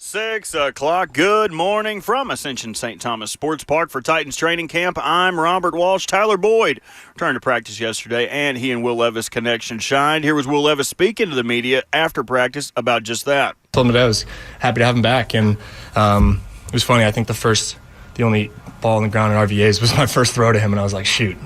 6 o'clock. Good morning from Ascension St. Thomas Sports Park for Titans training camp. I'm Robert Walsh. Tyler Boyd returned to practice yesterday, and he and Will Levis connection shined. Here was Will Levis speaking to the media after practice about just that. I told him that I was happy to have him back, and it was funny. I think the only ball on the ground in RVAs was my first throw to him, and I was like, shoot,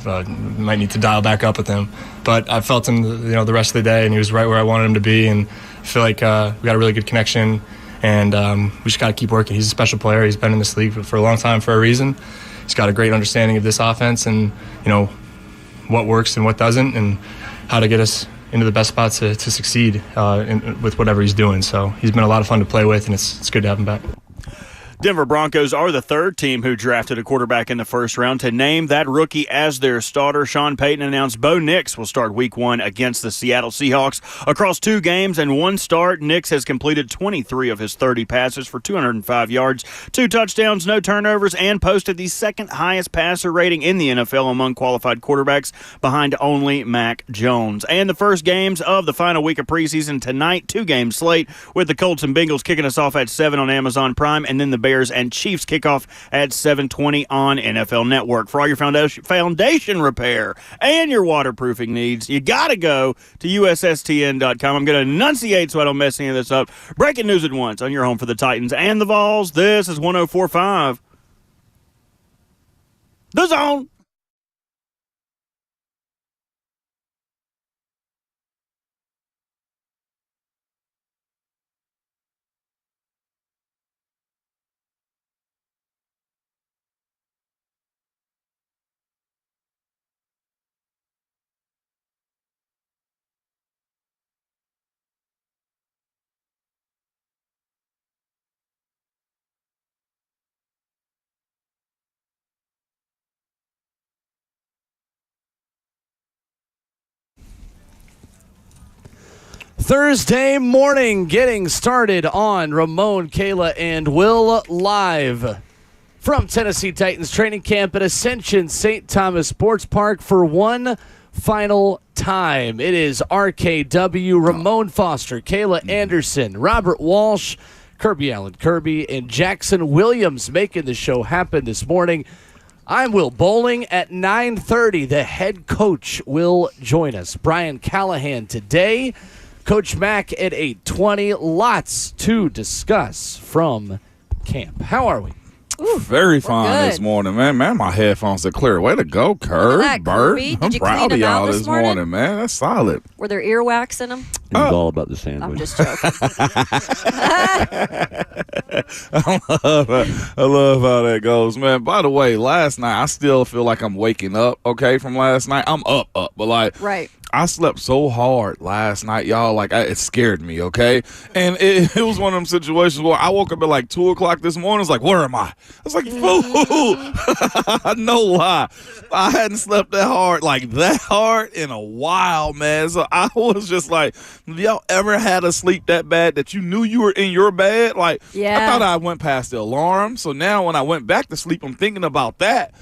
might need to dial back up with him. But I felt him, the rest of the day, and he was right where I wanted him to be, and I feel like we got a really good connection. And we just got to keep working. He's a special player. He's been in this league for a long time for a reason. He's got a great understanding of this offense and, what works and what doesn't and how to get us into the best spots to succeed with whatever he's doing. So he's been a lot of fun to play with, and it's good to have him back. Denver Broncos are the third team who drafted a quarterback in the first round to name that rookie as their starter. Sean Payton announced Bo Nix will start Week 1 against the Seattle Seahawks. Across 2 games and 1 start, Nix has completed 23 of his 30 passes for 205 yards, 2 touchdowns, no turnovers, and posted the second highest passer rating in the NFL among qualified quarterbacks, behind only Mac Jones. And the first games of the final week of preseason tonight, 2-game slate, with the Colts and Bengals kicking us off at 7 on Amazon Prime, and then the Bears and Chiefs kickoff at 7:20 on NFL Network. For all your foundation repair and your waterproofing needs, you got to go to USSTN.com. I'm going to enunciate so I don't mess any of this up. Breaking news at once on your home for the Titans and the Vols. This is 104.5 The Zone. Thursday morning, getting started on Ramon, Kayla, and Will live from Tennessee Titans training camp at Ascension St. Thomas Sports Park for one final time. It is RKW, Ramon Foster, Kayla Anderson, Robert Walsh, Kirby Allen Kirby, and Jackson Williams making the show happen this morning. I'm Will Bowling. At 9:30, the head coach will join us. Brian Callahan today. Coach Mack at 8:20. Lots to discuss from camp. How are we? Ooh, very fine this morning, man. My headphones are clear. Way to go, Kurt, Bert. I'm proud of y'all this morning, man. That's solid. Were there earwax in them? It was all about the sandwich. I'm just joking. I love how that goes, man. By the way, last night, I still feel like I'm waking up, okay, from last night. I'm up, but right. I slept so hard last night, y'all, it scared me, okay? And it was one of them situations where I woke up at like 2 o'clock this morning. It's like, where am I? I was like, fool. No lie. I hadn't slept that hard in a while, man. So I was just like, have y'all ever had a sleep that bad that you knew you were in your bed? Yeah. I thought I went past the alarm. So now when I went back to sleep, I'm thinking about that.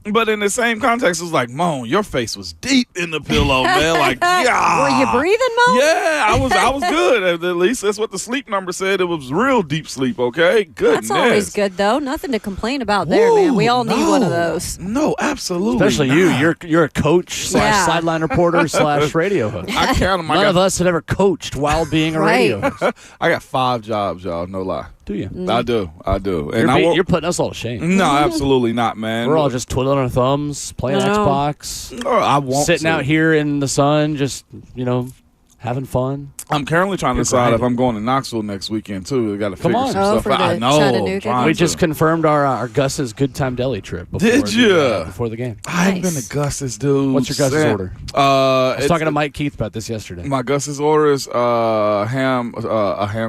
But in the same context, it was like, Moan, your face was deep in the pillow, man. Yeah. Were you breathing, Moan? Yeah, I was good. At least that's what the sleep number said. It was real deep sleep, okay? Goodness. That's always good, though. Nothing to complain about there, man. We all need one of those. No, absolutely Especially not. You're a coach / sideline reporter / radio host. I count them. None of us had ever coached while being a radio host. I got 5 jobs, y'all. No lie. Do you? I do. And You're putting us all to shame. No, absolutely not, man. We're all just twiddling our thumbs, playing Xbox, I won't sitting out here in the sun, just, having fun. I'm currently trying to decide if I'm going to Knoxville next weekend, too. We got to figure some stuff out. I know. Chattanooga. We just confirmed our Gus's Good Time Deli trip. Did you? Before the game. I haven't been to Gus's, dude. What's your Gus's order? I was talking to Mike Keith about this yesterday. My Gus's order is a ham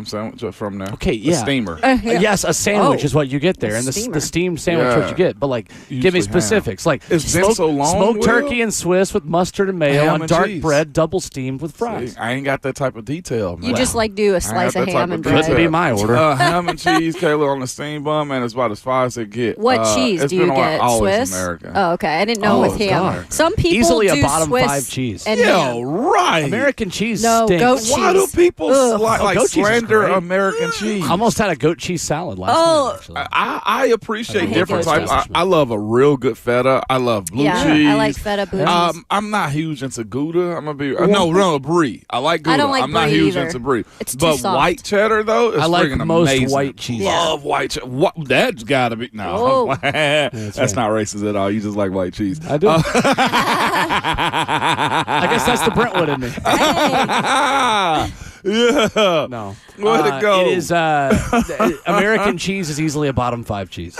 sandwich from there. Okay, yeah. A steamer. Yes, a sandwich is what you get there. And the steamed sandwich is what you get. But, give me specifics. Ham. It's been so long, smoked turkey and Swiss with mustard and mayo ham on and dark cheese. Bread, double steamed with fries. See, I ain't got that type of detail, man. You just like do a slice of that ham type and of bread. detail. Could be my order. Ham and cheese, Kayla, on the steam bun, man, it's about as far as it get. What cheese it's do you been get? always Swiss? American. Oh, okay. I didn't know with ham. God. Some people Easily do a bottom Swiss 5 cheese. and Yeah, ham. right. American cheese No, stinks. goat cheese. Why do people goat cheese is slander great. American cheese? I almost had a goat cheese salad last Oh. night, actually. I appreciate I hate different goat types. cheese. I love a real good feta. I love blue Yeah, cheese. I like feta blue cheese. I'm not huge into Gouda. I'm gonna be no brie. I like Gouda. I don't like I'm not brie huge either. into brie. It's too but soft. white cheddar though, is I like friggin' most amazing. white cheese. Yeah. Love white cheddar. What? That's gotta be no. Whoa. That's right. not racist at all. You just like white cheese. I do. I guess that's the Brentwood in me. Yeah. No. Way to go. It is American cheese is easily a bottom 5 cheese.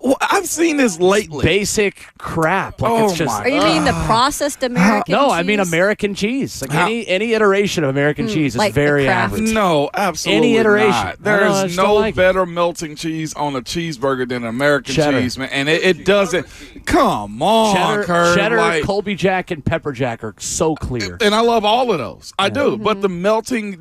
Well, I've seen this lately. Basic crap. Like it's Oh, just my Are you mean the processed American No, cheese? I mean American cheese. Like any iteration of American cheese is like the very Kraft. average. No, absolutely Any iteration. not. I There know, I is just don't no like it. better melting cheese on a cheeseburger than American Cheddar. cheese, man. And it doesnn't. Come on, Kurt. Cheddar, like- Colby Jack, and Pepper Jack are so clear. and I love all of those. I do. Mm-hmm. But the melting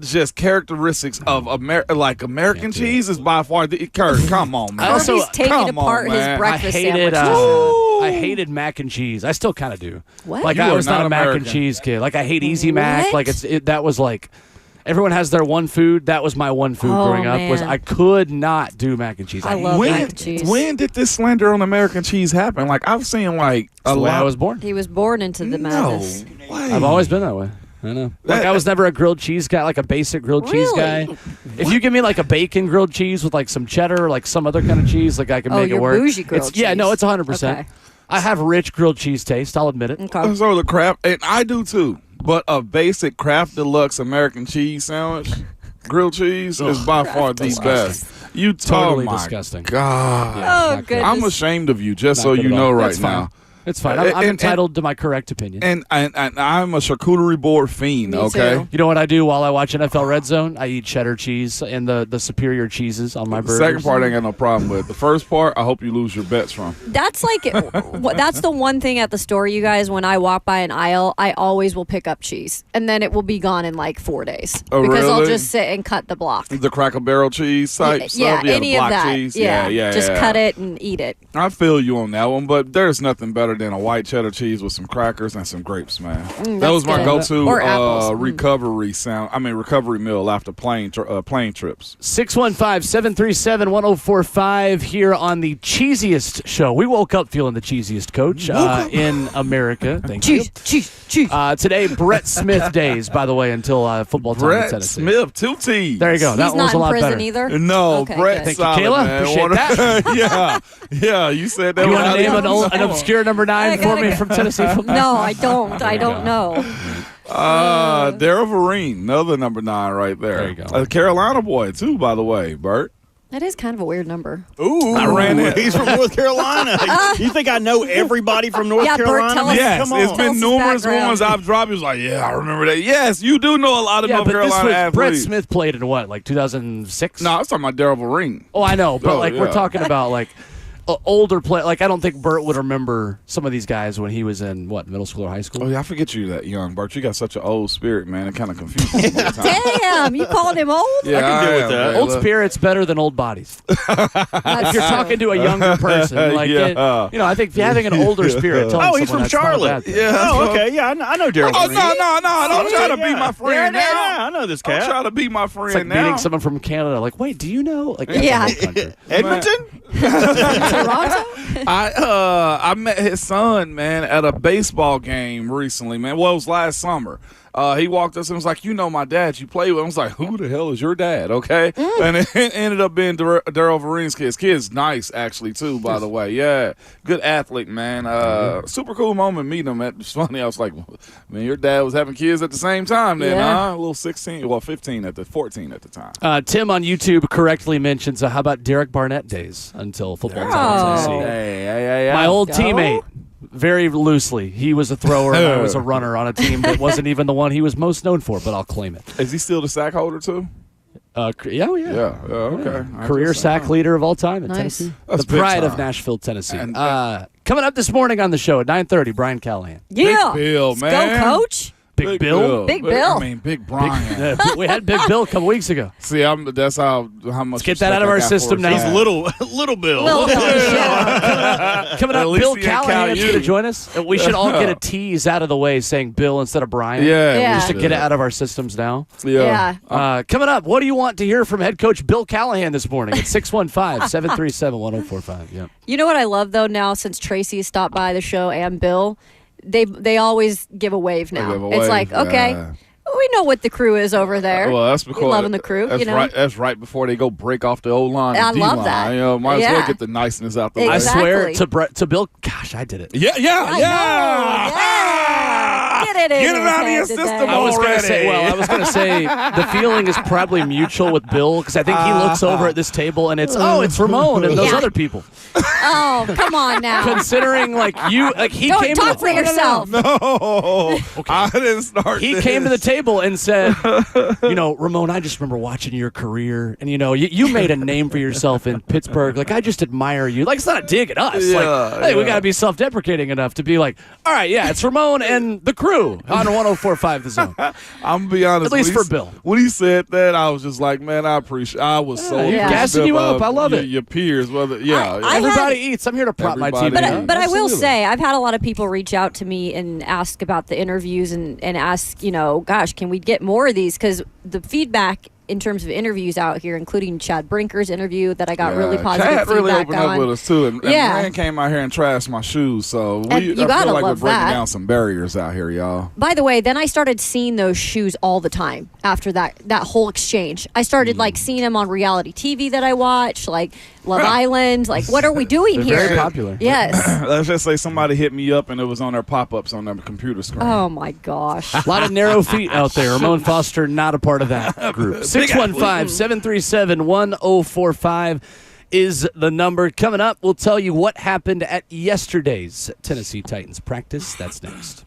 just characteristics of American cheese is by far the Kurt. Come on, man. I also- He's taking come apart on, his man. breakfast I hated, sandwiches. I hated mac and cheese. I still kind of do. What? Like You I are was not not a mac American. and cheese kid. Like I hate Easy Mac. What? Like that was like everyone has their one food. That was my one food Oh, growing up. Was man. I could not do mac and cheese. I love when, mac and cheese. when did this slander on American cheese happen? Like I've seen like That's a the way lot. I was born. He was born into the No madness. way. I've always been that way. I know. Like I was never a grilled cheese guy, like a basic grilled cheese Really? guy. If you give me like a bacon grilled cheese with like some cheddar or like some other kind of cheese, like I can Oh, make it you're work. bougie grilled Yeah, no, cheese. it's 100%. Okay. I have rich grilled cheese taste. I'll admit it. Okay. So the Kraft, and I do too. But a basic Kraft Deluxe American cheese sandwich, grilled cheese, is by far the best. You Totally oh my disgusting. God. Oh, not good. goodness. I'm ashamed of you, just Not so good you at know all. right That's fine. now. It's fine. I'm And- entitled to my correct opinion. And I'm a charcuterie board fiend, Me okay? too. You know what I do while I watch NFL Red Zone? I eat cheddar cheese and the superior cheeses on my The burgers. second part I ain't got no problem with. The first part, I hope you lose your bets from. That's like, that's the one thing at the store, you guys, when I walk by an aisle, I always will pick up cheese. And then it will be gone in like 4 days. Oh, because I'll really? just sit and cut the block. The Cracker Barrel cheese type Yeah, stuff? Yeah, any the block of that. cheese. Yeah, just yeah. cut it and eat it. I feel you on that one, but there's nothing better than a white cheddar cheese with some crackers and some grapes, man. That that's was my good. go-to Or apples. recovery meal after plane trips. 615-737-1045 here on the cheesiest show. We woke up feeling the cheesiest, Coach, in America. Thank you. Cheese. Today, Brett Smith days, by the way, until football time in Brett Tennessee. Smith, 2 T's. There you go. That He's one was not a lot in prison better. either? No, Okay, Brett good. Thank you, solid, Kayla. man. Appreciate that. yeah, you said that. You one. want to name I an obscure number 9 I for gotta me go. from Tennessee football? No, I don't. I don't know. Daryl Vereen, another number 9 right there. There you go. A Carolina boy, too, by the way, Bert. That is kind of a weird number. Ooh, I ran it. He's from North Carolina. You think I know everybody from North Yeah, Bert, Carolina? tell us- man? Yes, Come on. it's Tell been us his numerous background. ones I've dropped. He was like, yeah, I remember that. Yes, you do know a lot of Yeah, North but this Carolina was Brett athletes. Smith played in what, like 2006? No, I was talking about Daryl Vereen. Oh, I know, but Oh, like we're yeah. talking about like older play. Like I don't think Bert would remember some of these guys when he was in what, middle school or high school. Oh, yeah, I forget you that young, Bert. You got such an old spirit, man. It kind of confuses me sometimes. Damn, you calling him old? Yeah, I can deal with am, that. man. Old Look. spirit's better than old bodies. That's If you're talking to a younger person, like Yeah. you know, I think having an older spirit. telling Oh, he's someone from that's not a Charlotte. bad thing. Yeah. Oh, okay. Yeah, I know Daryl. Oh, Vereen. no. Don't try to be my friend yeah, now. Yeah, I know this Don't cat. try to be my It's like friend meeting now. someone from Canada. Like, wait, do you know? Like, that's Yeah. a whole country. Edmonton? Toronto? I met his son, man, at a baseball game recently, man. Well, it was last summer. He walked us and was like, you know my dad, you play with him. I was like, who the hell is your dad, okay? And it ended up being Daryl Vereen's kid. His kid's nice, actually, too, by the way. Yeah, good athlete, man. Super cool moment meeting him. It's funny, I was like, man, your dad was having kids at the same time then, Yeah. huh? A little 16, well, 14 at the time. Tim on YouTube correctly mentions, how about Derek Barnett days until football time in Tennessee? Hey. My old Go. teammate, very loosely, he was a thrower and I was a runner on a team that wasn't even the one he was most known for, but I'll claim it. Is he still the sack holder, too? Yeah. Yeah, okay. Career sack leader of all time in Nice. Tennessee. That's The pride big of time. Nashville, Tennessee. And- Coming up this morning on the show at 9:30, Brian Callahan. Yeah. Bill, Let's man. go, Coach. Big Bill? Big Bill. I mean, Big Brian. We had Big Bill a couple weeks ago. See, that's how much. Let's get that out of our system now. He's little Bill. Little Bill. Coming At up, least Bill he ain't Callahan's count going to you. join us. We should all get a tease out of the way saying Bill instead of Brian. Yeah. Just to get it out of our systems now. Yeah. Coming up, what do you want to hear from head coach Bill Callahan this morning at 615-737-1045? Yeah. You know what I love though now since Tracy stopped by the show and Bill, they always give a wave now. give a It's wave, like, okay, yeah. we know what the crew is over there. Well, that's because We loving the crew. That's you know, right. That's right before they go break off the O line. I and love D-line. that. You know, might as Yeah. well get the niceness out the way. I swear Exactly. to Bill, gosh, I did it. Yeah. I know. Yeah. Get it in Get it his out of your head today. system I was going to already. say, the feeling is probably mutual with Bill because I think he looks over at this table and it's Ramon and those Yeah. other people. Oh, come on now. Considering he Don't came talk to for yourself. No, I didn't start. He this. came to the table and said, Ramon, I just remember watching your career and you made a name for yourself in Pittsburgh. Like I just admire you. Like it's not a dig at us. We got to be self-deprecating enough to be like, all right, yeah, it's Ramon and the crew on 104.5 The Zone. I'm gonna be honest. At least when for Bill. When he said that, I was just like, man, I appreciate. I was so he's Yeah. gassing appreciative you up. of I love it. Your peers, whether I Everybody eats. I'm here to prop my team. Everybody But I will Absolutely. say, I've had a lot of people reach out to me and ask about the interviews and ask, gosh, can we get more of these? Because the feedback in terms of interviews out here, including Chad Brinker's interview that I got really positive Chad really feedback opened on. up with us too, and Yeah. Rand came out here and trashed my shoes. So And you I gotta feel like we're love breaking that. down some barriers out here, y'all. By the way, then I started seeing those shoes all the time after that whole exchange. I started seeing them on reality TV that I watch, like Love Island. Like, what are we doing They're here? very popular. Yes. Let's just say somebody hit me up and it was on their pop-ups on their computer screen. Oh my gosh. A lot of narrow feet out there. Ramon Foster, not a part of that group. 615-737-1045 is the number. Coming up, we'll tell you what happened at yesterday's Tennessee Titans practice. That's next.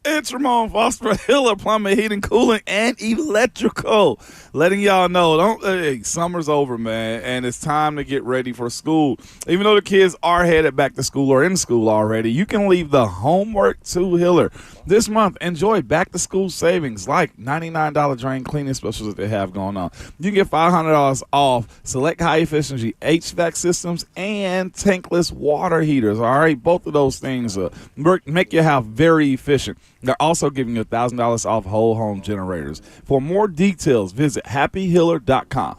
It's Ramon Foster, Hiller Plumbing, Heating, Cooling, and Electrical. Letting y'all know, summer's over, man, and it's time to get ready for school. Even though the kids are headed back to school or in school already, you can leave the homework to Hiller. This month, enjoy back-to-school savings like $99 drain cleaning specials that they have going on. You can get $500 off select high-efficiency HVAC systems and tankless water heaters, all right? Both of those things make your house very efficient. They're also giving you $1,000 off whole home generators. For more details, visit happyhiller.com.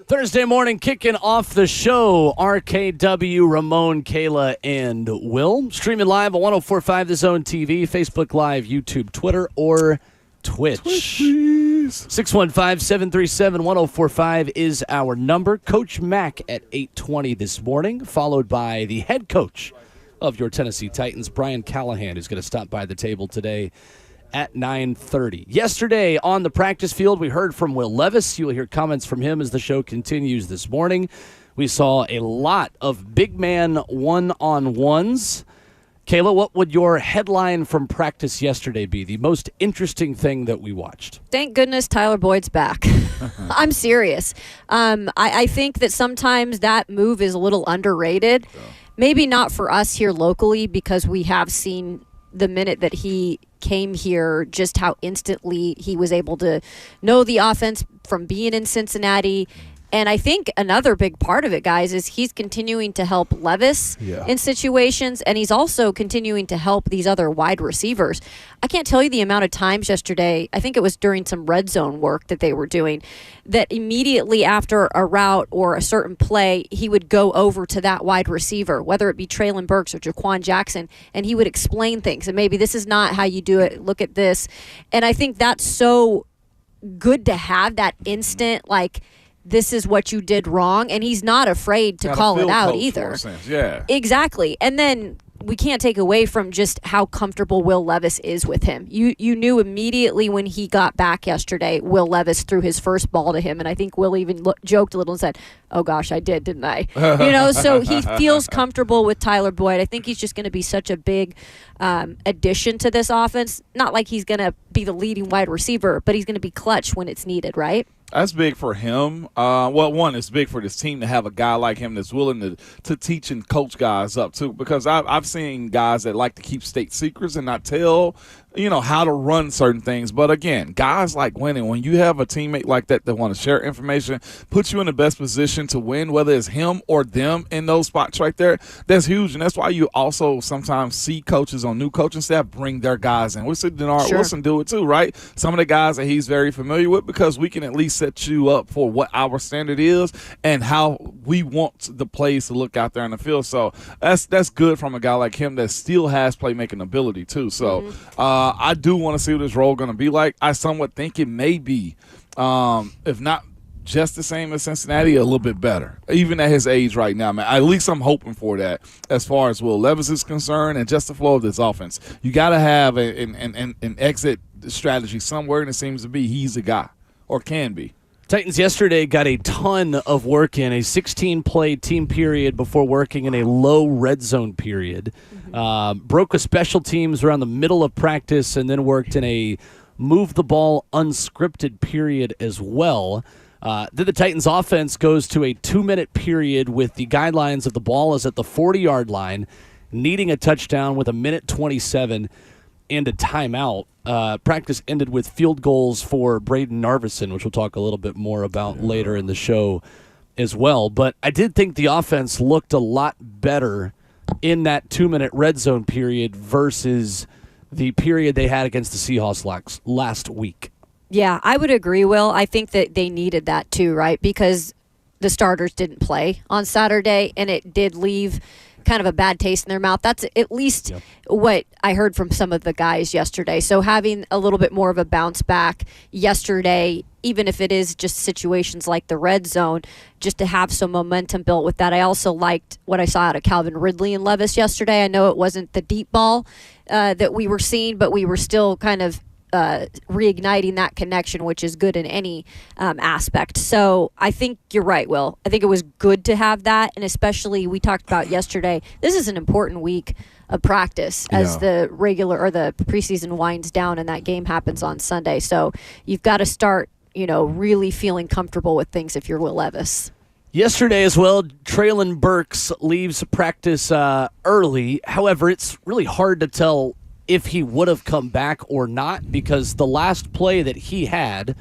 Thursday morning, kicking off the show, RKW, Ramon, Kayla, and Will. Streaming live on 104.5 The Zone TV, Facebook Live, YouTube, Twitter, or Twitch. 615-737-1045 is our number. Coach Mack at 8:20 this morning, followed by the head coach of your Tennessee Titans, Brian Callahan, who's going to stop by the table today at 9:30. Yesterday on the practice field, we heard from Will Levis. You will hear comments from him as the show continues this morning. We saw a lot of big man one-on-ones. Kayla, what would your headline from practice yesterday be? The most interesting thing that we watched? Thank goodness Tyler Boyd's back. I'm serious. I think that sometimes that move is a little underrated. Maybe not for us here locally, because we have seen the minute that he came here, just how instantly he was able to know the offense from being in Cincinnati. And I think another big part of it, guys, is he's continuing to help Levis in situations, and he's also continuing to help these other wide receivers. I can't tell you the amount of times yesterday, I think it was during some red zone work that they were doing, that immediately after a route or a certain play, he would go over to that wide receiver, whether it be Treylon Burks or Jaquan Jackson, and he would explain things. And maybe this is not how you do it. Look at this. And I think that's so good to have that instant, like, this is what you did wrong, and he's not afraid to call it out either. Yeah, exactly. And then we can't take away from just how comfortable Will Levis is with him. You knew immediately when he got back yesterday, Will Levis threw his first ball to him, and I think Will even joked a little and said, "Oh gosh, I did, didn't I?" So he feels comfortable with Tyler Boyd. I think he's just going to be such a big addition to this offense. Not like he's going to be the leading wide receiver, but he's going to be clutch when it's needed, right? That's big for him. One, it's big for this team to have a guy like him that's willing to teach and coach guys up, too, because I've seen guys that like to keep state secrets and not tell, how to run certain things. But, again, guys like winning. When you have a teammate like that want to share information, puts you in the best position to win, whether it's him or them in those spots right there, that's huge. And that's why you also sometimes see coaches on new coaching staff bring their guys in. We see Denard Wilson do it, too, right? Some of the guys that he's very familiar with, because we can at least set you up for what our standard is and how we want the plays to look out there in the field. So that's good from a guy like him that still has playmaking ability too. So I do want to see what his role going to be like. I somewhat think it may be, if not just the same as Cincinnati, a little bit better, even at his age right now, man. At least I'm hoping for that as far as Will Levis is concerned and just the flow of this offense. You got to have an exit strategy somewhere, and it seems to be he's the guy, or can be. Titans yesterday got a ton of work in, a 16-play team period before working in a low red zone period. Broke with special teams around the middle of practice and then worked in a move the ball unscripted period as well. Then the Titans offense goes to a 2-minute period with the guidelines of the ball is at the 40-yard line, needing a touchdown with 1:27 and a timeout. Practice ended with field goals for Braden Narveson, which we'll talk a little bit more about later in the show as well. But I did think the offense looked a lot better in that 2-minute red zone period versus the period they had against the Seahawks last week. Yeah, I would agree, Will. I think that they needed that too, right? Because the starters didn't play on Saturday, and it did leave kind of a bad taste in their mouth. That's at least what I heard from some of the guys yesterday. So having a little bit more of a bounce back yesterday, even if it is just situations like the red zone, just to have some momentum built with that. I also liked what I saw out of Calvin Ridley and Levis yesterday. I know it wasn't the deep ball that we were seeing, but we were still kind of reigniting that connection, which is good in any aspect. So I think you're right, Will. I think it was good to have that, and especially we talked about yesterday, this is an important week of practice as the regular or the preseason winds down and that game happens on Sunday. So you've got to start, really feeling comfortable with things if you're Will Levis. Yesterday as well, Treylon Burks leaves practice early. However, it's really hard to tell if he would have come back or not, because the last play that he had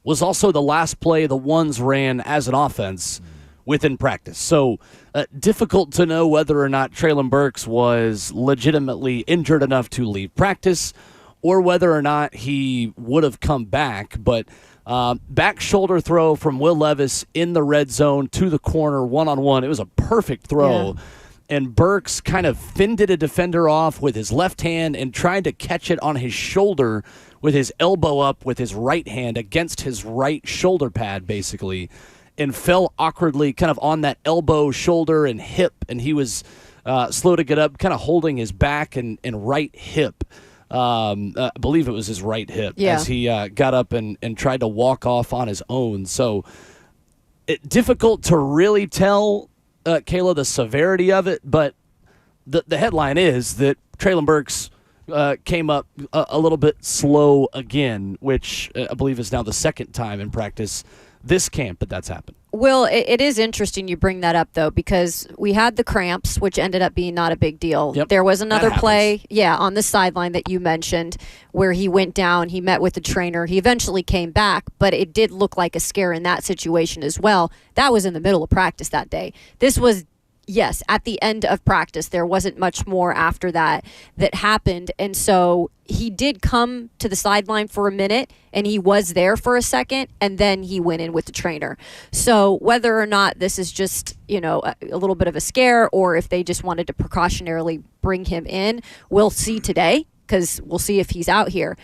was also the last play the Ones ran as an offense within practice. So difficult to know whether or not Treylon Burks was legitimately injured enough to leave practice or whether or not he would have come back. But Back shoulder throw from Will Levis in the red zone to the corner, one-on-one. It was a perfect throw. Yeah. And Burks kind of fended a defender off with his left hand and tried to catch it on his shoulder with his elbow up with his right hand against his right shoulder pad, basically, and fell awkwardly kind of on that elbow, shoulder, and hip. And he was slow to get up, kind of holding his back and right hip. I believe it was his right hip as he got up and tried to walk off on his own. So difficult to really tell, Kayla, the severity of it, but the headline is that Treylon Burks came up a little bit slow again, which I believe is now the second time in practice this camp that that's happened. Will, it is interesting you bring that up, though, because we had the cramps, which ended up being not a big deal. Yep, there was another play, on the sideline that you mentioned where he went down, he met with the trainer, he eventually came back, but it did look like a scare in that situation as well. That was in the middle of practice that day. This was, yes, at the end of practice. There wasn't much more after that happened, and so he did come to the sideline for a minute, and he was there for a second, and then he went in with the trainer. So whether or not this is just, a little bit of a scare, or if they just wanted to precautionarily bring him in, we'll see today, because we'll see if he's out here.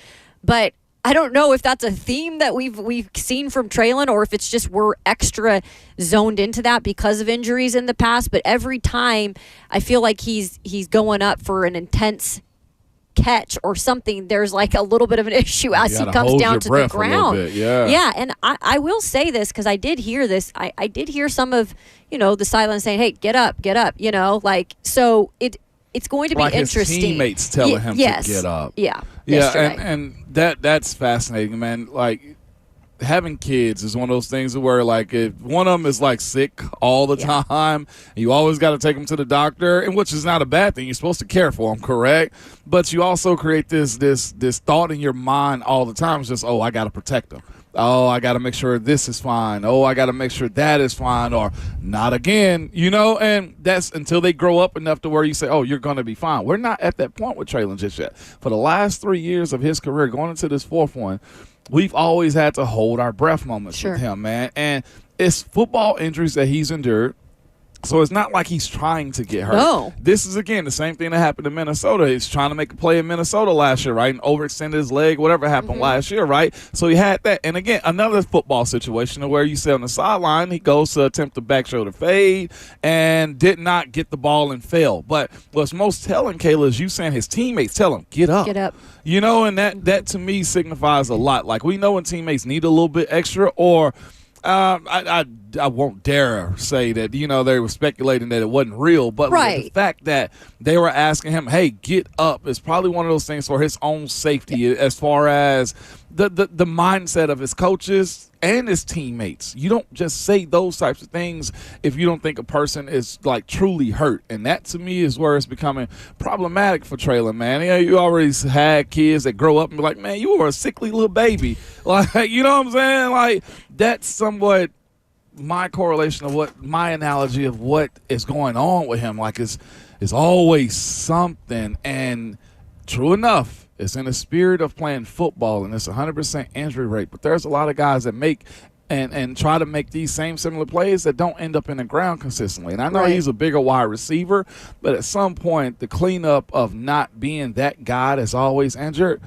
But I don't know if that's a theme that we've seen from Treylon, or if it's just we're extra zoned into that because of injuries in the past. But every time I feel like he's going up for an intense catch or something, there's like a little bit of an issue as he comes down to the ground. Yeah, and I will say this because I did hear this. I did hear some of the silence saying, "Hey, get up," so it's going to be like interesting. His teammates telling him to get up. Yeah, and that's fascinating, man. Like, having kids is one of those things where, like, if one of them is like sick all the time, you always got to take them to the doctor, and which is not a bad thing. You're supposed to care for them, correct? But you also create this thought in your mind all the time. It's just, oh, I got to protect them. Oh, I got to make sure this is fine. Oh, I got to make sure that is fine, or not again, and that's until they grow up enough to where you say, oh, you're going to be fine. We're not at that point with Treylon just yet. For the last 3 years of his career, going into this fourth one, we've always had to hold our breath moments with him, man. And it's football injuries that he's endured. So it's not like he's trying to get hurt. No. This is, again, the same thing that happened in Minnesota. He's trying to make a play in Minnesota last year, right, and overextended his leg, whatever happened last year, right? So he had that. And, again, another football situation where you say on the sideline, he goes to attempt a back shoulder fade and did not get the ball and fell. But what's most telling, Kayla, is you saying his teammates tell him, get up. Get up. And that to me signifies a lot. Like, we know when teammates need a little bit extra, or I won't dare say that, they were speculating that it wasn't real, but the fact that they were asking him, hey, get up, is probably one of those things for his own safety as far as the mindset of his coaches and his teammates. You don't just say those types of things if you don't think a person is, like, truly hurt. And that, to me, is where it's becoming problematic for Treylon, man. You already had kids that grow up and be like, man, you were a sickly little baby. Like, you know what I'm saying? Like, that's somewhat my correlation of what my analogy of what is going on with him. Like, is always something. And true enough, it's in the spirit of playing football, and it's 100% injury rate. But there's a lot of guys that make and try to make these same similar plays that don't end up in the ground consistently. And I know he's a bigger wide receiver, but at some point, the cleanup of not being that guy that's always injured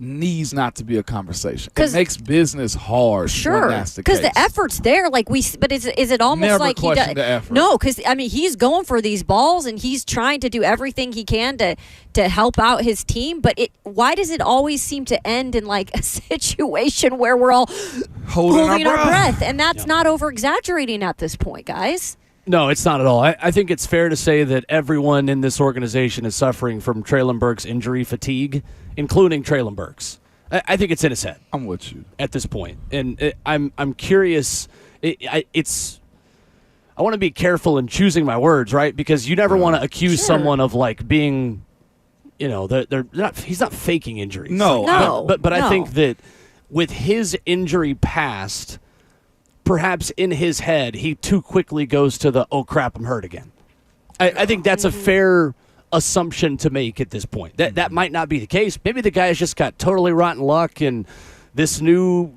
needs not to be a conversation. It makes business hard. Sure, because the effort's there. But is it almost never like question he does? The effort. No, because he's going for these balls and he's trying to do everything he can to help out his team. But why does it always seem to end in like a situation where we're all holding our breath? And that's not over exaggerating at this point, guys. No, it's not at all. I think it's fair to say that everyone in this organization is suffering from Treylon Burks' injury fatigue, including Treylon Burks. I think it's in his head. I'm with you at this point, and I'm curious. I want to be careful in choosing my words, right? Because you never want to accuse someone of like being, they're not. He's not faking injuries. No. But I think that with his injury past, perhaps in his head, he too quickly goes to the, oh, crap, I'm hurt again. I think that's a fair assumption to make at this point. That might not be the case. Maybe the guy's just got totally rotten luck, and this new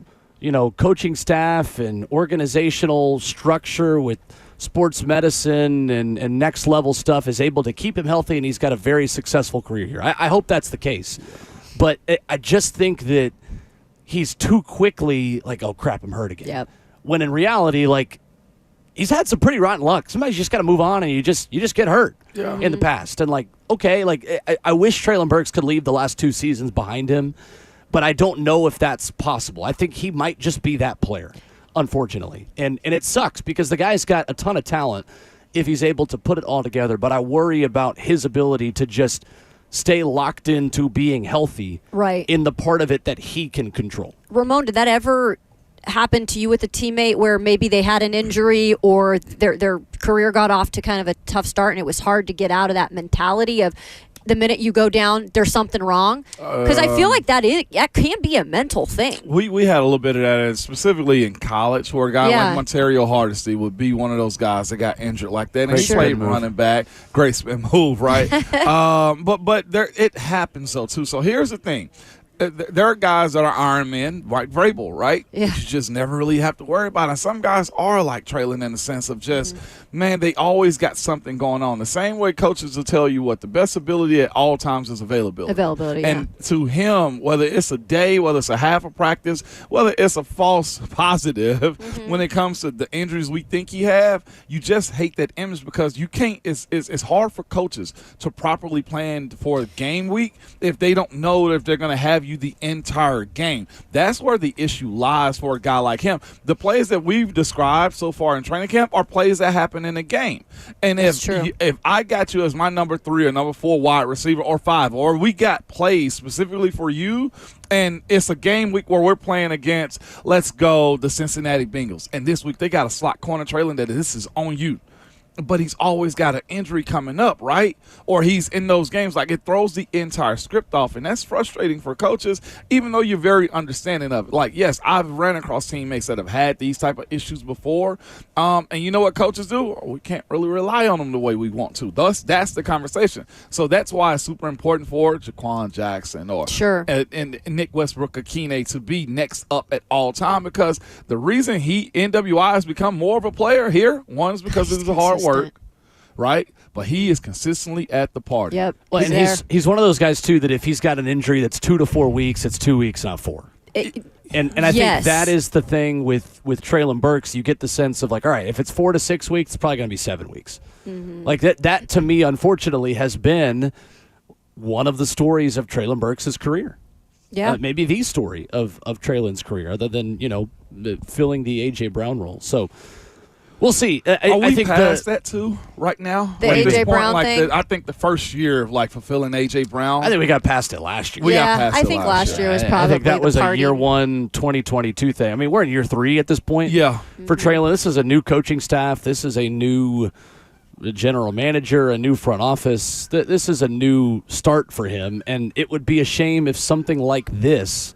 coaching staff and organizational structure with sports medicine and next level stuff is able to keep him healthy, and he's got a very successful career here. I hope that's the case. But I just think that he's too quickly like, oh, crap, I'm hurt again. Yep. When in reality, like, he's had some pretty rotten luck. Sometimes you just got to move on, and you just get hurt in the past. And, like, okay, like, I wish Treylon Burks could leave the last 2 seasons behind him, but I don't know if that's possible. I think he might just be that player, unfortunately. And it sucks because the guy's got a ton of talent if he's able to put it all together, but I worry about his ability to just stay locked into being healthy in the part of it that he can control. Ramon, did that ever happen to you with a teammate where maybe they had an injury or their career got off to kind of a tough start and it was hard to get out of that mentality of the minute you go down, there's something wrong? Because I feel like that can be a mental thing. We had a little bit of that, specifically in college, where a guy like Montario Hardesty would be one of those guys that got injured like that. And he played running back. Great spin move, right? But it happens, though, too. So here's the thing. There are guys that are Iron Men, like Vrabel, right? Yeah. You just never really have to worry about it. And some guys are like Treylon in the sense of just, man, they always got something going on. The same way coaches will tell you what the best ability at all times is availability. And to him, whether it's a day, whether it's a half a practice, whether it's a false positive, when it comes to the injuries we think he have, you just hate that image because you can't. It's hard for coaches to properly plan for a game week if they don't know if they're going to have you the entire game. That's where the issue lies for a guy like him. The plays that we've described so far in training camp are plays that happen in a game. And if I got you as my number 3 or number 4 wide receiver or 5, or we got plays specifically for you, and it's a game week where we're playing against, let's go, the Cincinnati Bengals. And this week they got a slot corner Treylon that this is on you. But he's always got an injury coming up, right? Or he's in those games. Like, it throws the entire script off, and that's frustrating for coaches, even though you're very understanding of it. Like, yes, I've ran across teammates that have had these type of issues before, and you know what coaches do? We can't really rely on them the way we want to. Thus, that's the conversation. So that's why it's super important for Jaquan Jackson or and Nick Westbrook-Akine to be next up at all time, because the reason NWI has become more of a player here, one is because of his hard work, right? But he is consistently at the party. Yep. Well, he's one of those guys too that if he's got an injury that's 2 to 4 weeks, it's 2 weeks, not 4. And I think that is the thing with Treylon Burks. You get the sense of like, all right, if it's 4 to 6 weeks, it's probably going to be 7 weeks. Like that to me, unfortunately, has been one of the stories of Treylon Burks' career. Yeah, maybe the story of Treylon's career, other than filling the A.J. Brown role. So. We'll see. Are we past that too right now? The A.J. Brown thing? I think the first year of fulfilling A.J. Brown. I think we got past it last year. I think last year was probably I think that was a year 1 2022 thing. I mean, we're in year 3 at this point. Yeah. For Treylon, this is a new coaching staff. This is a new general manager, a new front office. This is a new start for him, and it would be a shame if something like this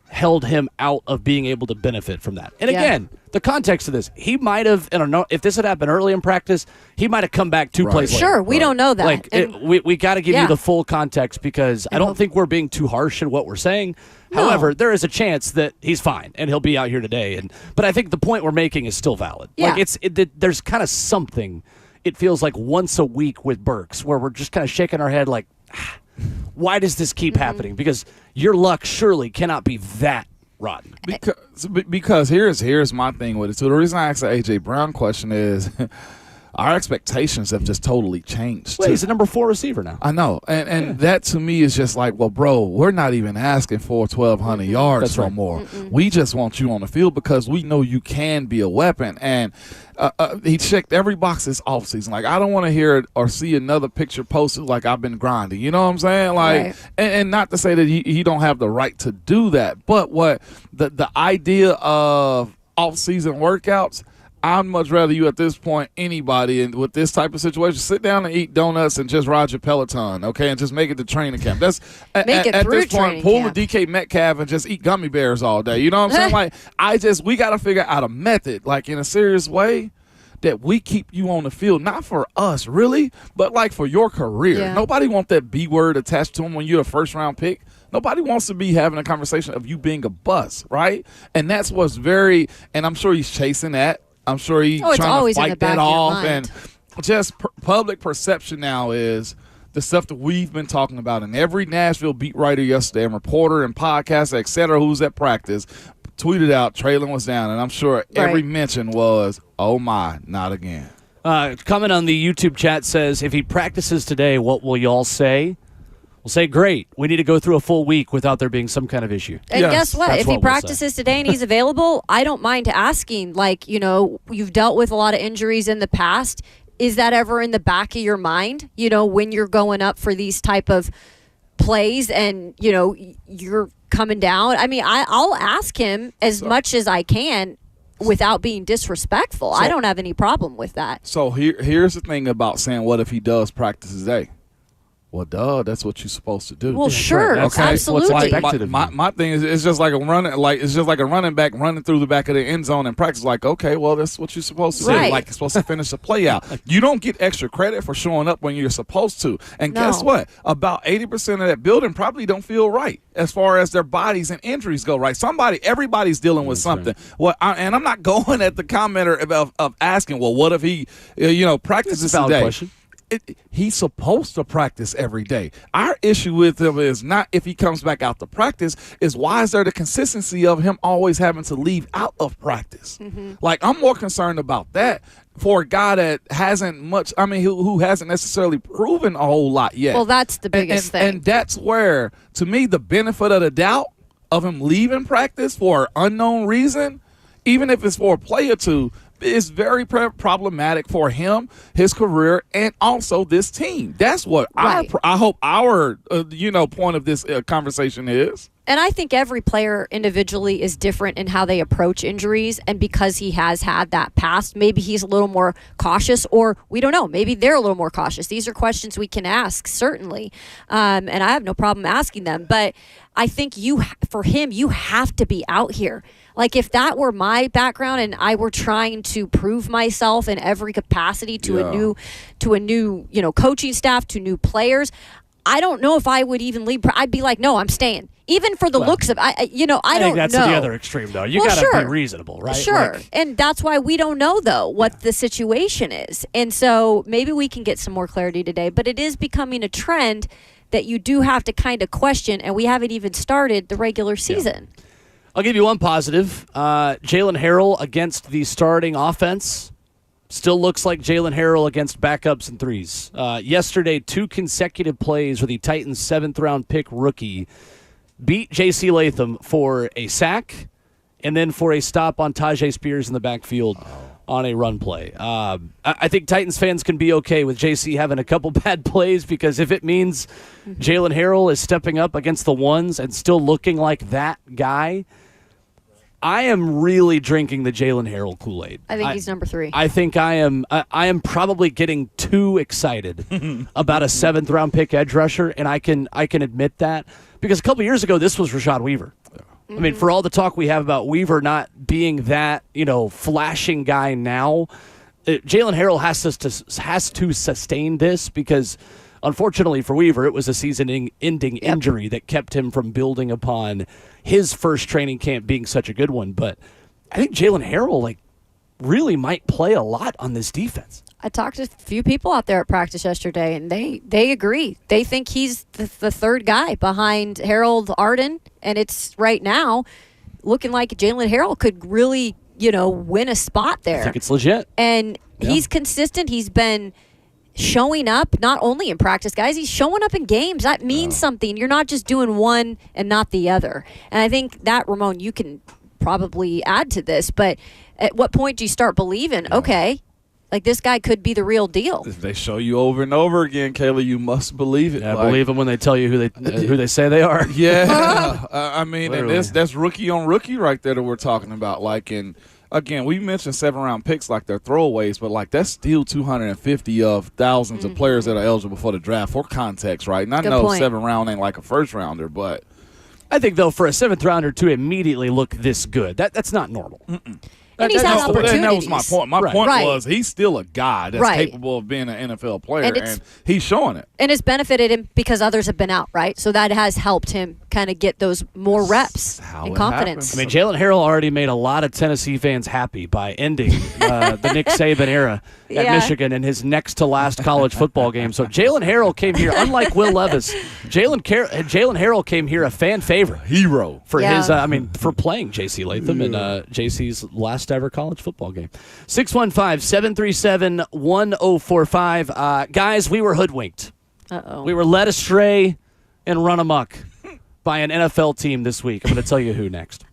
held him out of being able to benefit from that. And again, the context of this, he might have, I don't know, if this had happened early in practice, he might have come back 2 plays later. Sure, we don't know that. Like, we got to give you the full context because I don't think we're being too harsh in what we're saying. No. However, there is a chance that he's fine and he'll be out here today. But I think the point we're making is still valid. Yeah. Like there's kind of something, it feels like once a week with Burks, where we're just kind of shaking our head like, why does this keep happening? Because your luck surely cannot be that rotten. Because here's my thing with it. So the reason I asked the A.J. Brown question is our expectations have just totally changed. Well, he's the number 4 receiver now. I know. And that to me is just like, well, bro, we're not even asking for 1,200 yards no more. We just want you on the field because we know you can be a weapon. And he checked every box this offseason. Like, I don't want to hear or see another picture posted like I've been grinding. You know what I'm saying? Like, and not to say that he don't have the right to do that, but what the idea of offseason workouts, I'd much rather you at this point, anybody and with this type of situation, sit down and eat donuts and just ride your Peloton, okay, and just make it to training camp. That's at this point, pull the DK Metcalf and just eat gummy bears all day. You know what I'm saying? Like, we got to figure out a method, like in a serious way, that we keep you on the field, not for us really, but like for your career. Nobody want that B word attached to them when you're a first round pick. Nobody wants to be having a conversation of you being a bust, right? And that's what's and I'm sure he's chasing that. I'm sure he's trying to fight that off. And just public perception now is the stuff that we've been talking about. And every Nashville beat writer yesterday and reporter and podcaster, et cetera, who's at practice, tweeted out Treylon was down. And I'm sure every mention was, oh, my, not again. Comment on the YouTube chat says, if he practices today, what will y'all say? We'll say, great. We need to go through a full week without there being some kind of issue. And guess what? If he practices today and he's available, I don't mind asking, you've dealt with a lot of injuries in the past. Is that ever in the back of your mind, when you're going up for these type of plays and, you're coming down? I mean, I'll ask him as much as I can without being disrespectful. I don't have any problem with that. So here's the thing about saying, what if he does practice today? Well, duh, that's what you're supposed to do. Well, sure, okay. Absolutely. My thing is, it's just like a running back running through the back of the end zone in practice. Like, okay, well, that's what you're supposed to do. Like, you're supposed to finish a play out. You don't get extra credit for showing up when you're supposed to. And guess what? About 80% of that building probably don't feel right as far as their bodies and injuries go. Right? Everybody's dealing with something. Right. Well, and I'm not going at the commenter of asking, well, what if he, practices today? Question. He's supposed to practice every day. Our issue with him is not if he comes back out to practice, is why is there the consistency of him always having to leave out of practice? Mm-hmm. Like, I'm more concerned about that for a guy that hasn't much, who hasn't necessarily proven a whole lot yet. Well, that's the biggest thing. And that's where, to me, the benefit of the doubt of him leaving practice for an unknown reason, even if it's for a play or two, is very problematic for him, his career, and also this team. That's what I hope our point of this conversation is. And I think every player individually is different in how they approach injuries. And because he has had that past, maybe he's a little more cautious, or we don't know. Maybe they're a little more cautious. These are questions we can ask, certainly. And I have no problem asking them. But I think for him, you have to be out here. Like, if that were my background and I were trying to prove myself in every capacity to a new coaching staff, to new players, I don't know if I would even leave. I'd be like, no, I'm staying. Even for the looks of, I don't know. I think that's the other extreme, though. You got to be reasonable, right? Sure. And that's why we don't know, though, what the situation is. And so maybe we can get some more clarity today. But it is becoming a trend that you do have to kind of question, and we haven't even started the regular season. Yeah. I'll give you one positive. Jalen Harrell against the starting offense still looks like Jalen Harrell against backups and threes. Yesterday, 2 consecutive plays where the Titans' 7th-round pick rookie beat J.C. Latham for a sack and then for a stop on Tajay Spears in the backfield on a run play. I think Titans fans can be okay with J.C. having a couple bad plays, because if it means Jalen Harrell is stepping up against the ones and still looking like that guy, I am really drinking the Jalen Harrell Kool-Aid. I think he's number 3. I think I am probably getting too excited about a 7th-round pick edge rusher, and I can admit that, because a couple years ago this was Rashad Weaver. I mean, for all the talk we have about Weaver not being that flashing guy now, Jalen Harrell has to sustain this, because unfortunately for Weaver, it was a season-ending injury that kept him from building upon his first training camp being such a good one. But I think Jalen Harrell really might play a lot on this defense. I talked to a few people out there at practice yesterday, and they agree. They think he's the third guy behind Harold Arden, and it's right now looking like Jalen Harrell could really, win a spot there. I think it's legit. And he's consistent. He's been showing up not only in practice, guys, he's showing up in games. That means something. You're not just doing one and not the other. And I think that, Ramon, you can probably add to this, but at what point do you start believing, okay, like, this guy could be the real deal? If they show you over and over again, Kayla, you must believe it. Yeah, believe them when they tell you who they say they are. Yeah. And that's rookie on rookie right there that we're talking about. And again, we mentioned 7-round picks like they're throwaways, but that's still 250 of thousands of players that are eligible for the draft, for context, right? And I know 7-round ain't like a first-rounder, but I think, though, for a 7th rounder to immediately look this good, that's not normal. And he's had No, opportunities. and that was my point. My point Right. was he's still a guy that's Right. capable of being an NFL player, And and he's showing it. And it's benefited him because others have been out, right? So that has helped him kind of get those more reps how and it confidence. I mean, Jalen Harrell already made a lot of Tennessee fans happy by ending the Nick Saban era at Yeah. Michigan in his next to last college football game. So Jalen Harrell came here, unlike Will Levis. Jalen Harrell came here a fan favorite Hero. for Yeah. his, for playing J.C. Latham in J.C.'s last ever college football game. 615-737-1045. Guys, we were hoodwinked. Uh-oh. We were led astray and run amok by an NFL team this week. I'm going to tell you who next.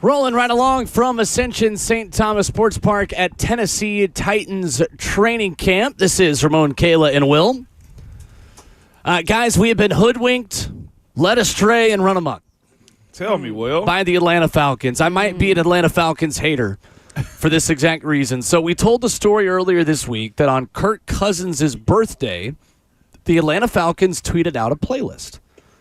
Rolling right along from Ascension St. Thomas Sports Park at Tennessee Titans training camp. This is Ramon, Kayla, and Will. Guys, we have been hoodwinked, led astray, and run amok. Tell me, Will. By the Atlanta Falcons. I might be an Atlanta Falcons hater for this exact reason. So we told the story earlier this week that on Kirk Cousins' birthday, the Atlanta Falcons tweeted out a playlist.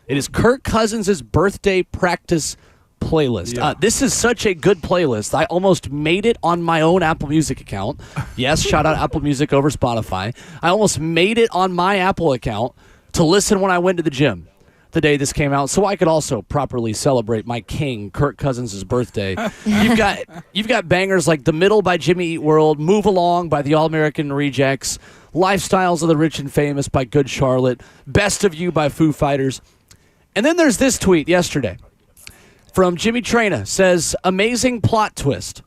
It is Kirk Cousins' birthday practice playlist. Yeah. This is such a good playlist. I almost made it on my own Apple Music account. Yes, shout out Apple Music over Spotify. I almost made it on my Apple account to listen when I went to the gym the day this came out, so I could also properly celebrate my king, Kirk Cousins' birthday. You've got bangers like The Middle by Jimmy Eat World, Move Along by the All-American Rejects, Lifestyles of the Rich and Famous by Good Charlotte, Best of You by Foo Fighters. And then there's this tweet yesterday from Jimmy Traina, says, amazing plot twist.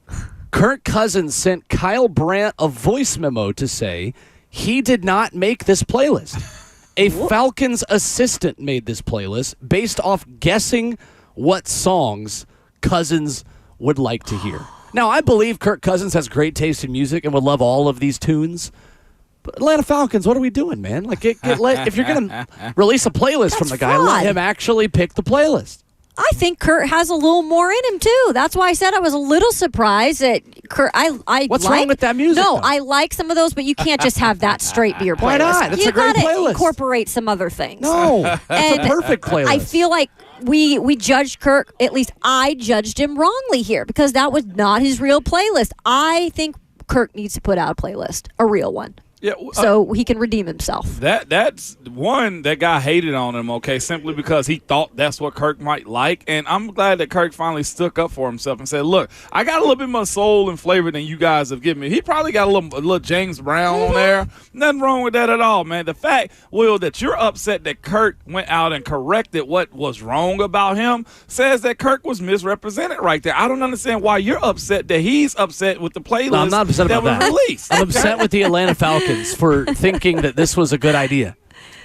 Kirk Cousins sent Kyle Brandt a voice memo to say he did not make this playlist. A Falcons assistant made this playlist based off guessing what songs Cousins would like to hear. Now, I believe Kirk Cousins has great taste in music and would love all of these tunes. But Atlanta Falcons, what are we doing, man? Like, if you're going to release a playlist from the guy, let him actually pick the playlist. I think Kurt has a little more in him, too. That's why I said I was a little surprised that Kurt. What's wrong with that music? No, though? I like some of those, but you can't just have that straight be your playlist. Why not? That's a great gotta playlist. Incorporate some other things. No, it's a perfect playlist. I feel like we judged Kirk, at least I judged him wrongly here, because that was not his real playlist. I think Kirk needs to put out a playlist, a real one. Yeah, so he can redeem himself. That's one that guy hated on him, okay, simply because he thought that's what Kirk might like. And I'm glad that Kirk finally stuck up for himself and said, look, I got a little bit more soul and flavor than you guys have given me. He probably got a little James Brown on there. Nothing wrong with that at all, man. The fact, Will, that you're upset that Kirk went out and corrected what was wrong about him says that Kirk was misrepresented right there. I don't understand why you're upset that he's upset with the playlist I'm not upset that about was that. released. I'm upset with the Atlanta Falcons for thinking that this was a good idea,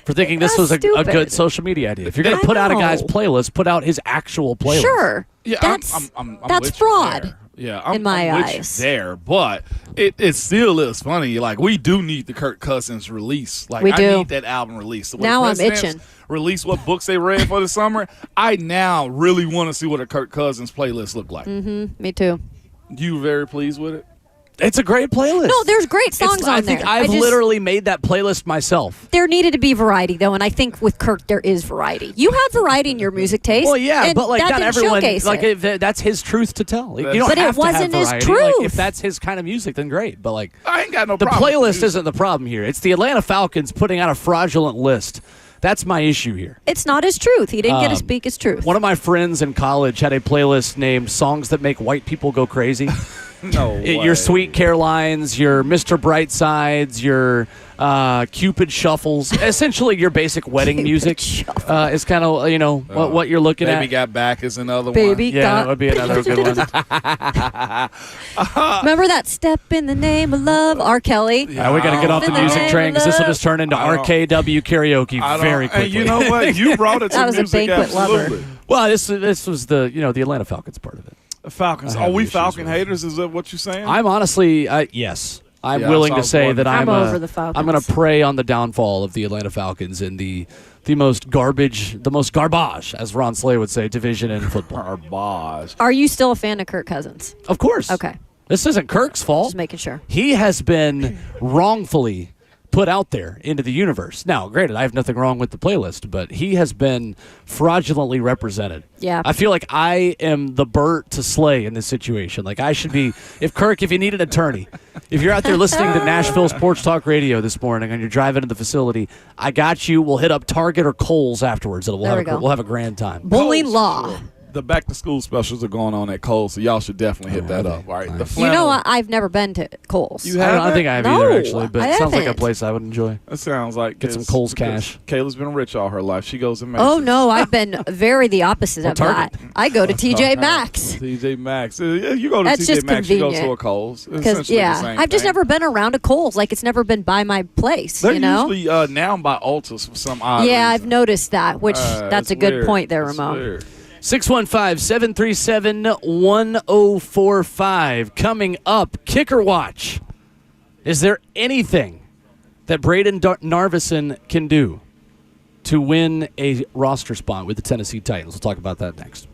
for thinking this was a good social media idea. If you're going to put out a guy's playlist, put out his actual playlist. Sure. Yeah, that's with you fraud. there. Yeah, I'm in my with eyes. you there, but it still is funny. Like, we do need the Kirk Cousins release. Like, we I do. need that album release. When now I'm presidents itching. Release what books they read for the summer. I now really want to see what a Kirk Cousins playlist look like. Mm-hmm. Me too. You very pleased with it? It's a great playlist. No, there's great songs on I there. think I've literally made that playlist myself. There needed to be variety, though, and I think with Kirk there is variety. You have variety in your music taste. Well, yeah, but like that not didn't everyone. showcase Like it. that's his truth to tell. You don't But have it wasn't to have his variety. Like, truth. if that's his kind of music, then great. But like, I ain't got no the problem with playlist music. isn't the problem here. It's the Atlanta Falcons putting out a fraudulent list. That's my issue here. It's not his truth. He didn't get to speak his truth. One of my friends in college had a playlist named "Songs That Make White People Go Crazy." No way. Your Sweet Carolines, your Mr. Brightsides, your Cupid Shuffles. Essentially, your basic wedding music is kind of what you're looking at. Baby Got Back is another Baby one. Yeah, that would be another good one. Remember that Step in the Name of Love, R. Kelly? We got to get off the In the music name train because of this will love. just turn into I don't- RKW karaoke very quickly. And you know what? You brought it to That was a music, banquet lover. absolutely. Well, this was the Atlanta Falcons part of it. Falcons. I have Are we issues Falcon with it. haters? Is that what you're saying? I'm honestly, yes. I'm Yeah, willing so I to was say wondering. that I'm over the Falcons. I'm going to prey on the downfall of the Atlanta Falcons in the most garbage, the most garbage, as Ron Slay would say, division in football. Garbage. Are you still a fan of Kirk Cousins? Of course. Okay. This isn't Kirk's fault. Just making sure. He has been wrongfully put out there into the universe. Now, granted, I have nothing wrong with the playlist, but he has been fraudulently represented. Yeah. I feel like I am the Burt to Slay in this situation. Like, I should be, if you need an attorney, if you're out there listening to Nashville Sports Talk Radio this morning and you're driving to the facility, I got you. We'll hit up Target or Kohl's afterwards. There we go. We'll have a grand time. Bullying Kohl's, law. sure. The back to school specials are going on at Kohl's, so y'all should definitely hit that up. All right. The You flannel, know, I've never been to Kohl's. You I haven't? think I have No, either, actually, but I it sounds like a haven't. place I would enjoy. That sounds like Get some it's- Kohl's because cash. Kayla's been rich all her life. She goes to Macy's. Oh, no, I've been very the opposite of Target. that. I go to TJ Maxx. TJ Maxx. You go to That's TJ just Maxx, you go to convenient. a Kohl's. It's Because, essentially the yeah, same I've just thing. never been around a Kohl's. Like, it's never been by my place, They're you know? usually now by Ultas for some odd Yeah, I've reason. noticed that, which that's It's a good weird. point there, It's Ramon. weird. 615-737-1045. Coming up, Kicker Watch. Is there anything that Braden Narvison can do to win a roster spot with the Tennessee Titans? We'll talk about that next.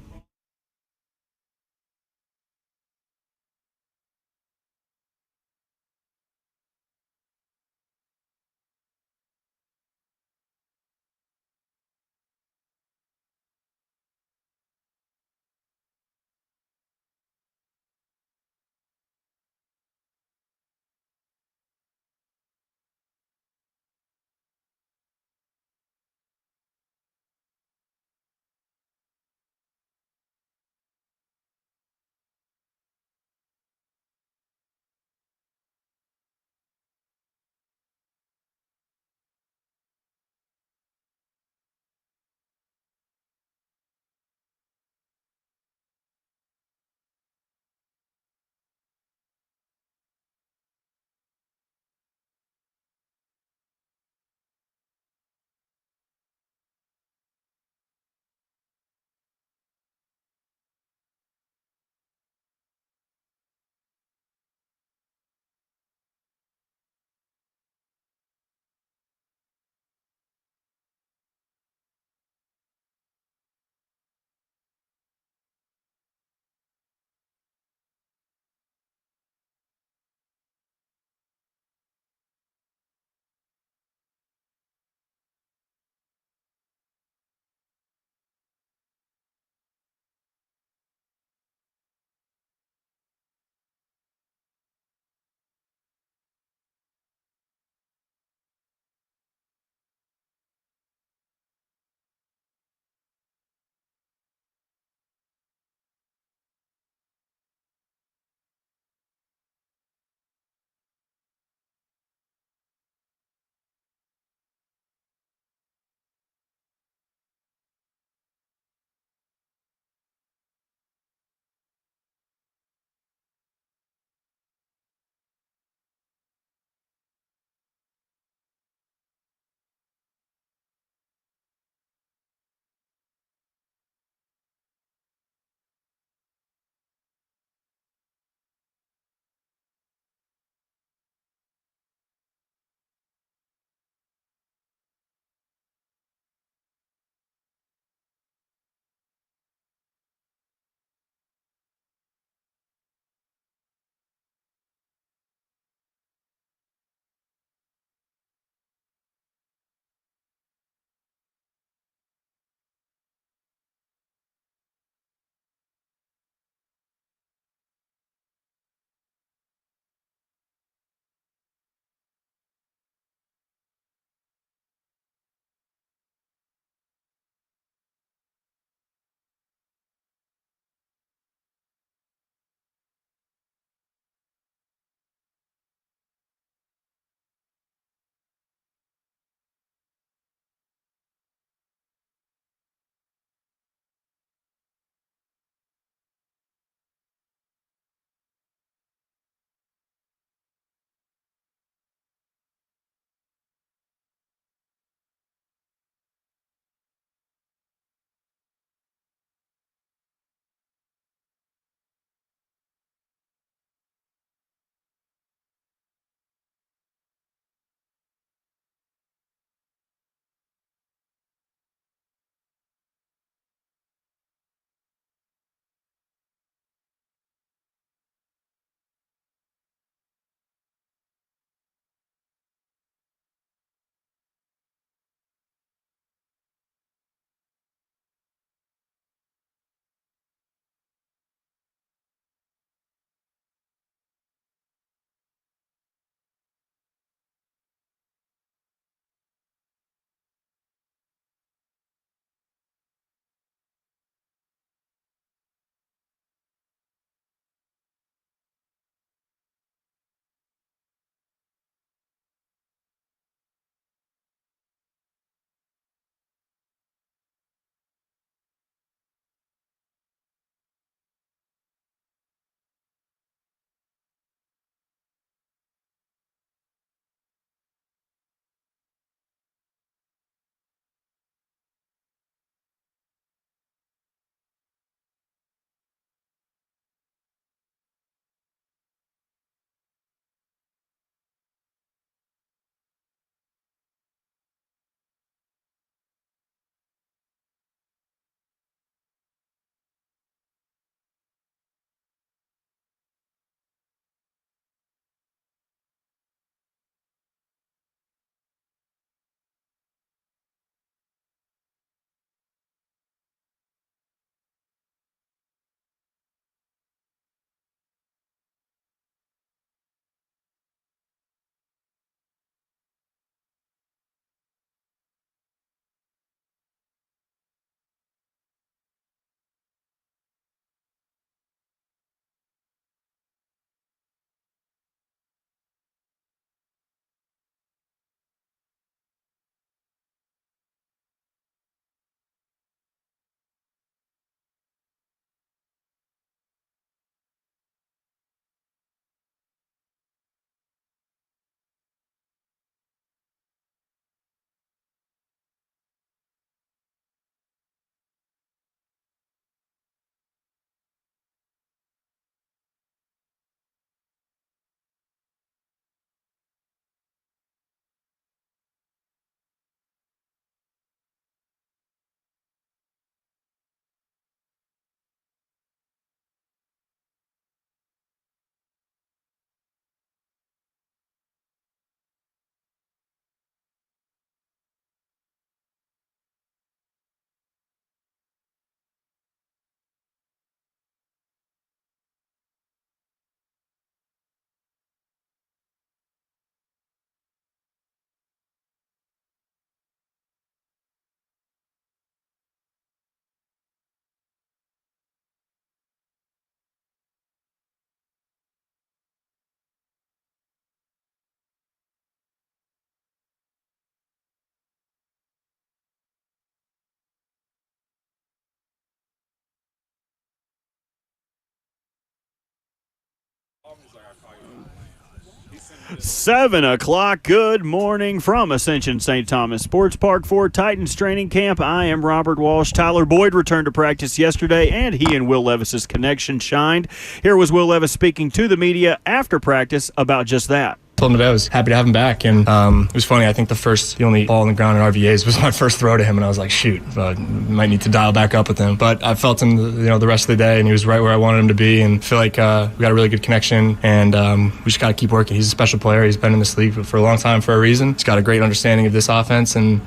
7 o'clock. Good morning from Ascension St. Thomas Sports Park for Titans training camp. I am Robert Walsh. Tyler Boyd returned to practice yesterday, and he and Will Levis's connection shined. Here was Will Levis speaking to the media after practice about just that. Told him that I was happy to have him back, and it was funny. I think the only ball on the ground in RVAs was my first throw to him, and I was like, shoot, might need to dial back up with him. But I felt him, the rest of the day, and he was right where I wanted him to be, and I feel like we got a really good connection, and we just got to keep working. He's a special player. He's been in this league for a long time for a reason. He's got a great understanding of this offense, and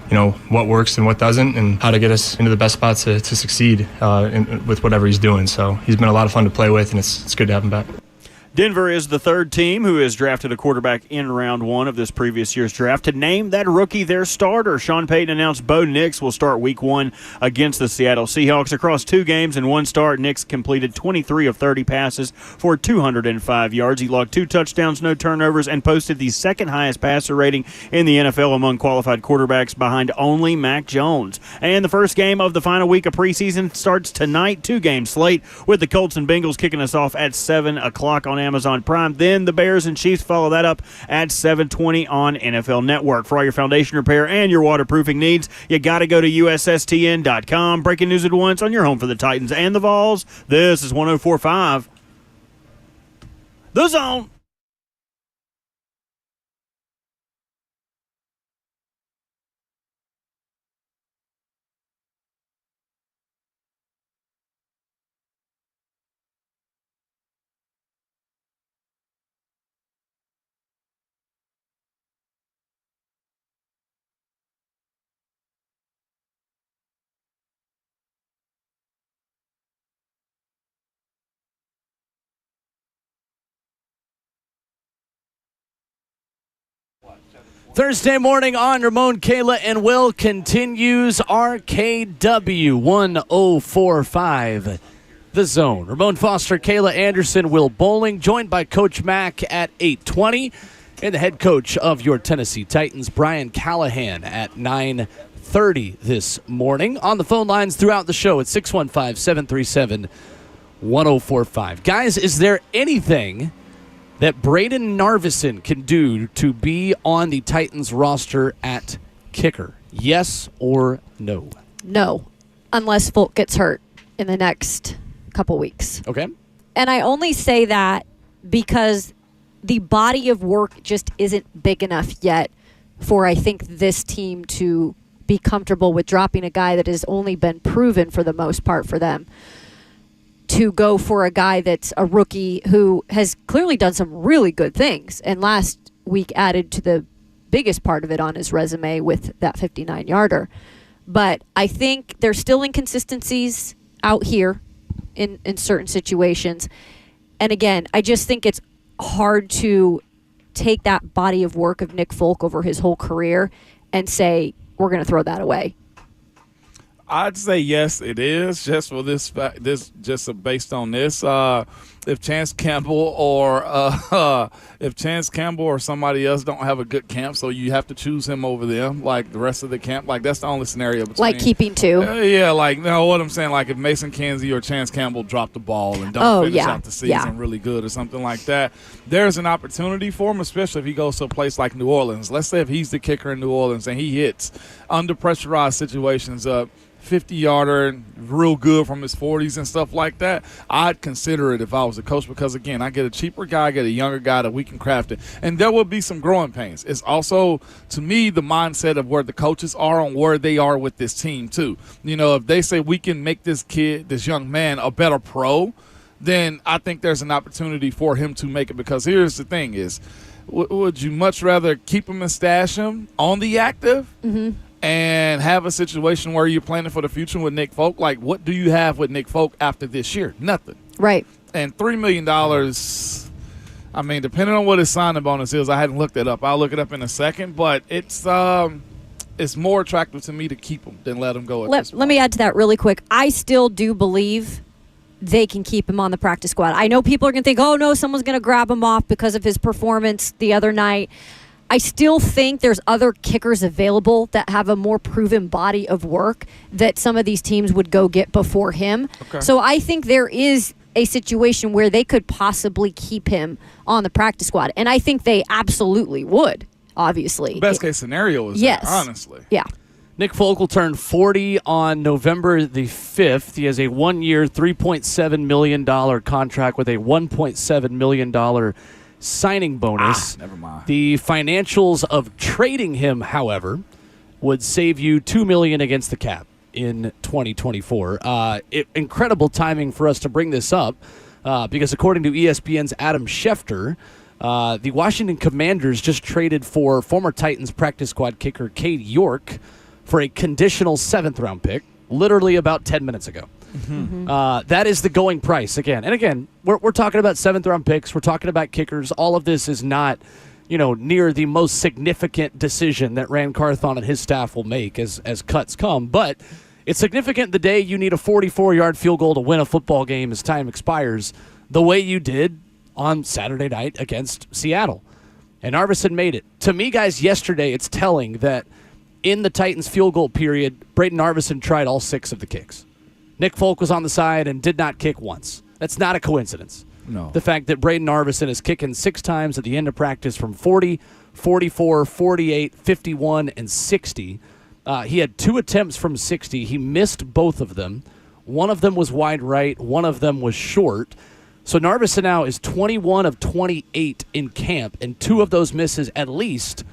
what works and what doesn't, and how to get us into the best spots to succeed with whatever he's doing. So he's been a lot of fun to play with, and it's good to have him back. Denver is the third team who has drafted a quarterback in round one of this previous year's draft. To name that rookie their starter, Sean Payton announced Bo Nix will start week one against the Seattle Seahawks. Across 2 games and 1 start, Nix completed 23 of 30 passes for 205 yards. He logged 2 touchdowns, no turnovers, and posted the second highest passer rating in the NFL among qualified quarterbacks behind only Mac Jones. And the first game of the final week of preseason starts tonight. 2-game slate with the Colts and Bengals kicking us off at 7 o'clock on Amazon Prime. Then the Bears and Chiefs follow that up at 7:20 on NFL Network. For all your foundation repair and your waterproofing needs, you got to go to USSTN.com. Breaking news at once on your home for the Titans and the Vols. This is 104.5 The Zone. Thursday morning on Ramon, Kayla, and Will continues RKW 104.5 The Zone. Ramon Foster, Kayla Anderson, Will Bowling, joined by Coach Mack at 8:20, and the head coach of your Tennessee Titans, Brian Callahan, at 9:30 this morning. On the phone lines throughout the show at 615-737-1045. Guys, is there anything that Braden Narveson can do to be on the Titans roster at kicker? Yes or no? No, unless Folk gets hurt in the next couple weeks. Okay. And I only say that because the body of work just isn't big enough yet for, I think, this team to be comfortable with dropping a guy that has only been proven for the most part for them, to go for a guy that's a rookie who has clearly done some really good things, and last week added to the biggest part of it on his resume with that 59-yarder. But I think there's still inconsistencies out here in certain situations. And again, I just think it's hard to take that body of work of Nick Folk over his whole career and say, we're going to throw that away. I'd say yes, it is, just for this fact, just based on this. If Chance Campbell or somebody else don't have a good camp, so you have to choose him over them, like the rest of the camp, like that's the only scenario between. Like keeping 2. What I'm saying, like if Mason Kinsey or Chance Campbell drop the ball and don't finish out the season really good or something like that, there's an opportunity for him, especially if he goes to a place like New Orleans. Let's say if he's the kicker in New Orleans and he hits under pressurized situations, 50-yarder, real good from his 40s and stuff like that, I'd consider it if I was a coach because, again, I get a cheaper guy, I get a younger guy that we can craft it. And there will be some growing pains. It's also, to me, the mindset of where the coaches are on where they are with this team, too. If they say we can make this kid, this young man, a better pro, then I think there's an opportunity for him to make it, because here's the thing is, would you much rather keep him and stash him on the active? Mm-hmm. And have a situation where you're planning for the future with Nick Folk? Like, what do you have with Nick Folk after this year? Nothing. Right. And $3 million, I mean, depending on what his signing bonus is, I hadn't looked it up. I'll look it up in a second. But it's more attractive to me to keep him than let him go at this point. Let me add to that really quick. I still do believe they can keep him on the practice squad. I know people are going to think, oh, no, someone's going to grab him off because of his performance the other night. I still think there's other kickers available that have a more proven body of work that some of these teams would go get before him. Okay. So I think there is a situation where they could possibly keep him on the practice squad. And I think they absolutely would, obviously. Best case scenario is yes. that, honestly. Yeah. Nick Folk will turn 40 on November the 5th. He has a 1-year, $3.7 million contract with a $1.7 million signing bonus. Never mind. The financials of trading him, however, would save you $2 million against the cap in 2024. Incredible timing for us to bring this up because according to ESPN's Adam Schefter, the Washington Commanders just traded for former Titans practice squad kicker Cade York for a conditional 7th-round pick, literally about 10 minutes ago. That is the going price again. And again, we're talking about 7th-round picks. We're talking about kickers. All of this is not, near the most significant decision that Rand Carthon and his staff will make as cuts come. But it's significant the day you need a 44-yard field goal to win a football game as time expires, the way you did on Saturday night against Seattle. And Arvidsson made it. To me, guys, yesterday it's telling that in the Titans field goal period, Braden Arvidsson tried all 6 of the kicks. Nick Folk was on the side and did not kick once. That's not a coincidence. No. The fact that Braden Arvidsson is kicking 6 times at the end of practice from 40, 44, 48, 51, and 60. He had 2 attempts from 60. He missed both of them. One of them was wide right. One of them was short. So Arvidsson now is 21 of 28 in camp, and 2 of those misses at least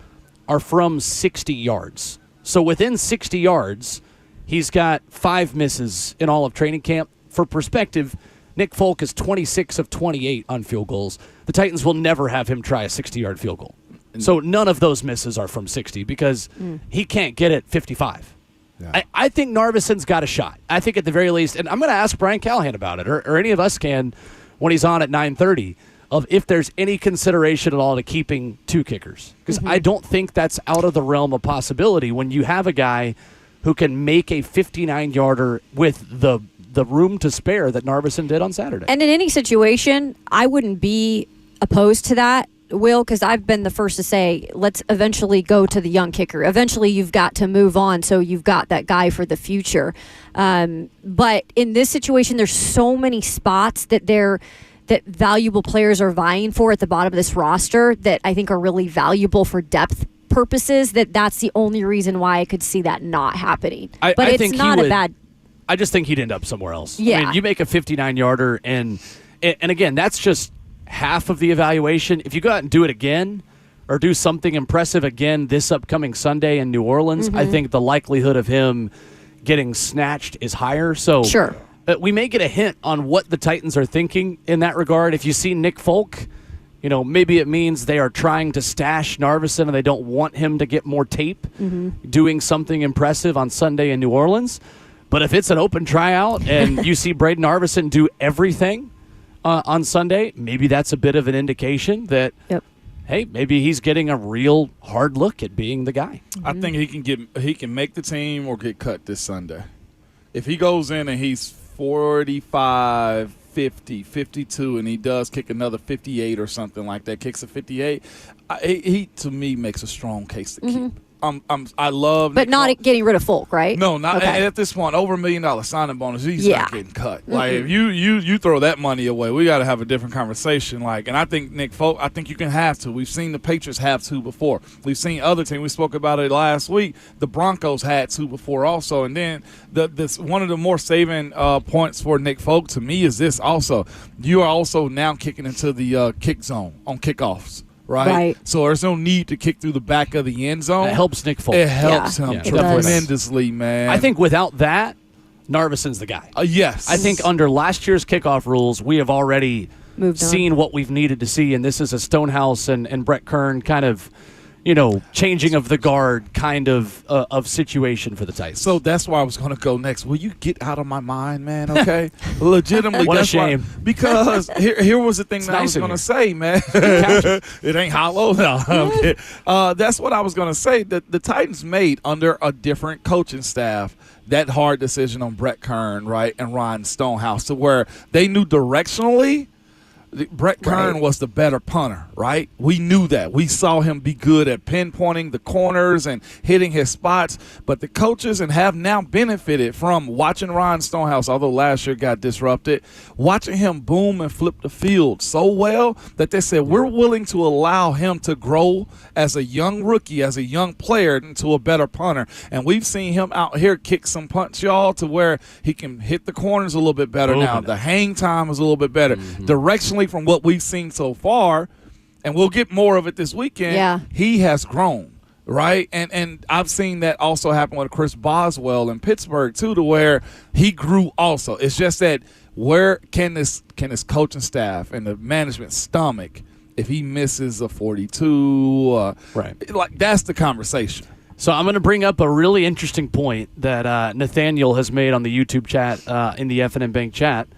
are from 60 yards. So within 60 yards, he's got 5 misses in all of training camp. For perspective, Nick Folk is 26 of 28 on field goals. The Titans will never have him try a 60-yard field goal. So none of those misses are from 60 because he can't get it 55. Yeah. I think Narvison's got a shot. I think at the very least, and I'm going to ask Brian Callahan about it, or any of us can when he's on at 9:30, of if there's any consideration at all to keeping 2 kickers. Because I don't think that's out of the realm of possibility when you have a guy who can make a 59-yarder with the room to spare that Narvisson did on Saturday. And in any situation, I wouldn't be opposed to that, Will, because I've been the first to say, let's eventually go to the young kicker. Eventually, you've got to move on, so you've got that guy for the future. But in this situation, there's so many spots that valuable players are vying for at the bottom of this roster that I think are really valuable for depth purposes, that's the only reason why I could see that not happening. But it's not a bad... I just think he'd end up somewhere else. Yeah. I mean, you make a 59-yarder, and again, that's just half of the evaluation. If you go out and do it again or do something impressive again this upcoming Sunday in New Orleans, I think the likelihood of him getting snatched is higher. So sure. We may get a hint on what the Titans are thinking in that regard. If you see Nick Folk, maybe it means they are trying to stash Narvisson and they don't want him to get more tape doing something impressive on Sunday in New Orleans. But if it's an open tryout and you see Braden Arvidsson do everything on Sunday, maybe that's a bit of an indication that, hey, maybe he's getting a real hard look at being the guy. I think he can make the team or get cut this Sunday. If he goes in and he's 45, 50, 52, and he does kick another 58 or something like that, kicks a 58, he to me makes a strong case to keep. I love But Nick not Folk. Getting rid of Folk, right? No, not at this point. Over $1 million signing bonus, he's not getting cut. Like, if you throw that money away, we got to have a different conversation. And I think Nick Folk, I think you can have to. We've seen the Patriots have to before. We've seen other teams. We spoke about it last week. The Broncos had to before also. And then this one of the more saving points for Nick Folk to me is this also. You are also now kicking into the kick zone on kickoffs. Right? So there's no need to kick through the back of the end zone. It helps Nick Folk. It helps him tremendously, man. I think without that, Narvisson's the guy. Yes. I think under last year's kickoff rules, we have already seen what we've needed to see, and this is a Stonehouse and Brett Kern kind of, changing of the guard kind of situation for the Titans. So that's why I was going to go next. Will you get out of my mind, man? Okay, legitimately. What a shame. Because here was the thing that I was going to say, man. It ain't hollow. No, okay. That's what I was going to say. That the Titans made under a different coaching staff that hard decision on Brett Kern, right, and Ryan Stonehouse, to where they knew directionally Brett Kern was the better punter, right? We knew that. We saw him be good at pinpointing the corners and hitting his spots. But the coaches have now benefited from watching Ryan Stonehouse, although last year got disrupted, watching him boom and flip the field so well that they said, we're willing to allow him to grow as a young rookie, as a young player, into a better punter. And we've seen him out here kick some punts, y'all, to where he can hit the corners a little bit better now. The hang time is a little bit better. Directionally, from what we've seen so far, and we'll get more of it this weekend, he has grown, right? And I've seen that also happen with Chris Boswell in Pittsburgh, too, to where he grew also. It's just that where can this coaching staff and the management stomach if he misses a 42? Right. Like, that's the conversation. So I'm going to bring up a really interesting point that Nathaniel has made on the YouTube chat, in the F&M Bank chat.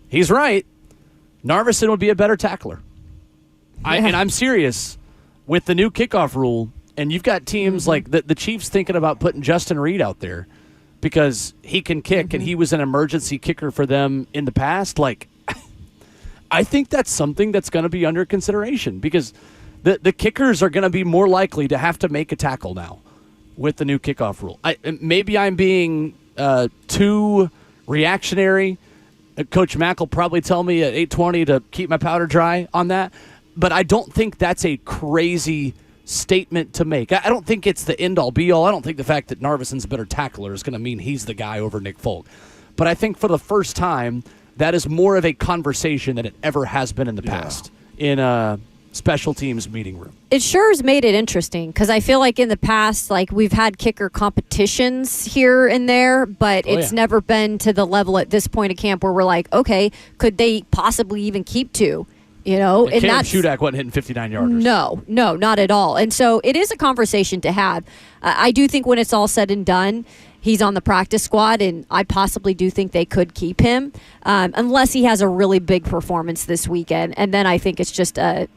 He's right. Narveson would be a better tackler. And I'm serious. With the new kickoff rule, and you've got teams like the Chiefs thinking about putting Justin Reed out there because he can kick, and he was an emergency kicker for them in the past. Like, I think that's something that's going to be under consideration because the kickers are going to be more likely to have to make a tackle now with the new kickoff rule. Maybe I'm being too reactionary. Coach Mack will probably tell me at 8:20 to keep my powder dry on that. But I don't think that's a crazy statement to make. I don't think it's the end-all, be-all. I don't think the fact that Narveson's a better tackler is going to mean he's the guy over Nick Folk. But I think for the first time, that is more of a conversation than it ever has been in the past in a special teams meeting room. It sure has made it interesting because I feel like in the past, like we've had kicker competitions here and there, but it's never been to the level at this point of camp where we're like, okay, could they possibly even keep two? You know, and Caleb Shudak wasn't hitting 59-yarders. No, not at all. And so it is a conversation to have. I do think when it's all said and done, he's on the practice squad, and I possibly do think they could keep him unless he has a really big performance this weekend. And then I think it's just a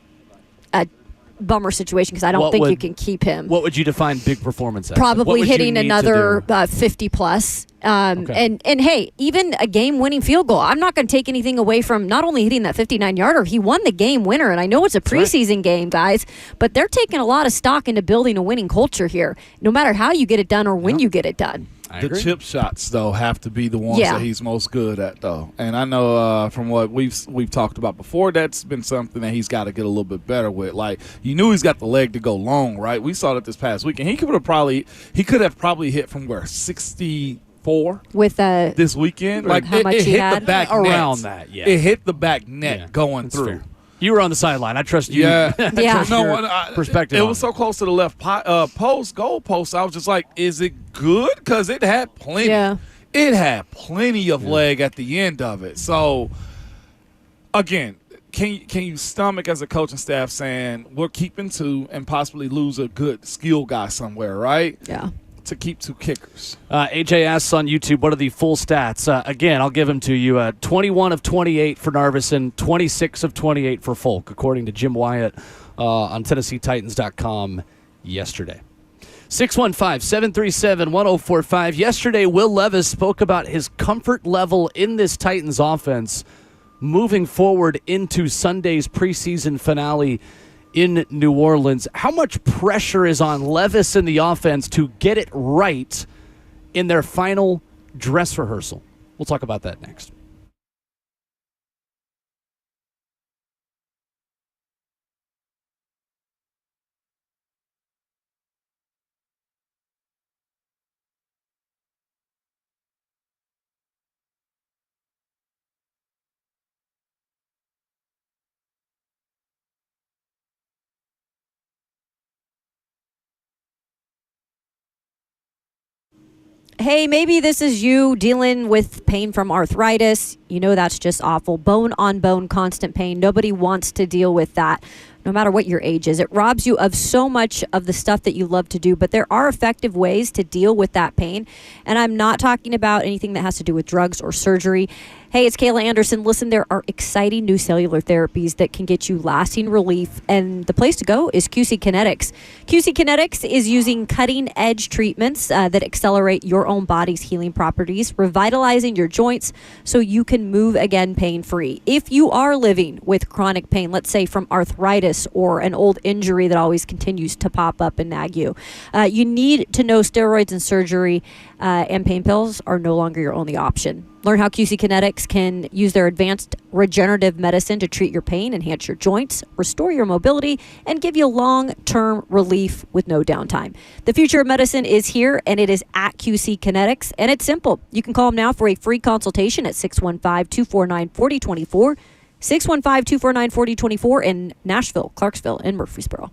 bummer situation because I don't think you can keep him. What would you define big performance as? Probably hitting another 50-plus. And hey, even a game-winning field goal. I'm not going to take anything away from not only hitting that 59-yarder, he won the game winner. And I know it's a preseason game, guys, but they're taking a lot of stock into building a winning culture here, no matter how you get it done or when you get it done. The chip shots, though, have to be the ones that he's most good at, though. And I know from what we've talked about before, that's been something that he's got to get a little bit better with. Like, you knew he's got the leg to go long, right? We saw that this past weekend. He could have probably hit from where 64 with this weekend. Like how much it he hit had? the back around net. that. Yeah, it hit the back net going through. Fair. You were on the sideline. I trust you. Yeah. Perspective. It was so close to the left goal post. I was just like, is it good? Because it had plenty. Yeah. It had plenty of leg at the end of it. So, again, can you stomach as a coaching staff saying we're keeping two and possibly lose a good skill guy somewhere, right? Yeah. To keep two kickers. AJ asks on YouTube, what are the full stats? Again, I'll give them to you. 21 of 28 for Narveson, 26 of 28 for Folk, according to Jim Wyatt on TennesseeTitans.com yesterday. 615-737-1045. Yesterday, Will Levis spoke about his comfort level in this Titans offense moving forward into Sunday's preseason finale in New Orleans. How much pressure is on Levis and the offense to get it right in their final dress rehearsal? We'll talk about that next. Hey, maybe this is you dealing with pain from arthritis. You know that's just awful. Bone-on-bone constant pain. Nobody wants to deal with that, no matter what your age is. It robs you of so much of the stuff that you love to do, but there are effective ways to deal with that pain. And I'm not talking about anything that has to do with drugs or surgery. Hey, it's Kayla Anderson. Listen, there are exciting new cellular therapies that can get you lasting relief, and the place to go is QC Kinetics. QC Kinetics is using cutting-edge treatments that accelerate your own body's healing properties, revitalizing your joints so you can move again pain-free. If you are living with chronic pain, let's say from arthritis or an old injury that always continues to pop up and nag you, you need to know steroids and surgery and pain pills are no longer your only option. Learn how QC Kinetics can use their advanced regenerative medicine to treat your pain, enhance your joints, restore your mobility, and give you long-term relief with no downtime. The future of medicine is here, and it is at QC Kinetics, and it's simple. You can call them now for a free consultation at 615-249-4024, 615-249-4024 in Nashville, Clarksville, and Murfreesboro.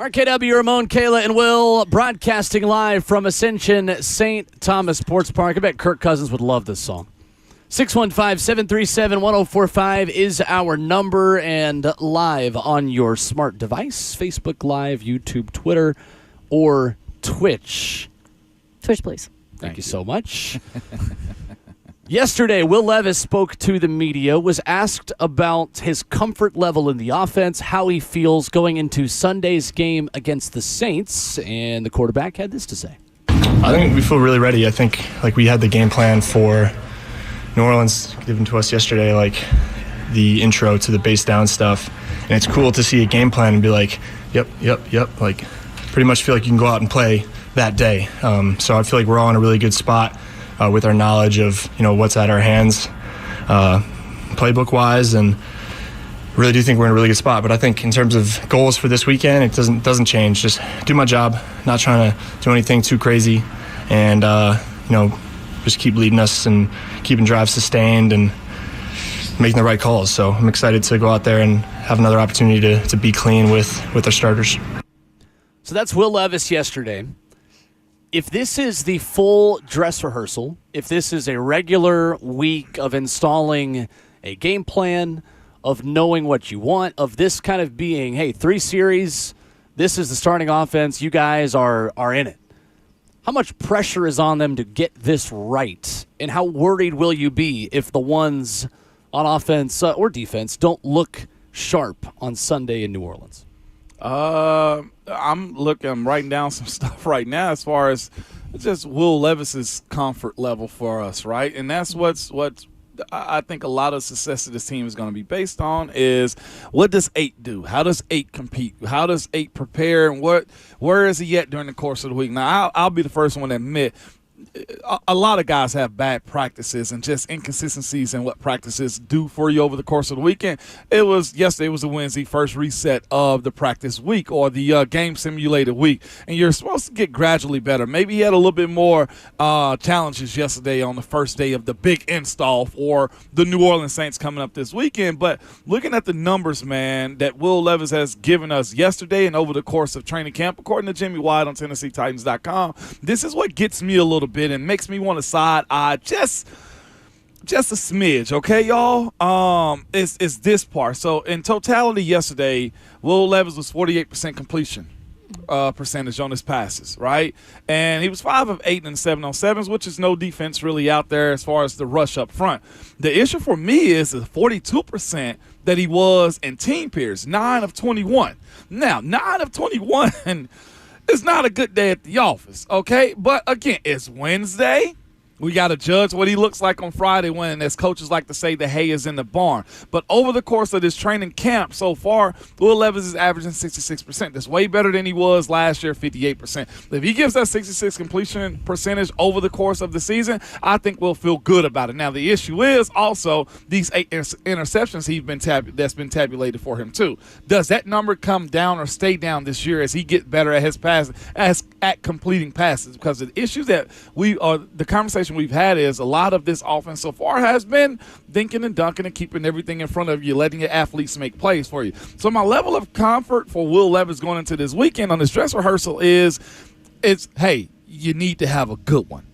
RKW, Ramon, Kayla, and Will broadcasting live from Ascension St. Thomas Sports Park. I bet Kirk Cousins would love this song. 615-737-1045 is our number, and live on your smart device, Facebook Live, YouTube, Twitter, or Twitch. Twitch, please. Thank you so much. Yesterday, Will Levis spoke to the media, was asked about his comfort level in the offense, how he feels going into Sunday's game against the Saints, and the quarterback had this to say. I think we feel really ready. I think we had the game plan for New Orleans given to us yesterday, the intro to the base down stuff. And it's cool to see a game plan and be like, yep. Pretty much feel like you can go out and play that day. So I feel like we're all in a really good spot with our knowledge of, what's at our hands playbook-wise, and really do think we're in a really good spot. But I think in terms of goals for this weekend, it doesn't change. Just do my job, not trying to do anything too crazy, and, just keep leading us and keeping drives sustained and making the right calls. So I'm excited to go out there and have another opportunity to be clean with our starters. So that's Will Levis yesterday. If this is the full dress rehearsal, if this is a regular week of installing a game plan, of knowing what you want, of this kind of being, hey, 3 series, this is the starting offense, you guys are in it. How much pressure is on them to get this right? And how worried will you be if the ones on offense or defense don't look sharp on Sunday in New Orleans? I'm writing down some stuff right now as far as just Will Levis's comfort level for us, right? And that's what I think a lot of success of this team is going to be based on is what does 8 do? How does 8 compete? How does 8 prepare? And where is he at during the course of the week? Now, I'll be the first one to admit a lot of guys have bad practices and just inconsistencies in what practices do for you over the course of the weekend. Yesterday was a Wednesday, first reset of the practice week or the game simulated week, and you're supposed to get gradually better. Maybe he had a little bit more challenges yesterday on the first day of the big install for the New Orleans Saints coming up this weekend, but looking at the numbers, man, that Will Levis has given us yesterday and over the course of training camp, according to Jimmy White on TennesseeTitans.com, this is what gets me a little bit and makes me want to side-eye just a smidge, okay, y'all? It's this part. So in totality yesterday, Will Levis was 48% completion percentage on his passes, right? And he was 5 of 8 in 7 on 7s, which is no defense really out there as far as the rush up front. The issue for me is the 42% that he was in team periods, 9 of 21. Now, 9 of 21 it's not a good day at the office, okay? But, again, it's Wednesday. We got to judge what he looks like on Friday when, as coaches like to say, the hay is in the barn. But over the course of this training camp so far, Will Levis is averaging 66%. That's way better than he was last year, 58%. If he gives that 66 completion percentage over the course of the season, I think we'll feel good about it. Now, the issue is also these 8 interceptions that's been tabulated for him, too. Does that number come down or stay down this year as he gets better at his passes, at completing passes? Because the issues that the conversation we've had is a lot of this offense so far has been dinking and dunking and keeping everything in front of you, letting your athletes make plays for you. So my level of comfort for Will Levis going into this weekend on this dress rehearsal is, hey, you need to have a good one.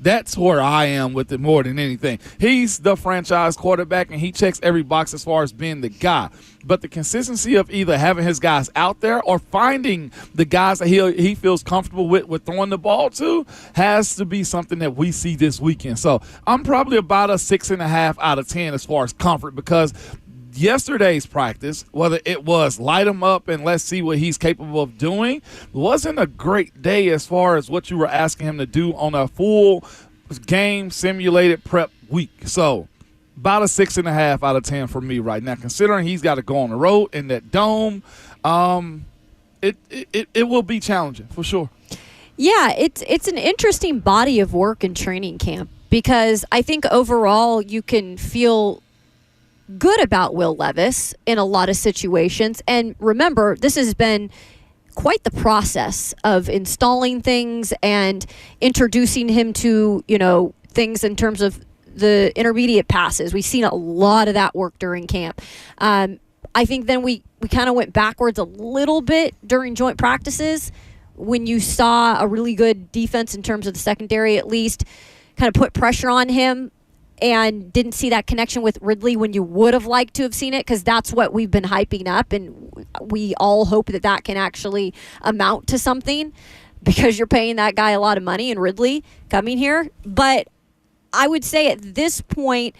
That's where I am with it more than anything. He's the franchise quarterback, and he checks every box as far as being the guy. But the consistency of either having his guys out there or finding the guys that he feels comfortable with throwing the ball to has to be something that we see this weekend. So I'm probably about a 6.5 out of 10 as far as comfort, because yesterday's practice, whether it was light him up and let's see what he's capable of doing, wasn't a great day as far as what you were asking him to do on a full game simulated prep week. So about a 6.5 out of 10 for me right now, considering he's got to go on the road in that dome. It will be challenging for sure. Yeah, it's an interesting body of work in training camp, because I think overall you can feel good about Will Levis in a lot of situations. And remember, this has been quite the process of installing things and introducing him to, things in terms of the intermediate passes. We've seen a lot of that work during camp. I think then we kind of went backwards a little bit during joint practices when you saw a really good defense in terms of the secondary, at least, kind of put pressure on him and didn't see that connection with Ridley when you would have liked to have seen it, because that's what we've been hyping up, and we all hope that can actually amount to something because you're paying that guy a lot of money and Ridley coming here. But I would say at this point,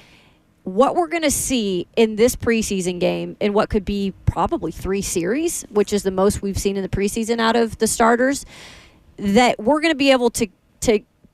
what we're going to see in this preseason game in what could be probably 3 series, which is the most we've seen in the preseason out of the starters, that we're going to be able to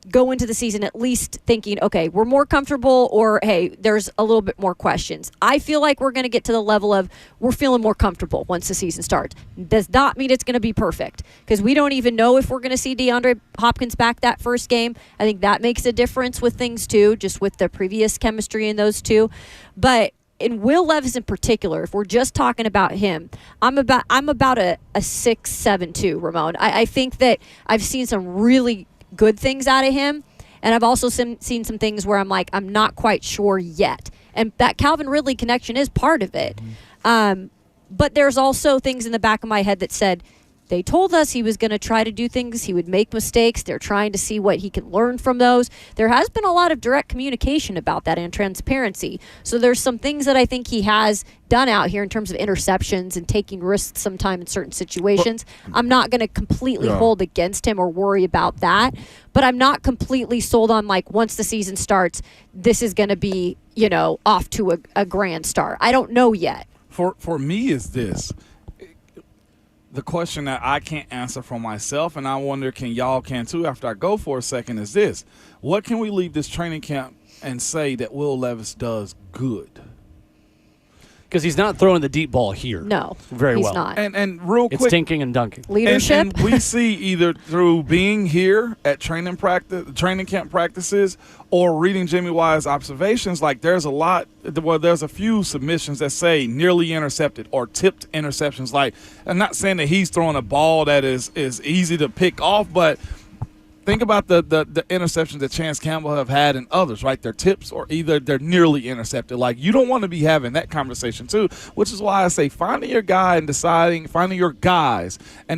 go into the season at least thinking, okay, we're more comfortable, or hey, there's a little bit more questions. I feel like we're going to get to the level of we're feeling more comfortable once the season starts. Does not mean it's going to be perfect, because we don't even know if we're going to see DeAndre Hopkins back that first game. I think that makes a difference with things too, just with the previous chemistry in those two. But in Will Levis in particular, if we're just talking about him, I'm about a 6-7-2, Ramon. I think that I've seen some really good things out of him, and I've also seen some things where I'm like, I'm not quite sure yet, and that Calvin Ridley connection is part of it. But there's also things in the back of my head that said they told us he was going to try to do things, he would make mistakes, they're trying to see what he can learn from those. There has been a lot of direct communication about that and transparency, so there's some things that I think he has done out here in terms of interceptions and taking risks sometime in certain situations. I'm not going to completely hold against him or worry about that, but I'm not completely sold on, like, once the season starts, this is going to be, off to a grand start. I don't know yet. For me is this. The question that I can't answer for myself, and I wonder y'all can too after I go for a second, is this. What can we leave this training camp and say that Will Levis does good? Because he's not throwing the deep ball here. No, very he's well. not. And real quick, it's dinking and dunking. Leadership. And we see either through being here at training camp practices, or reading Jimmy Wise's observations, like there's a few submissions that say nearly intercepted or tipped interceptions. Like, I'm not saying that he's throwing a ball that is easy to pick off, but think about the interceptions that Chance Campbell have had and others, right? They're tips or either they're nearly intercepted. Like, you don't want to be having that conversation too, which is why I say finding your guys and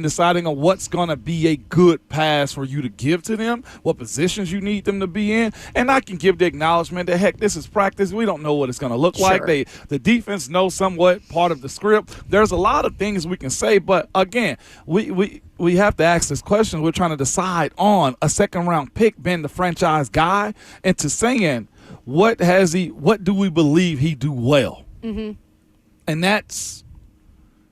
deciding on what's going to be a good pass for you to give to them, what positions you need them to be in. And I can give the acknowledgement that, heck, this is practice. We don't know what it's going to look like. The defense knows somewhat part of the script. There's a lot of things we can say, but again, we have to ask this question. We're trying to decide on a second-round pick being the franchise guy, and to saying what do we believe he do well? Mm-hmm. And that's,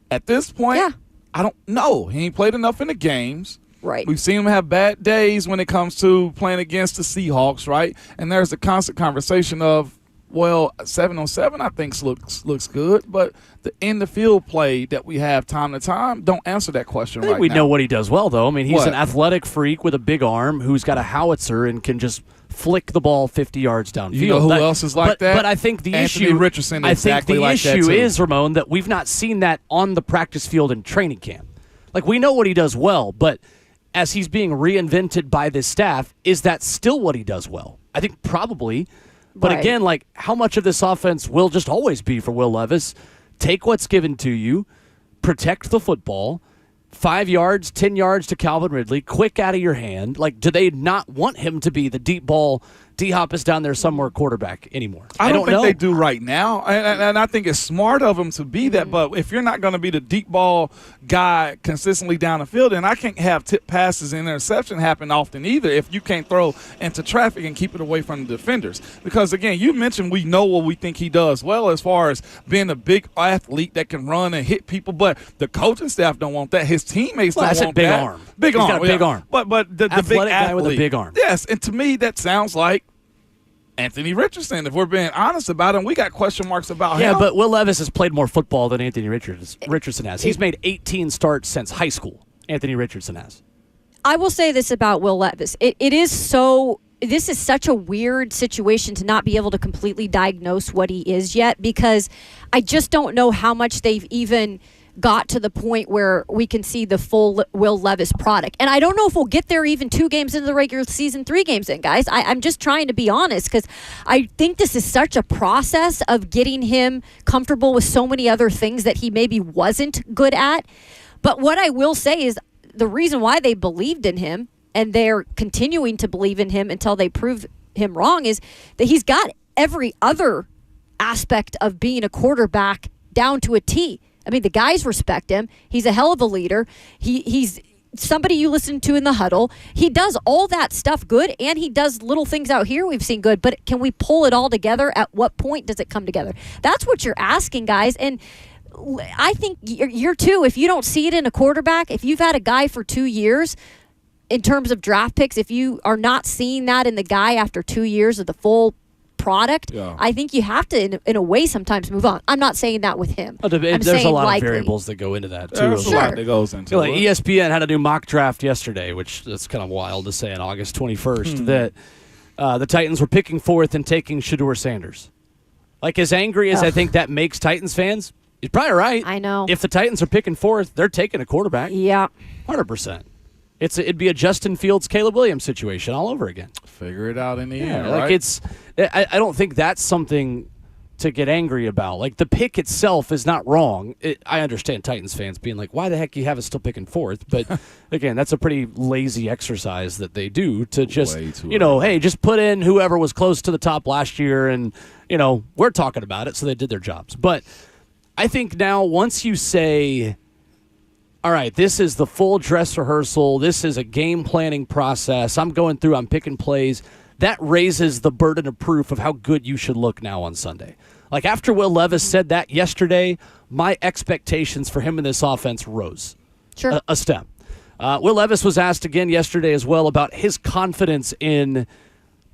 at this point, I don't know. He ain't played enough in the games. Right. We've seen him have bad days when it comes to playing against the Seahawks, right? And there's a constant conversation of, well, 7-on-7 I think looks good, but the in-the-field play that we have time to time don't answer that question right now. We know what he does well, though. I mean, he's an athletic freak with a big arm who's got a howitzer and can just flick the ball 50 yards downfield. You know who else is like that? But I think the Anthony Richardson is exactly like that, too. I think the issue is, Ramon, that we've not seen that on the practice field in training camp. Like, we know what he does well, but as he's being reinvented by this staff, is that still what he does well? I think probably. But again, like, how much of this offense will just always be for Will Levis? Take what's given to you, protect the football, 5 yards, 10 yards to Calvin Ridley, quick out of your hand. Like, do they not want him to be the deep ball, D-Hop is down there somewhere quarterback anymore? I don't think they do right now, and I think it's smart of him to be that. But if you're not going to be the deep ball guy consistently down the field, then I can't have tip passes and interception happen often either if you can't throw into traffic and keep it away from the defenders. Because, again, you mentioned we know what we think he does well as far as being a big athlete that can run and hit people, but the coaching staff don't want that. His teammates don't want that. Big arm. Big arm. He's got a big arm. But the athletic big athlete guy with a big arm. Yes, and to me that sounds like Anthony Richardson, if we're being honest about him. We got question marks about him. Yeah, but Will Levis has played more football than Anthony Richardson has. He's made 18 starts since high school. Anthony Richardson has. I will say this about Will Levis. This is such a weird situation to not be able to completely diagnose what he is yet, because I just don't know how much they've even got to the point where we can see the full Will Levis product. And I don't know if we'll get there even 2 games into the regular season, 3 games in, guys. I'm just trying to be honest, because I think this is such a process of getting him comfortable with so many other things that he maybe wasn't good at. But what I will say is the reason why they believed in him, and they're continuing to believe in him until they prove him wrong, is that he's got every other aspect of being a quarterback down to a T. I mean, the guys respect him. He's a hell of a leader. He's somebody you listen to in the huddle. He does all that stuff good, and he does little things out here we've seen good. But can we pull it all together? At what point does it come together? That's what you're asking, guys. And I think year 2, if you don't see it in a quarterback, if you've had a guy for 2 years, in terms of draft picks, if you are not seeing that in the guy after 2 years of the full product, I think you have to, in a way, sometimes move on. I'm not saying that with him. There's a lot of variables that go into that, too. There's a lot that goes into it. ESPN had a new mock draft yesterday, which that's kind of wild to say on August 21st, that the Titans were picking 4th and taking Shedeur Sanders. Like, as angry as I think that makes Titans fans, you're probably right. I know. If the Titans are picking 4th, they're taking a quarterback. Yeah. 100%. It'd be a Justin Fields, Caleb Williams situation all over again. Figure it out in the end, like right? I don't think that's something to get angry about. Like, the pick itself is not wrong. I understand Titans fans being like, why the heck do you have us still picking 4th? But, again, that's a pretty lazy exercise that they do to just, hey, just put in whoever was close to the top last year and, we're talking about it, so they did their jobs. But I think now once you say, all right, this is the full dress rehearsal, this is a game planning process, I'm picking plays, that raises the burden of proof of how good you should look now on Sunday. Like, after Will Levis said that yesterday, my expectations for him in this offense rose a step. Will Levis was asked again yesterday as well about his confidence in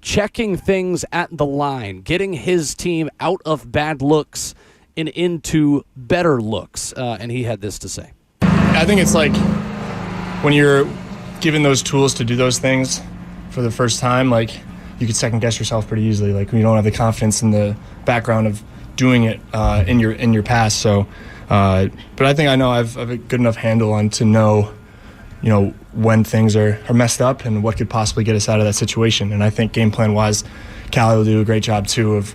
checking things at the line, getting his team out of bad looks and into better looks, and he had this to say. I think it's like when you're given those tools to do those things for the first time, like, you could second guess yourself pretty easily. Like, when you don't have the confidence in the background of doing it in your past. So, but I think I know I've a good enough handle on to know, when things are messed up and what could possibly get us out of that situation. And I think game plan wise, Callie will do a great job too of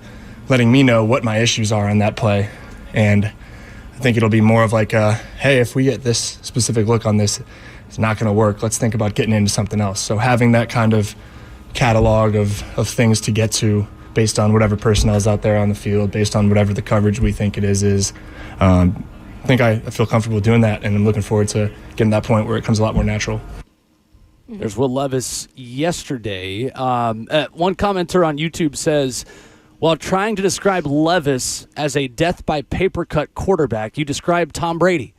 letting me know what my issues are on that play. And I think it'll be more of like, hey, if we get this specific look on this, it's not going to work. Let's think about getting into something else. So having that kind of catalog of things to get to based on whatever personnel is out there on the field, based on whatever the coverage we think it is I think I feel comfortable doing that, and I'm looking forward to getting to that point where it comes a lot more natural. There's Will Levis yesterday. One commenter on YouTube says, while trying to describe Levis as a death-by-paper-cut quarterback, you described Tom Brady.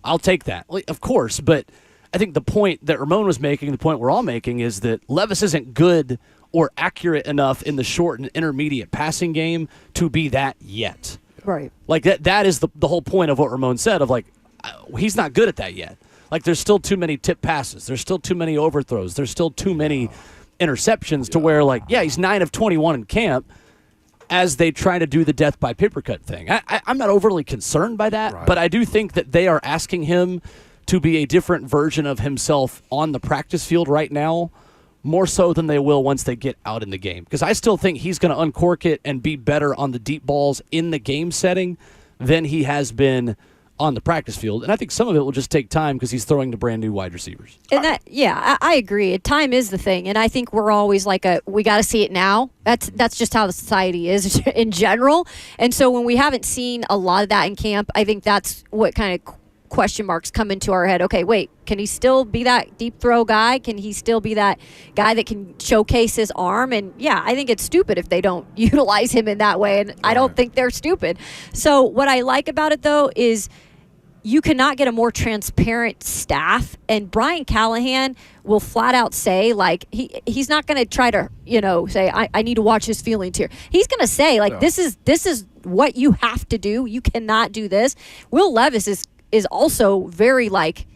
I'll take that. Well, of course, but I think the point that Ramon was making, the point we're all making, is that Levis isn't good or accurate enough in the short and intermediate passing game to be that yet. Right. Like, that is the whole point of what Ramon said, of like, he's not good at that yet. Like, there's still too many tip passes. There's still too many overthrows. There's still too many interceptions to where, like, yeah, he's 9 of 21 in camp, as they try to do the death by paper cut thing. I'm not overly concerned by that, but I do think that they are asking him to be a different version of himself on the practice field right now, more so than they will once they get out in the game. Because I still think he's going to uncork it and be better on the deep balls in the game setting than he has been on the practice field. And I think some of it will just take time because he's throwing to brand new wide receivers. And I agree. Time is the thing. And I think we're always like we got to see it now. That's just how the society is in general. And so when we haven't seen a lot of that in camp, I think that's what kind of question marks come into our head. Okay, wait, can he still be that deep throw guy? Can he still be that guy that can showcase his arm? And yeah, I think it's stupid if they don't utilize him in that way. And I don't think they're stupid. So what I like about it, though, is you cannot get a more transparent staff. And Brian Callahan will flat out say, like, he's not going to try to, say, I need to watch his feelings here. He's going to say, like, this is what you have to do. You cannot do this. Will Levis is also very, like,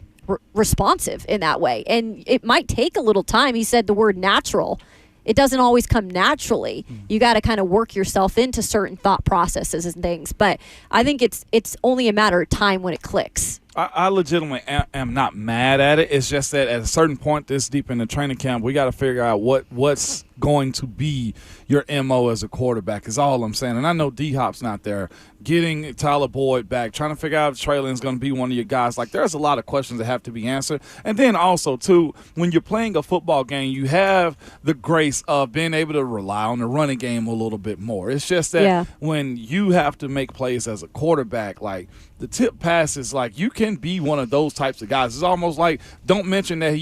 responsive in that way. And it might take a little time. He said the word natural. It doesn't always come naturally. You got to kind of work yourself into certain thought processes and things. But I think it's only a matter of time when it clicks. I legitimately am not mad at it. It's just that at a certain point this deep in the training camp, we got to figure out what's going to be your MO as a quarterback is all I'm saying. And I know D-Hop's not there. Getting Tyler Boyd back, trying to figure out if Treylon's going to be one of your guys. Like, there's a lot of questions that have to be answered. And then also, too, when you're playing a football game, you have the grace of being able to rely on the running game a little bit more. It's just that when you have to make plays as a quarterback, like the tip passes, like you can be one of those types of guys. It's almost like, don't mention that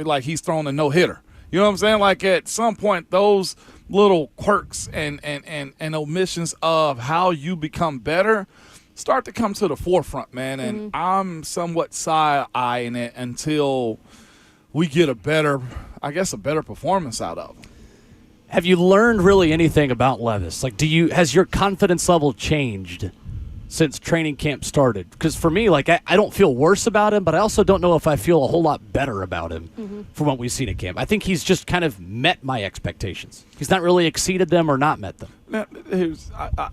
like he's throwing a no-hitter. You know what I'm saying? Like at some point, those little quirks and omissions of how you become better start to come to the forefront, man. And I'm somewhat side-eyeing it until we get a better performance out of them. Have you learned really anything about Levis? Like, has your confidence level changed since training camp started? Because for me, like, I don't feel worse about him, but I also don't know if I feel a whole lot better about him from what we've seen at camp. I think he's just kind of met my expectations. He's not really exceeded them or not met them. Now,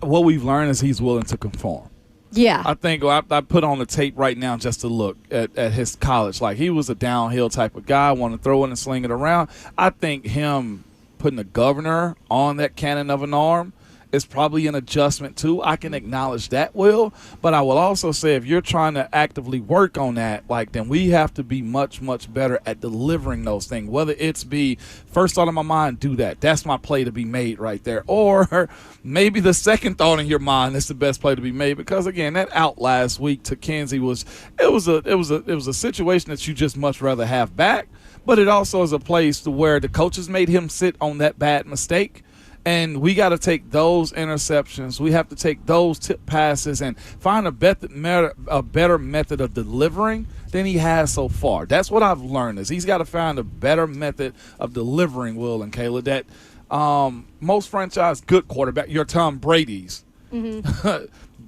what we've learned is he's willing to conform. Yeah. I think I put on the tape right now just to look at his college. Like, he was a downhill type of guy, want to throw it and sling it around. I think him putting a governor on that cannon of an arm is probably an adjustment too. I can acknowledge that, Will, but I will also say if you're trying to actively work on that, like, then we have to be much, much better at delivering those things. Whether it's be first thought in my mind, do that. That's my play to be made right there. Or maybe the second thought in your mind is the best play to be made, because again, that out last week to Kenzie was a situation that you just much rather have back, but it also is a place to where the coaches made him sit on that bad mistake. And we got to take those interceptions. We have to take those tip passes and find a better method of delivering than he has so far. That's what I've learned is he's got to find a better method of delivering, Will and Kayla, that most franchise good quarterback, your Tom Brady's,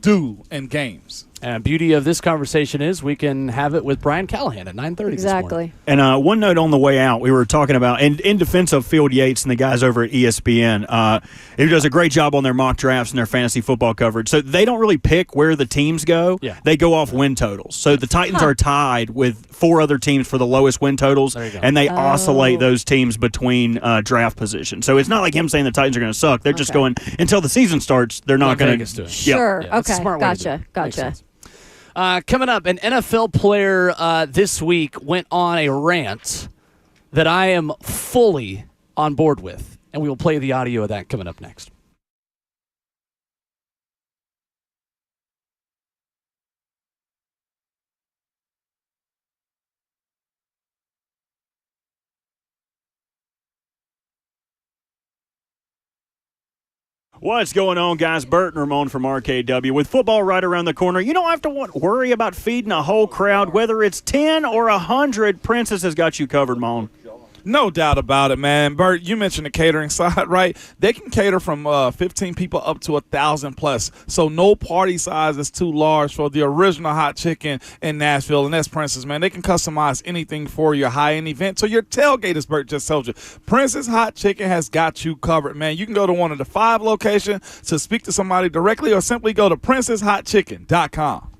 do in games. And beauty of this conversation is we can have it with Brian Callahan at 9:30 Exactly. this morning. And one note on the way out, we were talking about, in defense of Field Yates and the guys over at ESPN, who does a great job on their mock drafts and their fantasy football coverage. So they don't really pick where the teams go. Yeah. They go off win totals. So the Titans are tied with 4 other teams for the lowest win totals, There you go. and they oscillate those teams between draft positions. So it's not like him saying the Titans are going to suck. They're just going, until the season starts, they're not going Vegas to it. Sure. Yeah, it's a Okay. smart way to do it. Makes Gotcha. sense. Coming up, an NFL player this week went on a rant that I am fully on board with, and we will play the audio of that coming up next. What's going on, guys? Bert and Ramon from RKW. With football right around the corner, you don't have to worry about feeding a whole crowd. Whether it's 10 or 100, Princess has got you covered, Mon. No doubt about it, man. Bert, you mentioned the catering side, right? They can cater from 15 people up to 1,000 plus. So no party size is too large for the original hot chicken in Nashville. And that's Princess, man. They can customize anything for your high-end event. So your tailgate, as Bert just told you, Princess Hot Chicken has got you covered, man. You can go to one of the 5 locations to speak to somebody directly, or simply go to princesshotchicken.com.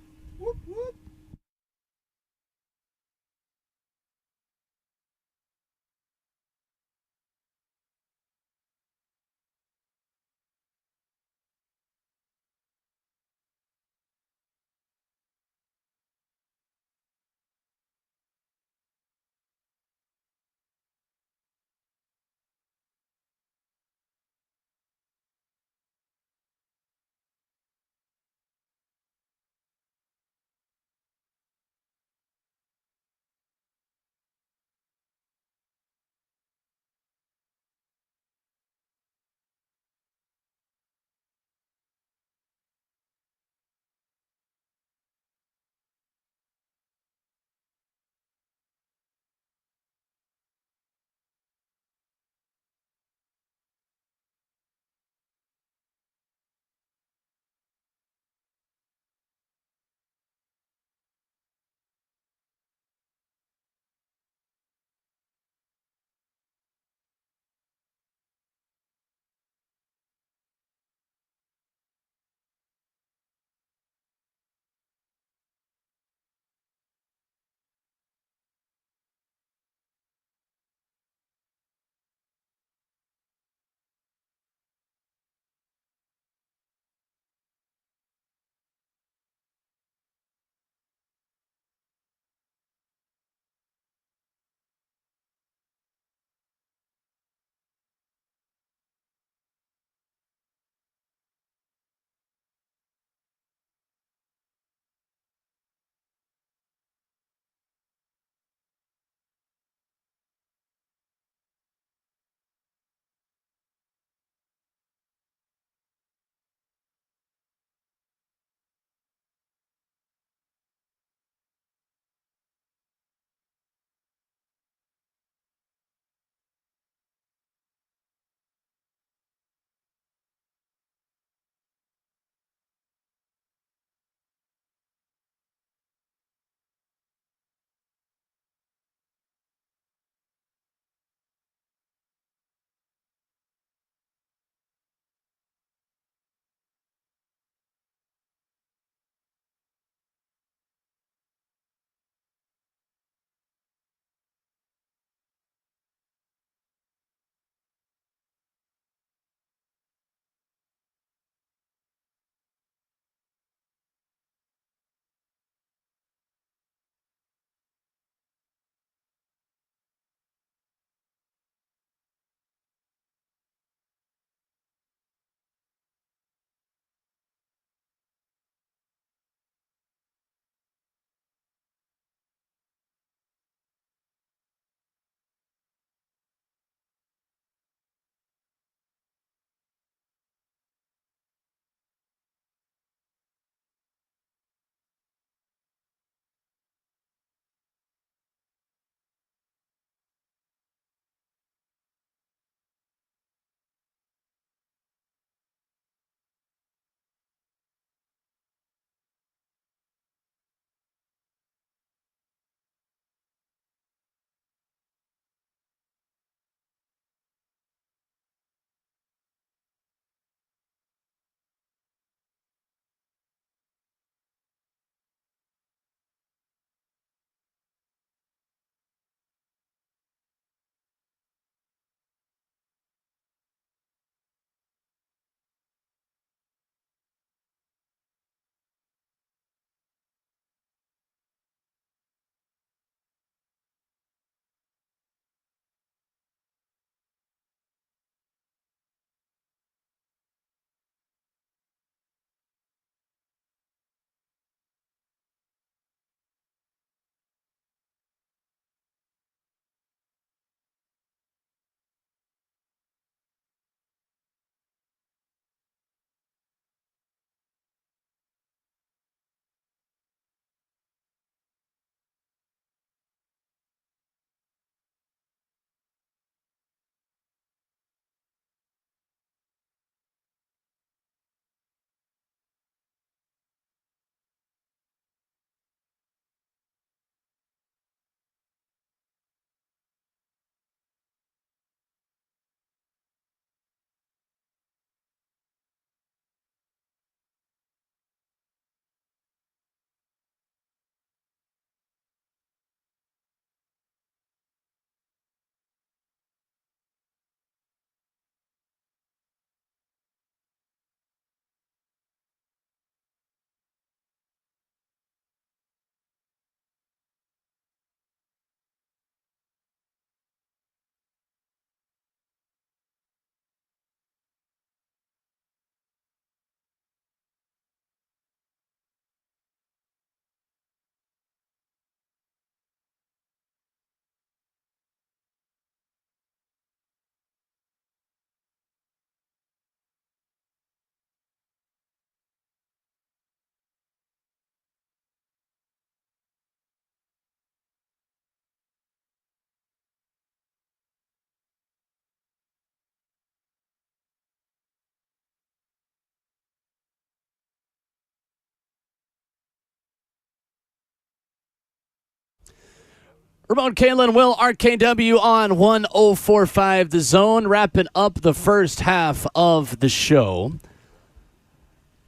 Ramon, Kayla, and Will, RKW on 104.5 The Zone, wrapping up the first half of the show.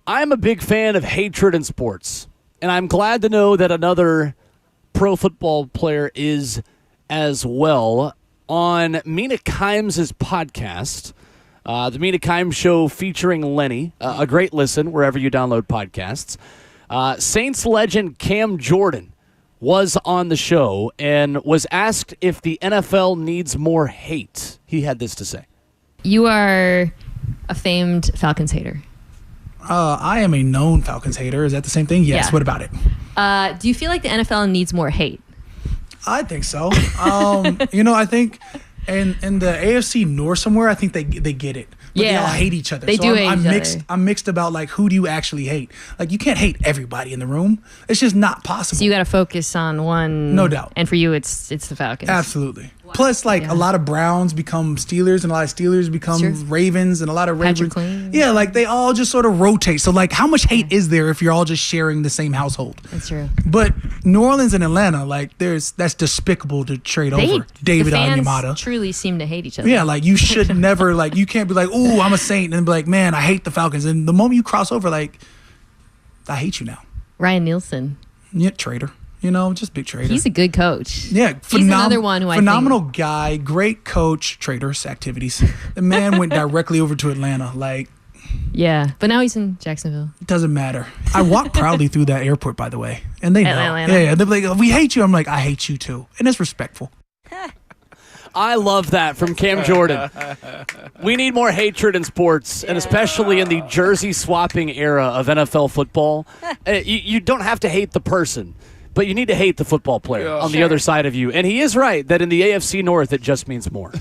I'm a big fan of hatred in sports, and I'm glad to know that another pro football player is as well. On Mina Kimes' podcast, the Mina Kimes Show featuring Lenny, a great listen wherever you download podcasts, Saints legend Cam Jordan was on the show and was asked if the NFL needs more hate. He had this to say. You are a famed Falcons hater. I am a known Falcons hater. Is that the same thing? Yes. Yeah. What about it? Do you feel like the NFL needs more hate? I think so. I think in the AFC North somewhere, I think they get it. But they all hate each other. They do hate each other. I'm mixed about, like, who do you actually hate? Like, you can't hate everybody in the room. It's just not possible. So you got to focus on one. No doubt. And for you, it's the Falcons. Absolutely. Wow. Plus, like, a lot of Browns become Steelers, and a lot of Steelers become Ravens, and a lot of Ravens. Yeah, like, they all just sort of rotate. So, like, how much hate is there if you're all just sharing the same household? That's true. But New Orleans and Atlanta, like, that's despicable to trade over David Onyemata. Truly seem to hate each other. Yeah, like, you should never, like, you can't be like, ooh, I'm a Saint, and be like, man, I hate the Falcons. And the moment you cross over, like, I hate you now. Ryan Nielsen. Yeah, traitor. Just big traitor. He's a good coach. Yeah, he's another one who phenomenal guy, great coach, traitorous activities. The man went directly over to Atlanta. Like, yeah, but now he's in Jacksonville. It doesn't matter. I walk proudly through that airport, by the way, and they know. Atlanta. Yeah, they're like, we hate you. I'm like, I hate you too, and it's respectful. I love that from Cam Jordan. We need more hatred in sports, and especially in the jersey swapping era of NFL football. You don't have to hate the person, but you need to hate the football player on the other side of you. And he is right that in the AFC North, it just means more.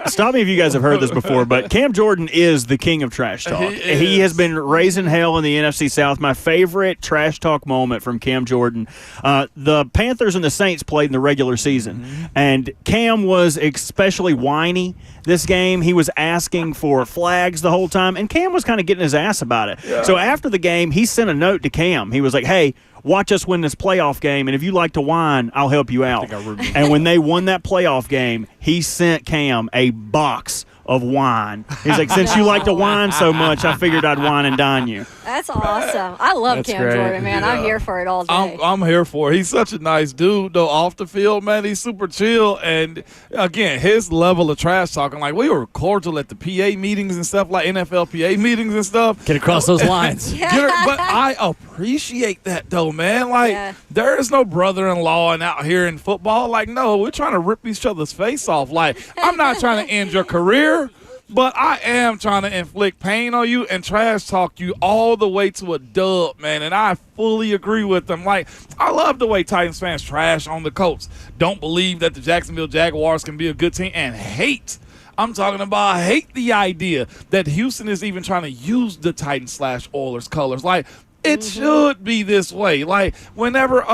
Stop me if you guys have heard this before, but Cam Jordan is the king of trash talk. He has been raising hell in the NFC South. My favorite trash talk moment from Cam Jordan, the Panthers and the Saints played in the regular season, and Cam was especially whiny this game. He was asking for flags the whole time, and Cam was kind of getting his ass about it. Yeah. So after the game, he sent a note to Cam. He was like, hey, watch us win this playoff game, and if you like to whine, I'll help you out. And when they won that playoff game, he sent Cam a box of wine. He's like, since you like to whine so much, I figured I'd wine and dine you. That's awesome. I love Cam Jordan, man. I'm here for it all day. I'm here for it. He's such a nice dude, though. Off the field, man, he's super chill. And, again, his level of trash talking, like, we were cordial at the PA meetings and stuff, like NFL PA meetings and stuff. Get across those lines. But I appreciate that, though, man. Like, there is no brother-in-law out here in football. Like, no, we're trying to rip each other's face off. Like, I'm not trying to end your career, but I am trying to inflict pain on you and trash talk you all the way to a dub, man. And I fully agree with them. Like, I love the way Titans fans trash on the Colts. Don't believe that the Jacksonville Jaguars can be a good team, and hate. I'm talking about, I hate the idea that Houston is even trying to use the Titans/Oilers colors. Like, it should be this way. Like, whenever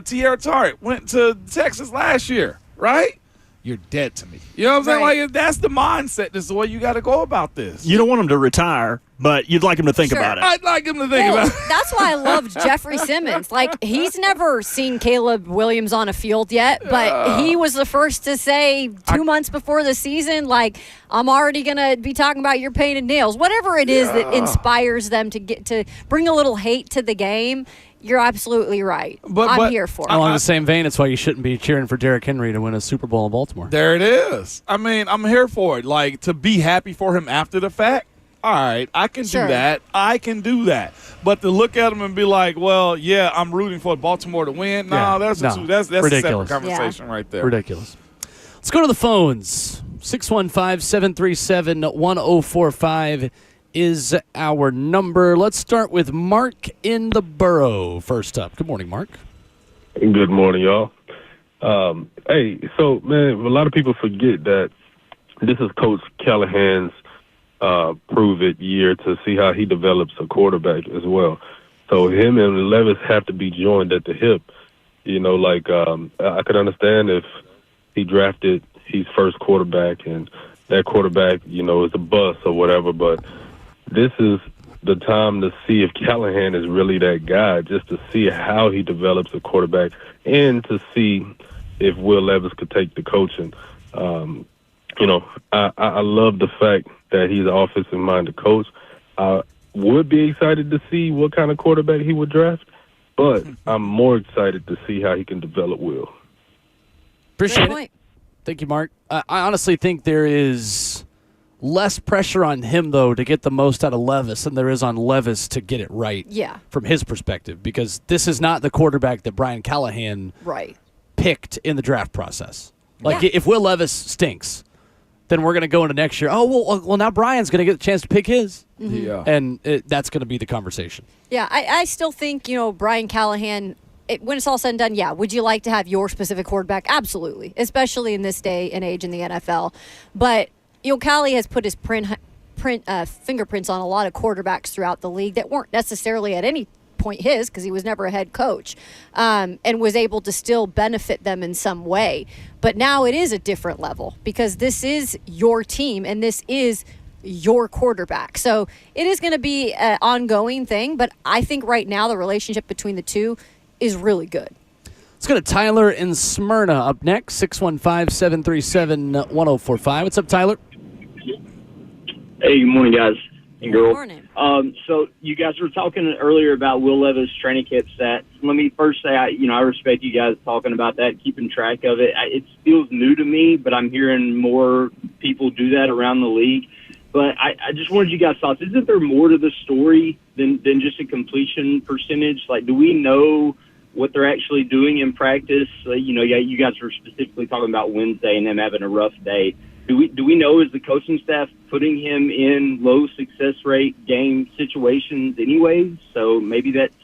Tierra Tart went to Texas last year, right? You're dead to me. You know what I'm saying? Like, that's the mindset. This is the way you got to go about this. You don't want him to retire, but you'd like him to think about it. I'd like him to think about it. That's why I loved Jeffrey Simmons. Like, he's never seen Caleb Williams on a field yet, but he was the first to say 2 months before the season, like, I'm already going to be talking about your painted nails. Whatever it is that inspires them to get to bring a little hate to the game. You're absolutely right. I'm here for it. Along the same vein, it's why you shouldn't be cheering for Derrick Henry to win a Super Bowl in Baltimore. There it is. I mean, I'm here for it. Like, to be happy for him after the fact, all right, I can do that. I can do that. But to look at him and be like, well, yeah, I'm rooting for Baltimore to win, that's ridiculous. A separate conversation right there. Ridiculous. Let's go to the phones. 615-737-1045 is our number. Let's start with Mark in the borough first up. Good morning, Mark. Good morning, y'all. Hey, so, man, a lot of people forget that this is Coach Callahan's prove-it year to see how he develops a quarterback as well. So him and Levis have to be joined at the hip. You know, like, I could understand if he drafted his first quarterback and that quarterback, you know, is a bust or whatever, but this is the time to see if Callahan is really that guy, just to see how he develops a quarterback and to see if Will Levis could take the coaching. I love the fact that he's an offensive-minded coach. I would be excited to see what kind of quarterback he would draft, but I'm more excited to see how he can develop Will. Appreciate it. Thank you, Mark. I honestly think there is less pressure on him, though, to get the most out of Levis than there is on Levis to get it right from his perspective, because this is not the quarterback that Brian Callahan picked in the draft process. Like, if Will Levis stinks, then we're going to go into next year. Oh, well, now Brian's going to get the chance to pick his. Yeah. And that's going to be the conversation. Yeah, I still think, Brian Callahan, when it's all said and done, would you like to have your specific quarterback? Absolutely, especially in this day and age in the NFL. But, Callie has put his fingerprints on a lot of quarterbacks throughout the league that weren't necessarily at any point his, because he was never a head coach, and was able to still benefit them in some way. But now it is a different level because this is your team and this is your quarterback. So it is going to be an ongoing thing, but I think right now the relationship between the two is really good. Let's go to Tyler in Smyrna up next, 615-737-1045. What's up, Tyler? Hey, good morning, guys and girl. Good morning. So you guys were talking earlier about Will Levis training camp stats. Let me first say, I respect you guys talking about that, keeping track of it. It feels new to me, but I'm hearing more people do that around the league. But I just wanted you guys' thoughts. Isn't there more to the story than just a completion percentage? Like, do we know what they're actually doing in practice? You guys were specifically talking about Wednesday and them having a rough day. Do we know, is the coaching staff putting him in low success rate game situations anyways? So maybe that's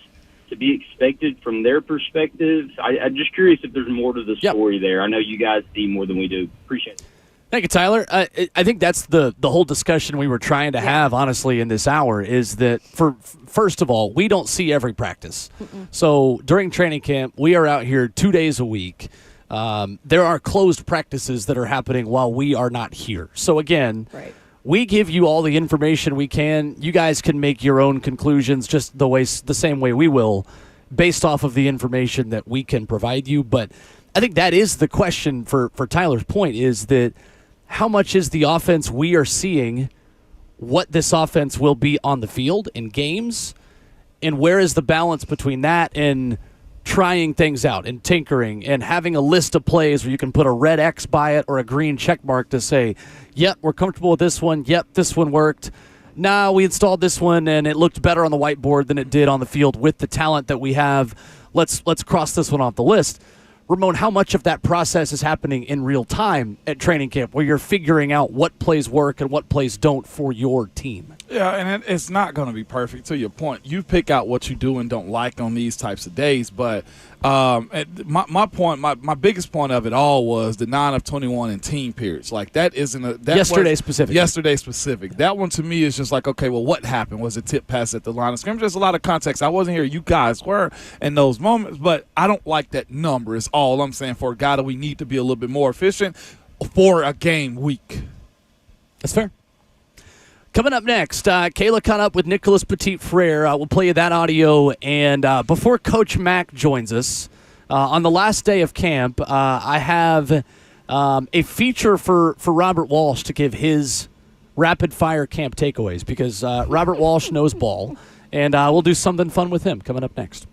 to be expected from their perspective. I'm just curious if there's more to the story there. I know you guys see more than we do. Appreciate it. Thank you, Tyler. I think that's the whole discussion we were trying to have, honestly, in this hour, is that, first of all, we don't see every practice. So during training camp, we are out here 2 days a week. There are closed practices that are happening while we are not here. So, again, we give you all the information we can. You guys can make your own conclusions just the same way we will, based off of the information that we can provide you. But I think that is the question for Tyler's point, is that how much is the offense we are seeing, what this offense will be on the field in games, and where is the balance between that and trying things out and tinkering and having a list of plays where you can put a red X by it or a green check mark to say, yep, we're comfortable with this one. Yep, this one worked. Nah, we installed this one and it looked better on the whiteboard than it did on the field with the talent that we have. Let's cross this one off the list. Ramon, how much of that process is happening in real time at training camp where you're figuring out what plays work and what plays don't for your team? Yeah, and it's not going to be perfect, to your point. You pick out what you do and don't like on these types of days, but my biggest point of it all was the 9 of 21 in team periods. Like, that isn't yesterday specific. Yesterday specific. That one to me is just like, okay, well, what happened? Was it tip pass at the line of scrimmage? There's a lot of context. I wasn't here. You guys were in those moments, but I don't like that number is all I'm saying for a guy that we need to be a little bit more efficient for a game week. That's fair. Coming up next, Kayla caught up with Nicholas Petit-Frere. We'll play you that audio. And before Coach Mack joins us, on the last day of camp, I have a feature for Robert Walsh to give his rapid-fire camp takeaways, because Robert Walsh knows ball, and we'll do something fun with him coming up next.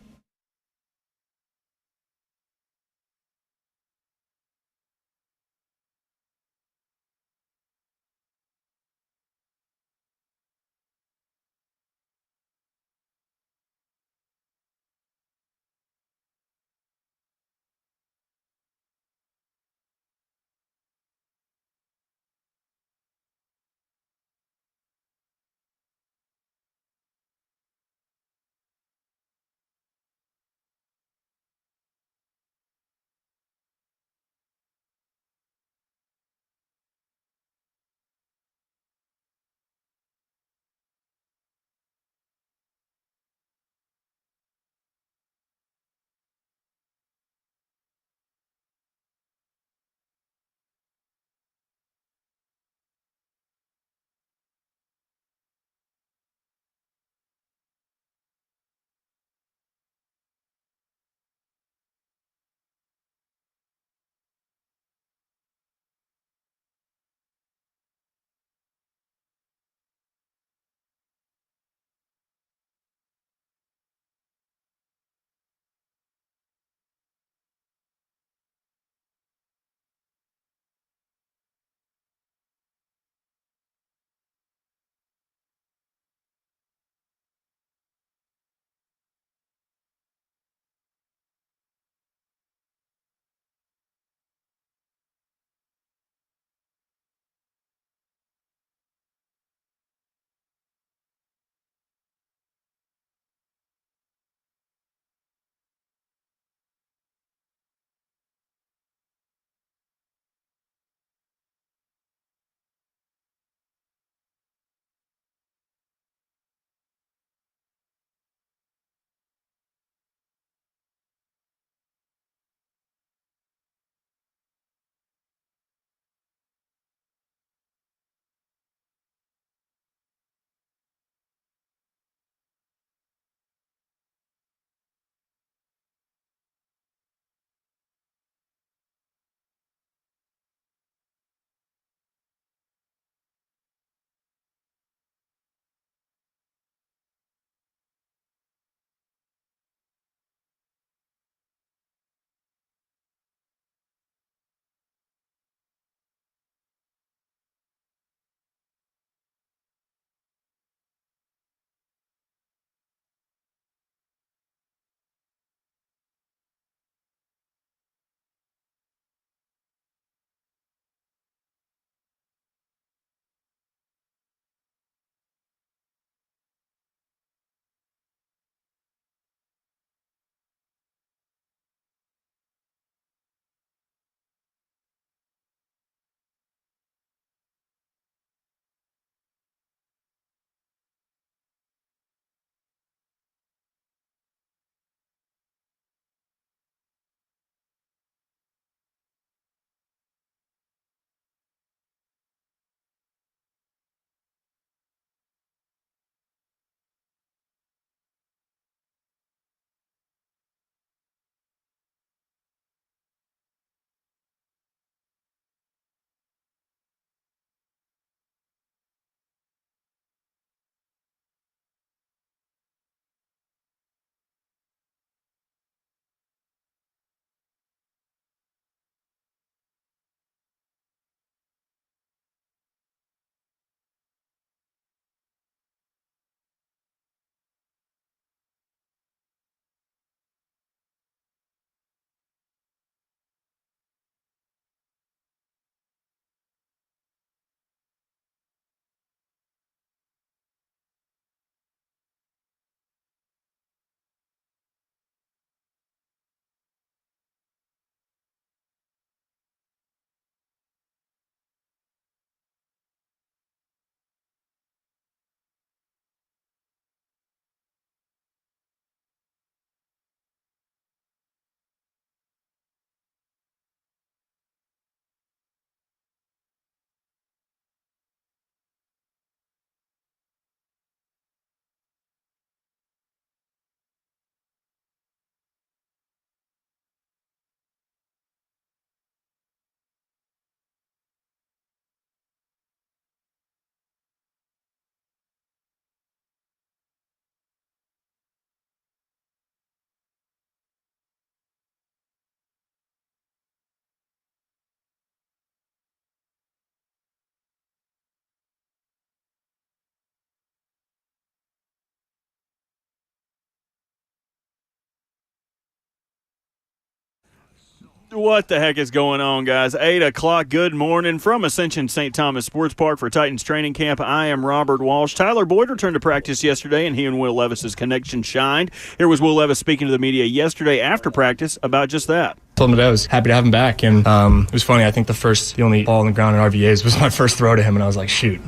What the heck is going on, guys? 8 o'clock, good morning from Ascension St. Thomas Sports Park for Titans training camp. I am Robert Walsh. Tyler Boyd returned to practice yesterday, and he and Will Levis' connection shined. Here was Will Levis speaking to the media yesterday after practice about just that. Told him that I was happy to have him back, and it was funny. I think the only ball on the ground in RVAs was my first throw to him, and I was like, shoot,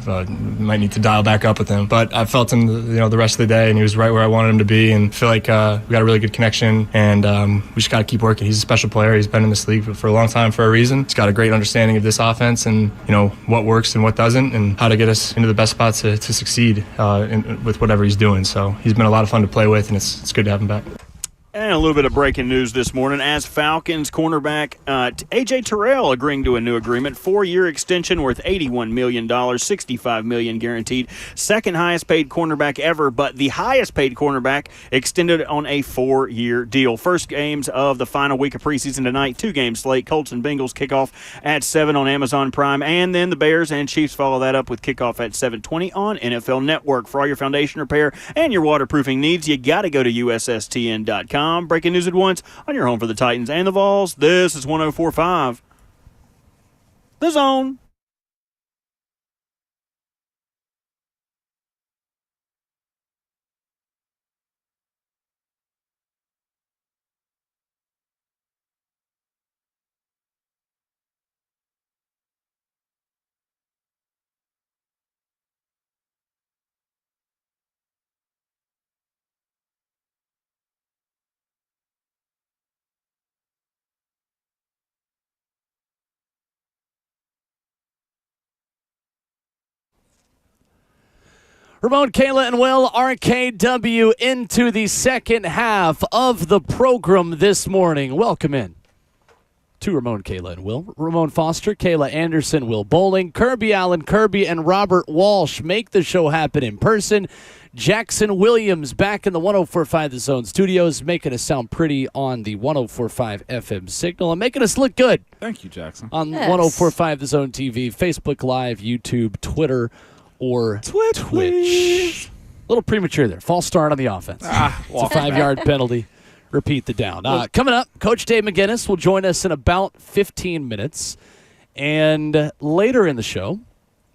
might need to dial back up with him. But I felt him, the rest of the day, and he was right where I wanted him to be, and I feel like we got a really good connection, and we just got to keep working. He's a special player. He's been in this league for a long time for a reason. He's got a great understanding of this offense, and what works and what doesn't, and how to get us into the best spots to succeed with whatever he's doing. So he's been a lot of fun to play with, and it's good to have him back. And a little bit of breaking news this morning as Falcons cornerback A.J. Terrell agreeing to a new agreement, 4-year extension worth $81 million, $65 million guaranteed. Second highest paid cornerback ever, but the highest paid cornerback extended on a 4-year deal. First games of the final week of preseason tonight, 2-game slate. Colts and Bengals kickoff at 7 on Amazon Prime, and then the Bears and Chiefs follow that up with kickoff at 7:20 on NFL Network. For all your foundation repair and your waterproofing needs, you got to go to USSTN.com. Breaking news at once on your home for the Titans and the Vols. This is 104.5 The Zone. Ramon, Kayla, and Will, RKW into the second half of the program this morning. Welcome in to Ramon, Kayla, and Will. Ramon Foster, Kayla Anderson, Will Bowling, Kirby Allen, Kirby, and Robert Walsh make the show happen in person. Jackson Williams back in the 104.5 The Zone studios, making us sound pretty on the 104.5 FM signal and making us look good. Thank you, Jackson. On 104.5 The Zone TV, Facebook Live, YouTube, Twitter, or Twitch. A little premature there. False start on the offense. It's a 5-yard penalty. Repeat the down. Coming up, Coach Dave McGinnis will join us in about 15 minutes. And later in the show,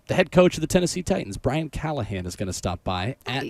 the head coach of the Tennessee Titans, Brian Callahan, is going to stop by at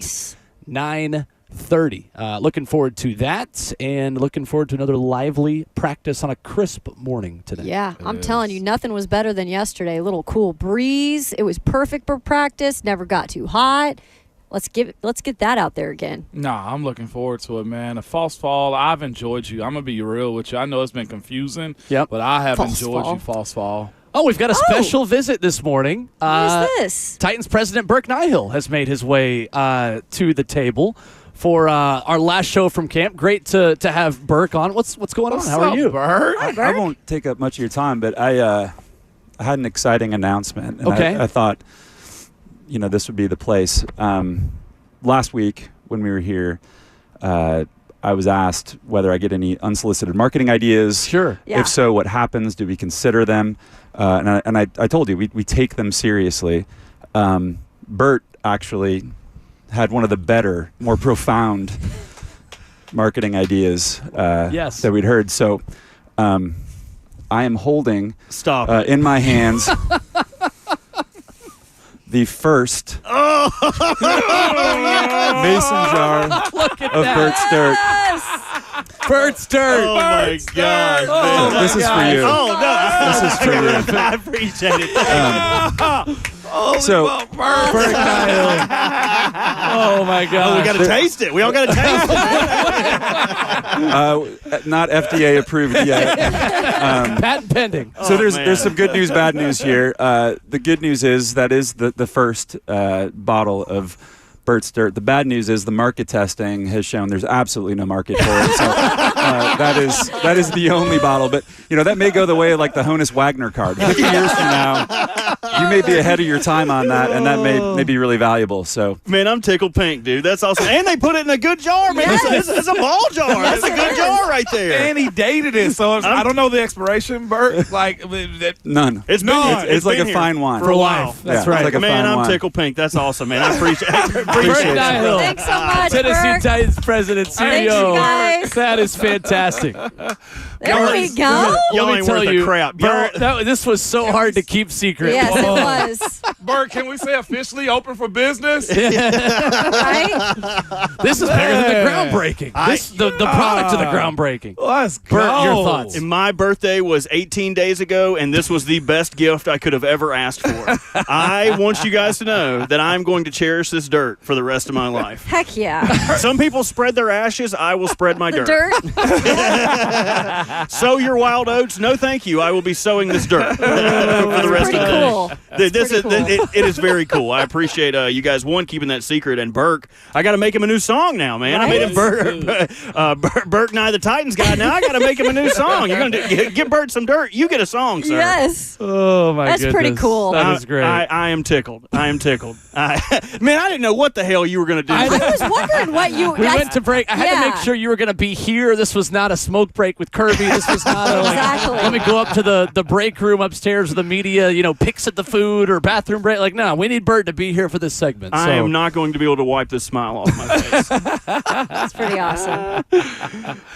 9:30. Looking forward to that, and looking forward to another lively practice on a crisp morning today. Yeah, I'm telling you, nothing was better than yesterday. A little cool breeze. It was perfect for practice. Never got too hot. Let's get that out there again. Nah, I'm looking forward to it, man. A false fall. I've enjoyed you. I'm gonna be real with you. I know it's been confusing, but I have enjoyed you. False fall. Oh, we've got a special visit this morning. What is this? Titans president Burke Nihill has made his way to the table for our last show from camp. Great to have Burke on. What's going on? How are you, Burke? Hi, Burke. I won't take up much of your time, but I had an exciting announcement, and I thought, this would be the place. Last week when we were here, I was asked whether I get any unsolicited marketing ideas. Sure. Yeah. If so, what happens? Do we consider them? And I told you, we take them seriously. Bert actually had one of the better, more profound marketing ideas that we'd heard. So I am holding in my hands the first mason jar of Bert's dirt. Bert's dirt. Oh, my God. Oh, this is for you. Oh, no. This is for you. I appreciate it. So, Burke Nihill. Oh, my God. We got to taste it. We all got to taste it. not FDA approved yet. Patent pending. So there's some good news, bad news here. The good news is that is the first bottle of Bert's Dirt. The bad news is the market testing has shown there's absolutely no market for it. So that is the only bottle. But that may go the way of like the Honus Wagner card. 50 years from now, you may be ahead of your time on that, and that may be really valuable. So, man, I'm tickled pink, dude. That's awesome. And they put it in a good jar, man. Yes. It's a ball jar. That's a good jar right there. And he dated it, so I don't know the expiration, Bert. Like none. It's like been a fine wine for a while. That's Yeah, right. it's like a Man, fine I'm wine. tickled pink. That's awesome, man. I appreciate Bert it. Nihill, Thanks so much, Tennessee Burke. Titans president, CEO. Thank you, guys. That is fantastic. There we go. Y'all Let me ain't tell worth you, a crap. Bert, this was so hard to keep secret. Yes, it was. Bert, can we say officially open for business? Right? This is better than the groundbreaking. The product of the groundbreaking. Let's go. Bert, your thoughts? And my birthday was 18 days ago, and this was the best gift I could have ever asked for. I want you guys to know that I'm going to cherish this dirt for the rest of my life. Heck yeah. Some people spread their ashes. I will spread my The dirt. dirt. Sow your wild oats. No, thank you. I will be sowing this dirt for the rest Pretty of the day. cool. It is very cool. I appreciate you guys keeping that secret. And Burke, I got to make him a new song now, man. Right? I made him Burke and I, the Titans guy. Now I got to make him a new song. You're gonna give Bert some dirt. You get a song, sir. Yes. Oh my That's goodness. pretty cool. That is great. I am tickled. Man, I didn't know what the hell you were gonna do. I was wondering what you. We went to break. I had to Yeah. make sure you were going to be here. This was not a smoke break with Kirby. This was not a, Exactly. let me go up to the break room upstairs with the media, picks at the food or bathroom break. Like, no, we need Bert to be here for this segment. I am not going to be able to wipe this smile off my face. That's pretty awesome.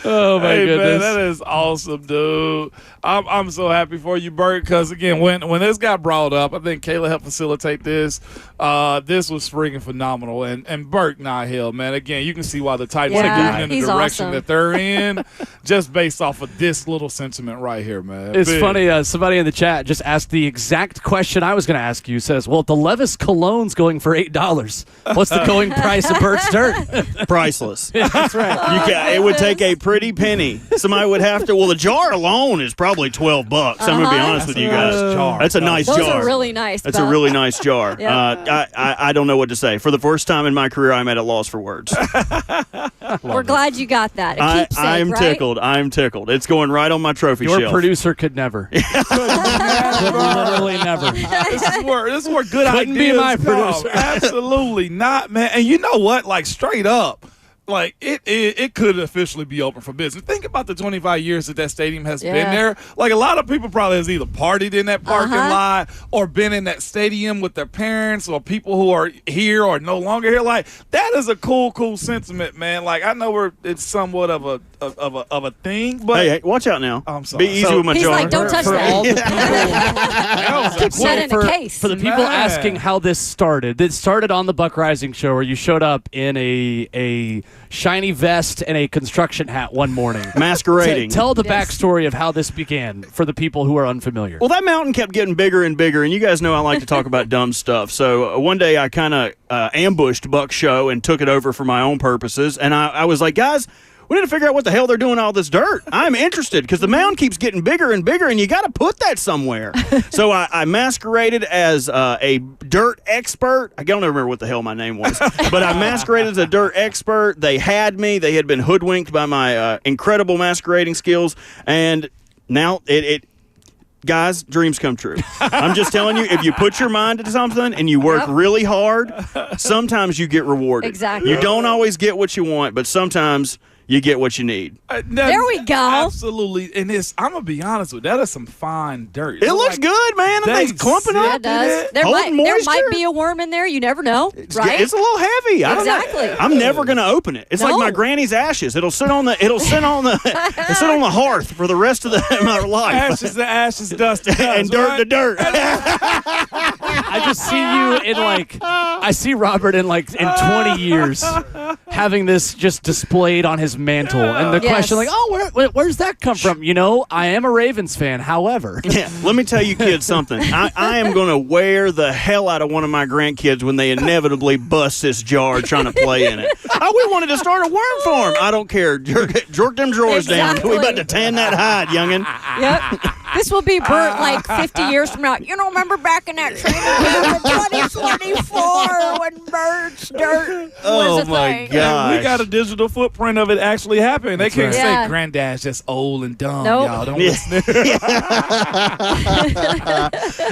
Oh, my Hey, man, goodness. that is awesome, dude. I'm so happy for you, Bert, because, again, when this got brought up, I think Kayla helped facilitate this. This was freaking phenomenal. And Bert Nihill, man, again, you can see why the Titans Yeah, are moving in he's the direction awesome. that they're in just based off of this little sentiment right here, man. It's Big. funny. Somebody in the chat just asked the exact question I was going to ask you. Says, well, the Levis cologne's going for $8. What's the going price of Bert's dirt? Priceless. That's right. It would take a pretty penny. Somebody would have to. Well, the jar alone is probably $12. I'm gonna be honest with you guys. That's a nice Those jar. are really nice. That's a really nice jar. Yeah. I don't know what to say. For the first time in my career, I'm at a loss for words. We're glad you got that. A keepsake, I'm right? tickled. I'm tickled. It's going right on my trophy Your shelf. producer could never. Literally never. This is where good Couldn't be ideas my come. producer. Absolutely not, man. And you know what? Like, straight up, like it could officially be open for business. Think about the 25 years that stadium has been there. Like, a lot of people probably has either partied in that parking lot or been in that stadium with their parents or people who are here or no longer here. Like, that is a cool sentiment, man. Like, I know it's somewhat of a thing, but Hey, watch out now. I'm sorry. Be easy with my He's jar. like, don't touch For all that. the Keep that in a case. For the people Man. asking how this started, it started on the Buck Rising show where you showed up in a shiny vest and a construction hat one morning. Masquerading. Tell the Yes. backstory of how this began for the people who are unfamiliar. Well, that mountain kept getting bigger and bigger, and you guys know I like to talk about dumb stuff. So one day I kind of ambushed Buck's show and took it over for my own purposes, and I was like, guys, we need to figure out what the hell they're doing all this dirt. I'm interested because the mound keeps getting bigger and bigger, and you got to put that somewhere. So I masqueraded as a dirt expert. I don't remember what the hell my name was, but I masqueraded as a dirt expert. They had me. They had been hoodwinked by my incredible masquerading skills, and now guys, dreams come true. I'm just telling you, if you put your mind to something and you work really hard, sometimes you get rewarded. Exactly. You don't always get what you want, but sometimes you get what you need. There we go. Absolutely. And I'm going to be honest with you, that is some fine dirt. It looks good, man. That thing's clumping Yeah, up. it does. There Holding might moisture. be a worm in there. You never know, right? It's a little heavy. I don't know. Exactly. I'm never going to open it. It's like No. my granny's ashes. It'll sit on the hearth for the rest of my life. Ashes to ashes, dust to dust. And dirt to dirt. I just see you I see Robert in 20 years having this just displayed on his mantle. And the question, where's that come from? I am a Ravens fan. However, Yeah, let me tell you kids something. I am going to wear the hell out of one of my grandkids when they inevitably bust this jar trying to play in it. We wanted to start a worm farm. I don't care. Jerk them drawers down. Exactly. We about to tan that hide, youngin'. Yep. This will be Bert like 50 years from now. You know, remember back in that training camp in 2024 when Bert's dirt was a my thing. God. We got a digital footprint of it actually happening. They can't say Yeah. Granddad's just old and dumb. Nope. Y'all don't listen.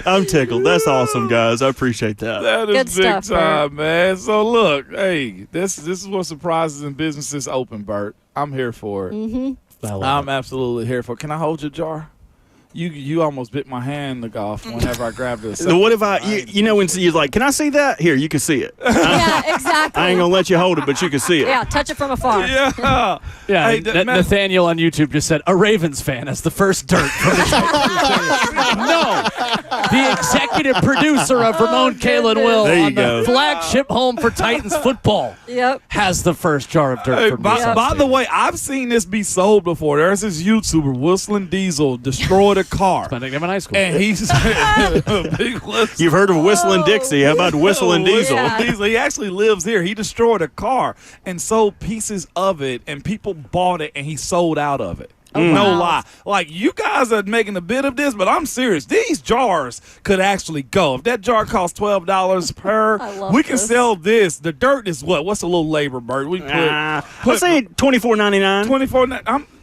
I'm tickled. That's awesome, guys. I appreciate that. That is Good big stuff, time, man. So look, hey, this is what surprises in businesses open, Bert. I'm here for it. I'm absolutely here for it. Can I hold your jar? You almost bit my hand off whenever I grabbed it. So what if you know, when you're like, can I see that? Here, you can see it. Yeah, exactly. I ain't going to let you hold it, but you can see it. Yeah, touch it from afar. Yeah. Yeah, Hey, Nathaniel on YouTube just said, a Ravens fan as the first dirt from the Titans. No, the executive producer of Ramon, Kayla, and Will There you on the go. flagship home for Titans football Yep. has the first jar of dirt Hey, from by the way, I've seen this be sold before. There's this YouTuber, Whistling Diesel, destroyed a car. my nickname in high school. And he's big list. You've heard of Whistling Dixie. How about Whistling Diesel? Yeah. Diesel. He actually lives here. He destroyed a car and sold pieces of it, and people bought it, and he sold out of it. No wow. lie. Like, you guys are making a bit of this, but I'm serious. These jars could actually go. If that jar costs $12 per, I love we can this. sell this. The dirt is what? What's a little labor, Bert? We put Let's say $24.99. 24.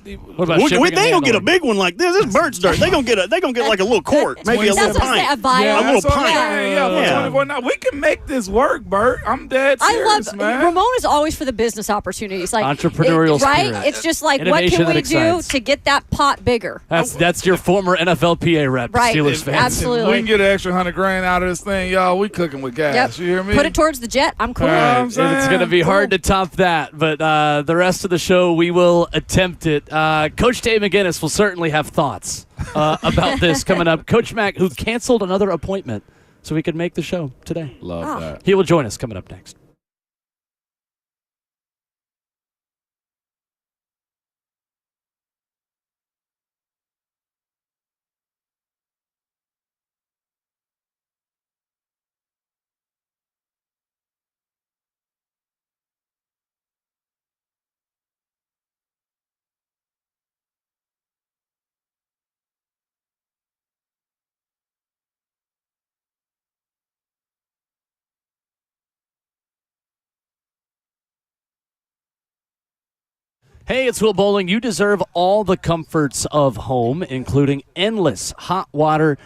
What about They shipping and ain't gonna get a handling? big one like this. This is Bird's dirt. They gonna get like a little quart, maybe a That's little what I say, a pint. vial. A little that's what I'm pint. saying. Yeah, for Yeah. 24. Now, we can make this work, Bert. I'm dead I serious, love man. Ramon is always for the business opportunities, like Entrepreneurial right? spirit. It's just like, Innovation what that can we do excites. to get that pot bigger? That's your former NFLPA rep, Right. Steelers fans. Absolutely. We can get an extra $100,000 out of this thing, y'all. We cooking with gas. Yep. You hear me? Put it towards the jet. I'm cool. All right. I'm saying? It's going to be hard to top that, but the rest of the show, we will attempt it. Coach Dave McGinnis will certainly have thoughts about this coming up. Coach Mack, who canceled another appointment so he could make the show today. Love that. He will join us coming up next. Hey, it's Will Bowling. You deserve all the comforts of home, including endless hot water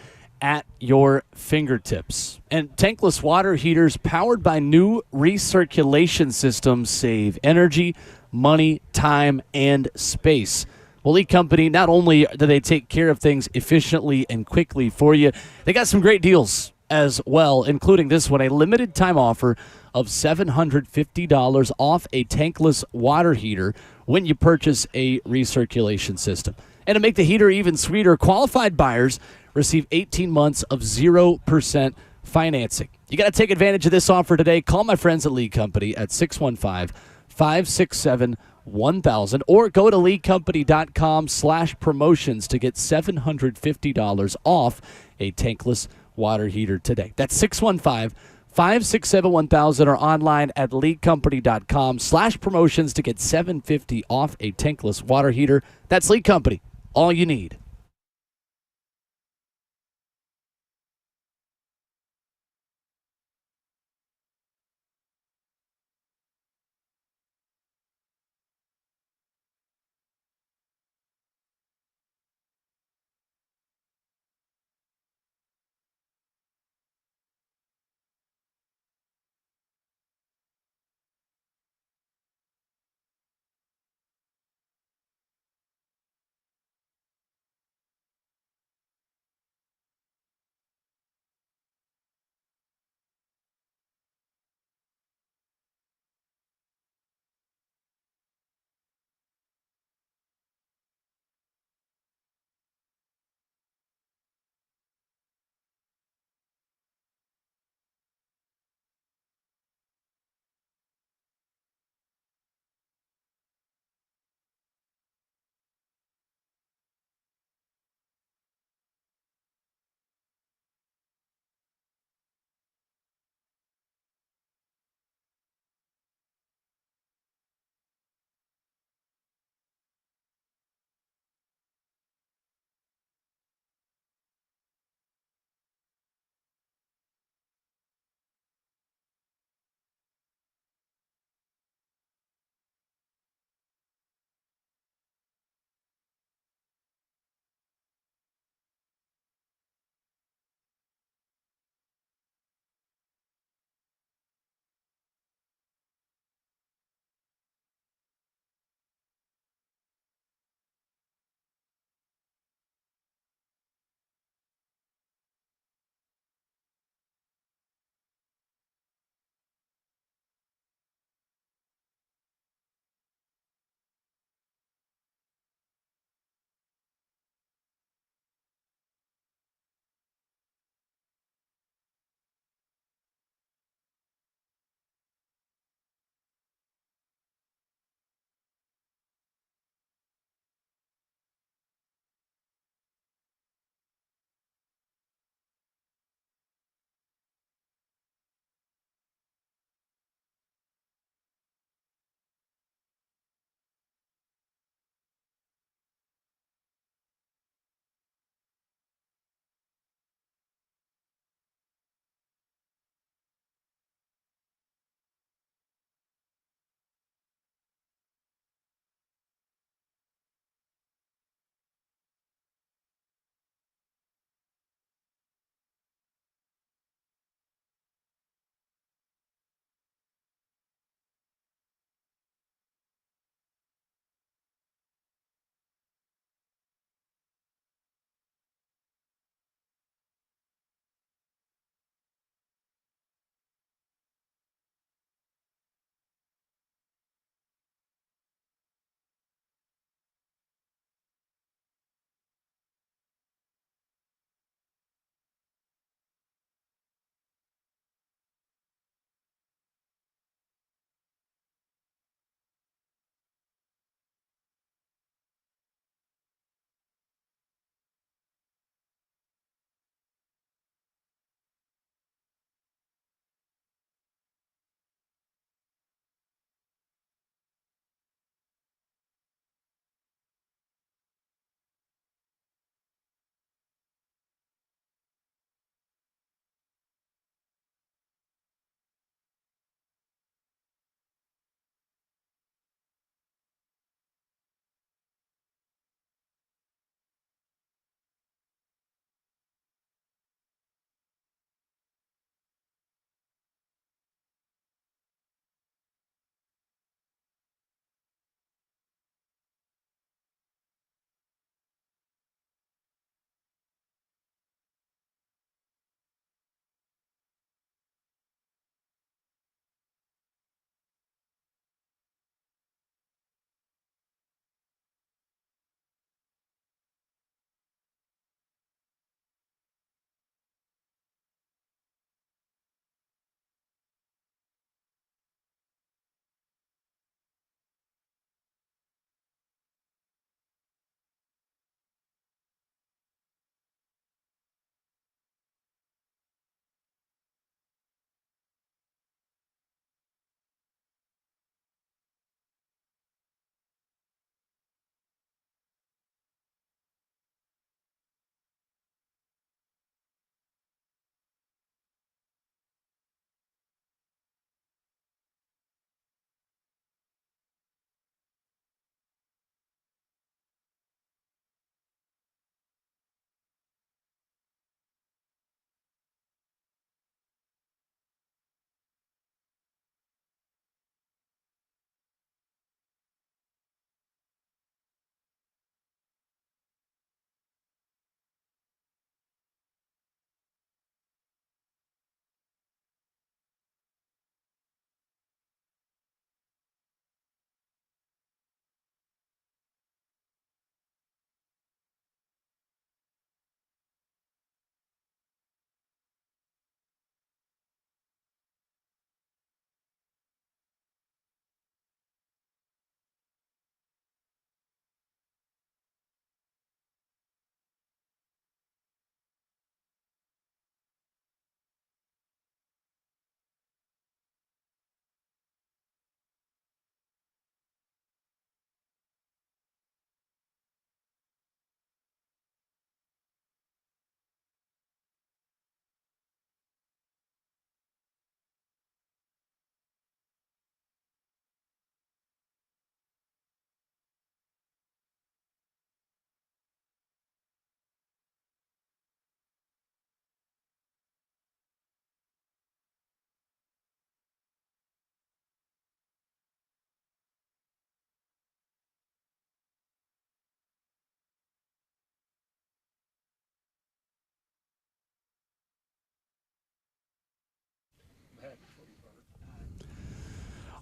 at your fingertips. And tankless water heaters powered by new recirculation systems save energy, money, time, and space. Well, E Company, not only do they take care of things efficiently and quickly for you, they got some great deals as well, including this one, a limited time offer of $750 off a tankless water heater when you purchase a recirculation system. And to make the heater even sweeter, qualified buyers receive 18 months of 0% financing. You got to take advantage of this offer today. Call my friends at League Company at 615-567-1000 or go to leaguecompany.com/promotions to get $750 off a tankless water heater today. That's 615-567-1000 or online at leaguecompany.com/promotions to get $750 off a tankless water heater. That's League Company. All you need.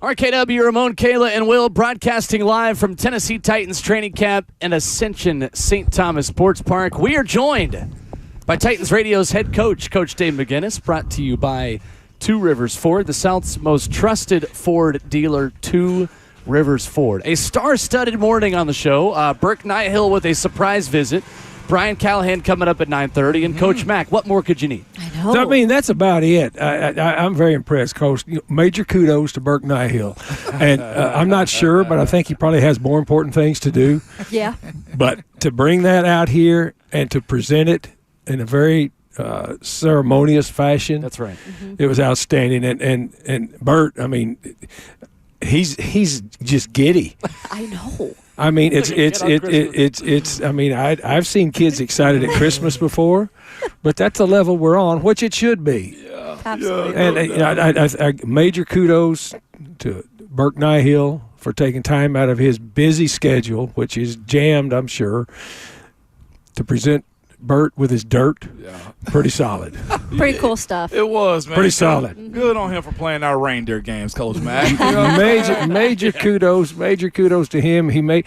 RKW, Ramon, Kayla, and Will broadcasting live from Tennessee Titans training camp and Ascension St. Thomas Sports Park. We are joined by Titans Radio's head coach, Coach Dave McGinnis, brought to you by Two Rivers Ford, the South's most trusted Ford dealer, Two Rivers Ford. A star-studded morning on the show. Burke Nighthill with a surprise visit. Brian Callahan coming up at 9:30, and Coach Mack. What more could you need? I know. So, I mean, that's about it. I'm very impressed, Coach. Major kudos to Burke Nighthill. And I'm not sure, but I think he probably has more important things to do. Yeah. But to bring that out here and to present it in a very ceremonious fashion. That's right. It was outstanding. And Bert, I mean, he's just giddy. I know. I mean, it's. I mean, I've seen kids excited at Christmas before, but that's the level we're on, which it should be. Yeah. Absolutely. And I major kudos to Burke Nighthill for taking time out of his busy schedule, which is jammed, I'm sure, to present Bert with his dirt. Yeah. Pretty solid. Pretty cool stuff. It was, man. Pretty solid. Good on him for playing our reindeer games, Coach Mack. Major kudos to him. He made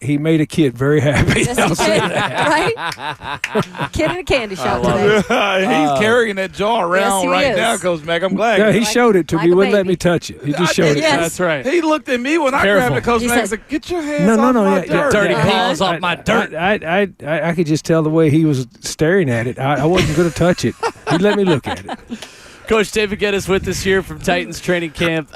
a kid very happy. Yes, he did, right? Kid in a candy shop today. He's carrying that jar around Yes, he now, is. Coach Mack. I'm glad. Yeah, he showed it to like me. a Wouldn't let baby. me touch it. He just showed it. Yes. That's right. He looked at me when I grabbed it, Coach He Mack. said, Said, "Get your hands off my dirt." Dirty paws off my dirt. I could just tell the way he was staring at it. I wasn't going to touch it. He let me look at it. Coach Dave McGinnis with us here from Titans training camp.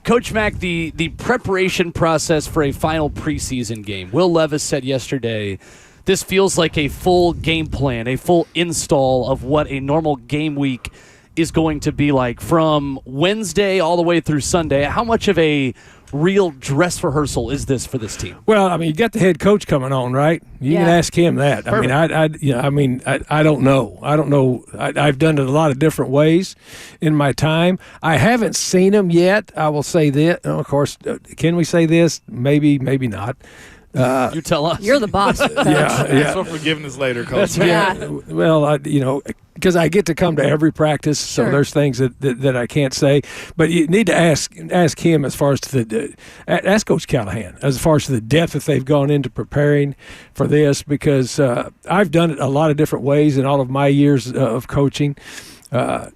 Coach Mack, the preparation process for a final preseason game. Will Levis said yesterday, this feels like a full game plan, a full install of what a normal game week is going to be like from Wednesday all the way through Sunday. How much of a real dress rehearsal is this for this team? Well, I mean, you got the head coach coming on, right? You can ask him that. Perfect. I don't know. I've done it a lot of different ways in my time. I haven't seen him yet. I will say this. Of course, can we say this? Maybe not. You tell us. You're the boss. That's for forgiveness later, Coach. Yeah. Well, because I get to come to every practice, so Sure. there's things that I can't say. But you need to ask him as far as to ask Coach Callahan as far as to the depth that they've gone into preparing for this, because I've done it a lot of different ways in all of my years of coaching. And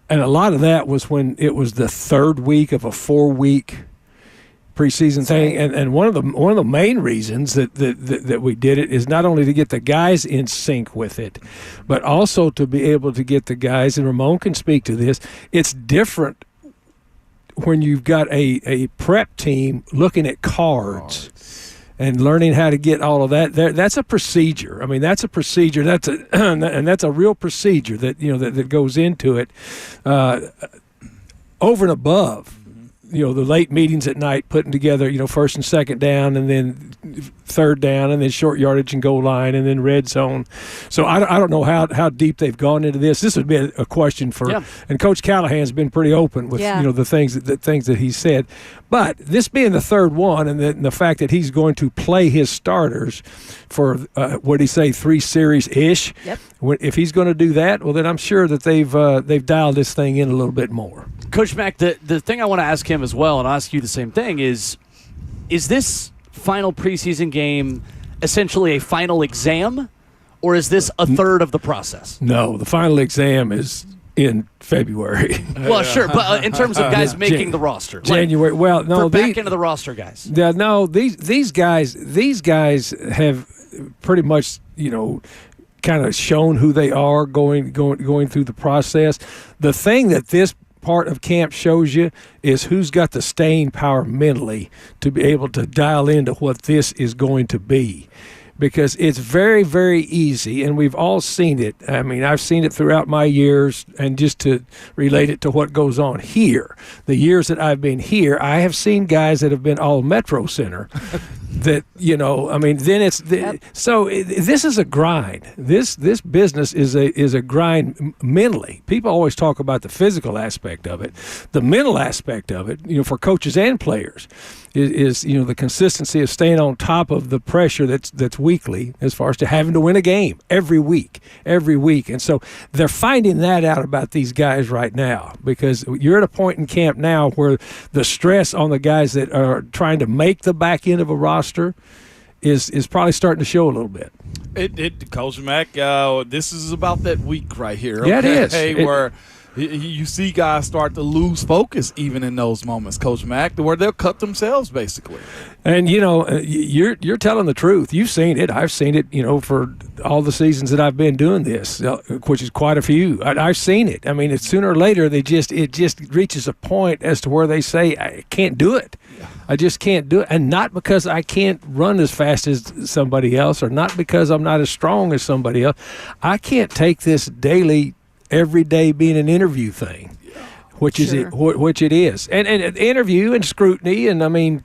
a lot of that was when it was the third week of a 4-week preseason thing, and one of the main reasons that we did it is not only to get the guys in sync with it, but also to be able to get the guys, and Ramon can speak to this, it's different when you've got a prep team looking at cards and learning how to get all of that. That's a procedure. I mean, that's a procedure. And that's a real procedure that goes into it, over and above the late meetings at night, putting together, first and second down, and then third down, and then short yardage and goal line, and then red zone. So I don't know how deep they've gone into this. This would be a question for, and Coach Callahan's been pretty open with the things that he said. But this being the third one, and the fact that he's going to play his starters for what did he say, 3 series ish. Yep. If he's going to do that, well, then I'm sure that they've dialed this thing in a little bit more. Coach Mack, the thing I want to ask him as well, and I'll ask you the same thing, is this final preseason game essentially a final exam, or is this a third of the process? No, the final exam is in February. Well, sure, but in terms of guys making the roster, January. Well, no, back into the roster guys. Yeah, no, these guys have pretty much kind of shown who they are going through the process. The thing that this part of camp shows you is who's got the staying power mentally to be able to dial into what this is going to be. Because it's very, very easy, and we've all seen it. I mean, I've seen it throughout my years, and just to relate it to what goes on here, the years that I've been here, I have seen guys that have been all Metro Center that, I mean, then it's so this is a grind. This business is a grind mentally. People always talk about the physical aspect of it. The mental aspect of it, for coaches and players, is the consistency of staying on top of the pressure that's week weekly as far as to having to win a game every week. And so they're finding that out about these guys right now, because you're at a point in camp now where the stress on the guys that are trying to make the back end of a roster is probably starting to show a little bit. Coach Mack, this is about that week right here. Okay? Yeah, it is. Where you see guys start to lose focus even in those moments, Coach Mack, where they'll cut themselves basically. And, you're telling the truth. You've seen it. I've seen it, for all the seasons that I've been doing this, which is quite a few. I've seen it. I mean, it's sooner or later it just reaches a point as to where they say, I can't do it. Yeah. I just can't do it. And not because I can't run as fast as somebody else, or not because I'm not as strong as somebody else. I can't take this daily, every day being an interview thing, which it is. And interview and scrutiny, and I mean,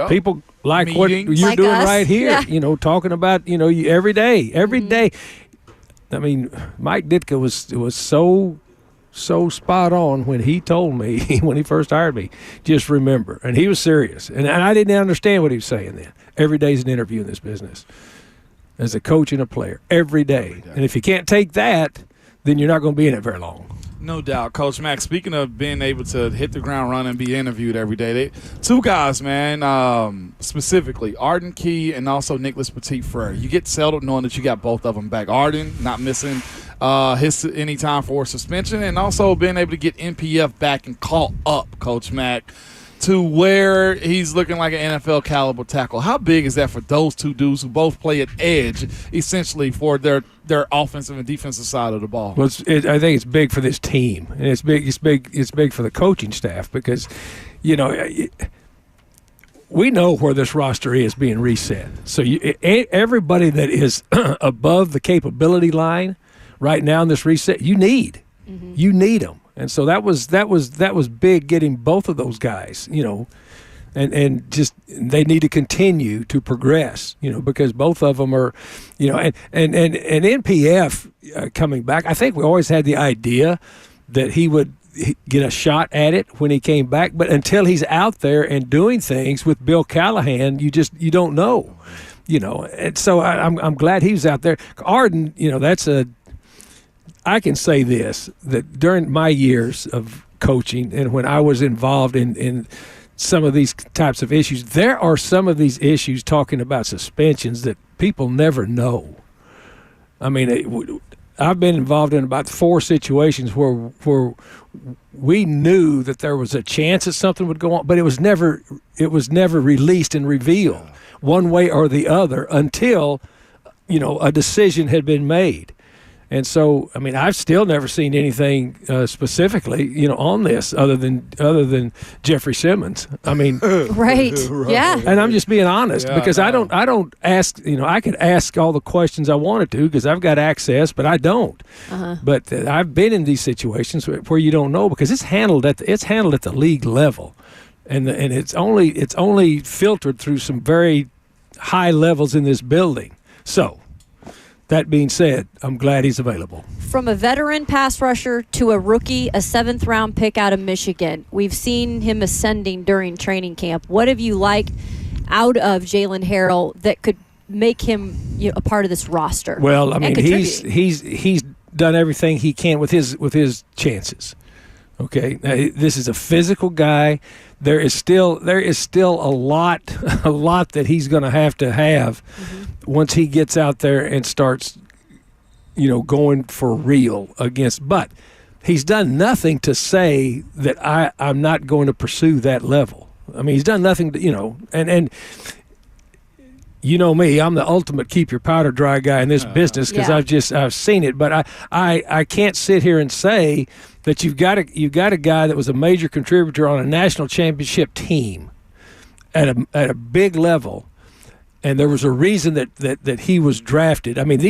people like meetings. What you're like doing us. Right here, talking about, every day. I mean, Mike Ditka was so spot on when he told me, when he first hired me, just remember. And he was serious. And I didn't understand what he was saying then. Every day's an interview in this business as a coach and a player, every day. And if you can't take that, then you're not going to be in it very long. No doubt. Coach Mack, speaking of being able to hit the ground running and be interviewed every day, two guys, man, specifically, Arden Key and also Nicholas Petit-Frere. You get settled knowing that you got both of them back. Arden not missing his any time for suspension, and also being able to get NPF back and caught up, Coach Mack, to where he's looking like an NFL caliber tackle. How big is that for those two dudes who both play at edge, essentially, for their offensive and defensive side of the ball? Well, I think it's big for this team, and it's big for the coaching staff, because, we know where this roster is being reset. So everybody that is above the capability line right now in this reset, you need them. And so that was big, getting both of those guys, and just they need to continue to progress, because both of them are, and NPF coming back. I think we always had the idea that he would get a shot at it when he came back, but until he's out there and doing things with Bill Callahan, you don't know, And so I'm glad he was out there. Arden, I can say this, that during my years of coaching and when I was involved in some of these types of issues, there are some of these issues talking about suspensions that people never know. I mean, I've been involved in about 4 situations where we knew that there was a chance that something would go on, but it was never released and revealed one way or the other until, a decision had been made. And so, I mean, I've still never seen anything specifically, on this other than Jeffrey Simmons. I mean, right, yeah. And I'm just being honest, because I don't ask. I could ask all the questions I wanted to because I've got access, but I don't. But I've been in these situations where you don't know, because it's handled at the league level, and it's only filtered through some very high levels in this building. So, that being said, I'm glad he's available. From a veteran pass rusher to a rookie, a 7th-round pick out of Michigan, we've seen him ascending during training camp. What have you liked out of Jalen Harrell that could make him a part of this roster? Well, I mean, he's done everything he can with his chances. Okay, now, this is a physical guy. There is still a lot that he's going to have once he gets out there and starts, going for real against. But he's done nothing to say that I'm not going to pursue that level. I mean, he's done nothing to, and you know me, I'm the ultimate keep your powder dry guy in this business, because I've seen it. But I can't sit here and say that you've got a guy that was a major contributor on a national championship team at a big level, and there was a reason that he was drafted. I mean,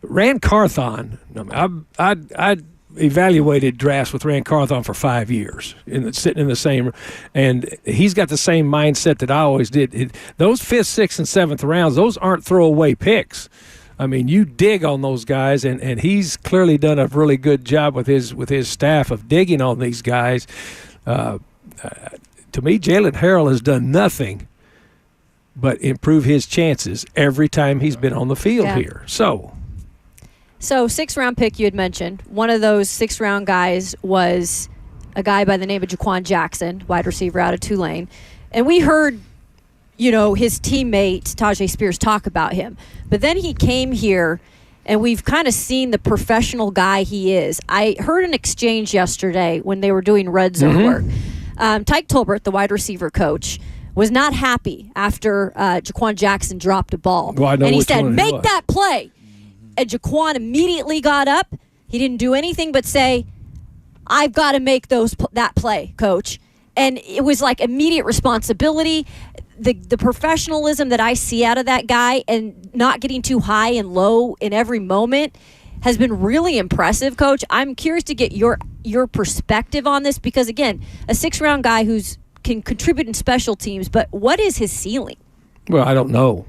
Rand Carthon. I evaluated drafts with Rand Carthon for 5 years, sitting in the same, and he's got the same mindset that I always did. Those 5th, 6th, and 7th rounds, those aren't throwaway picks. I mean, you dig on those guys, and he's clearly done a really good job with his staff of digging on these guys. To me, Jalen Harrell has done nothing but improve his chances every time he's been on the field here. So 6th-round pick you had mentioned. One of those 6th-round guys was a guy by the name of Jaquan Jackson, wide receiver out of Tulane. And we heard, his teammate, Tajay Spears, talk about him. But then he came here, and we've kind of seen the professional guy he is. I heard an exchange yesterday when they were doing red zone work. Tyke Tolbert, the wide receiver coach, was not happy after Jaquan Jackson dropped a ball. Well, I know and he which said, one it make was. that play. And Jaquan immediately got up. He didn't do anything but say, I've got to make that play, coach. And it was like immediate responsibility. The professionalism that I see out of that guy and not getting too high and low in every moment has been really impressive, Coach. I'm curious to get your perspective on this because, again, a 6th-round guy can contribute in special teams, but what is his ceiling? Well, I don't know,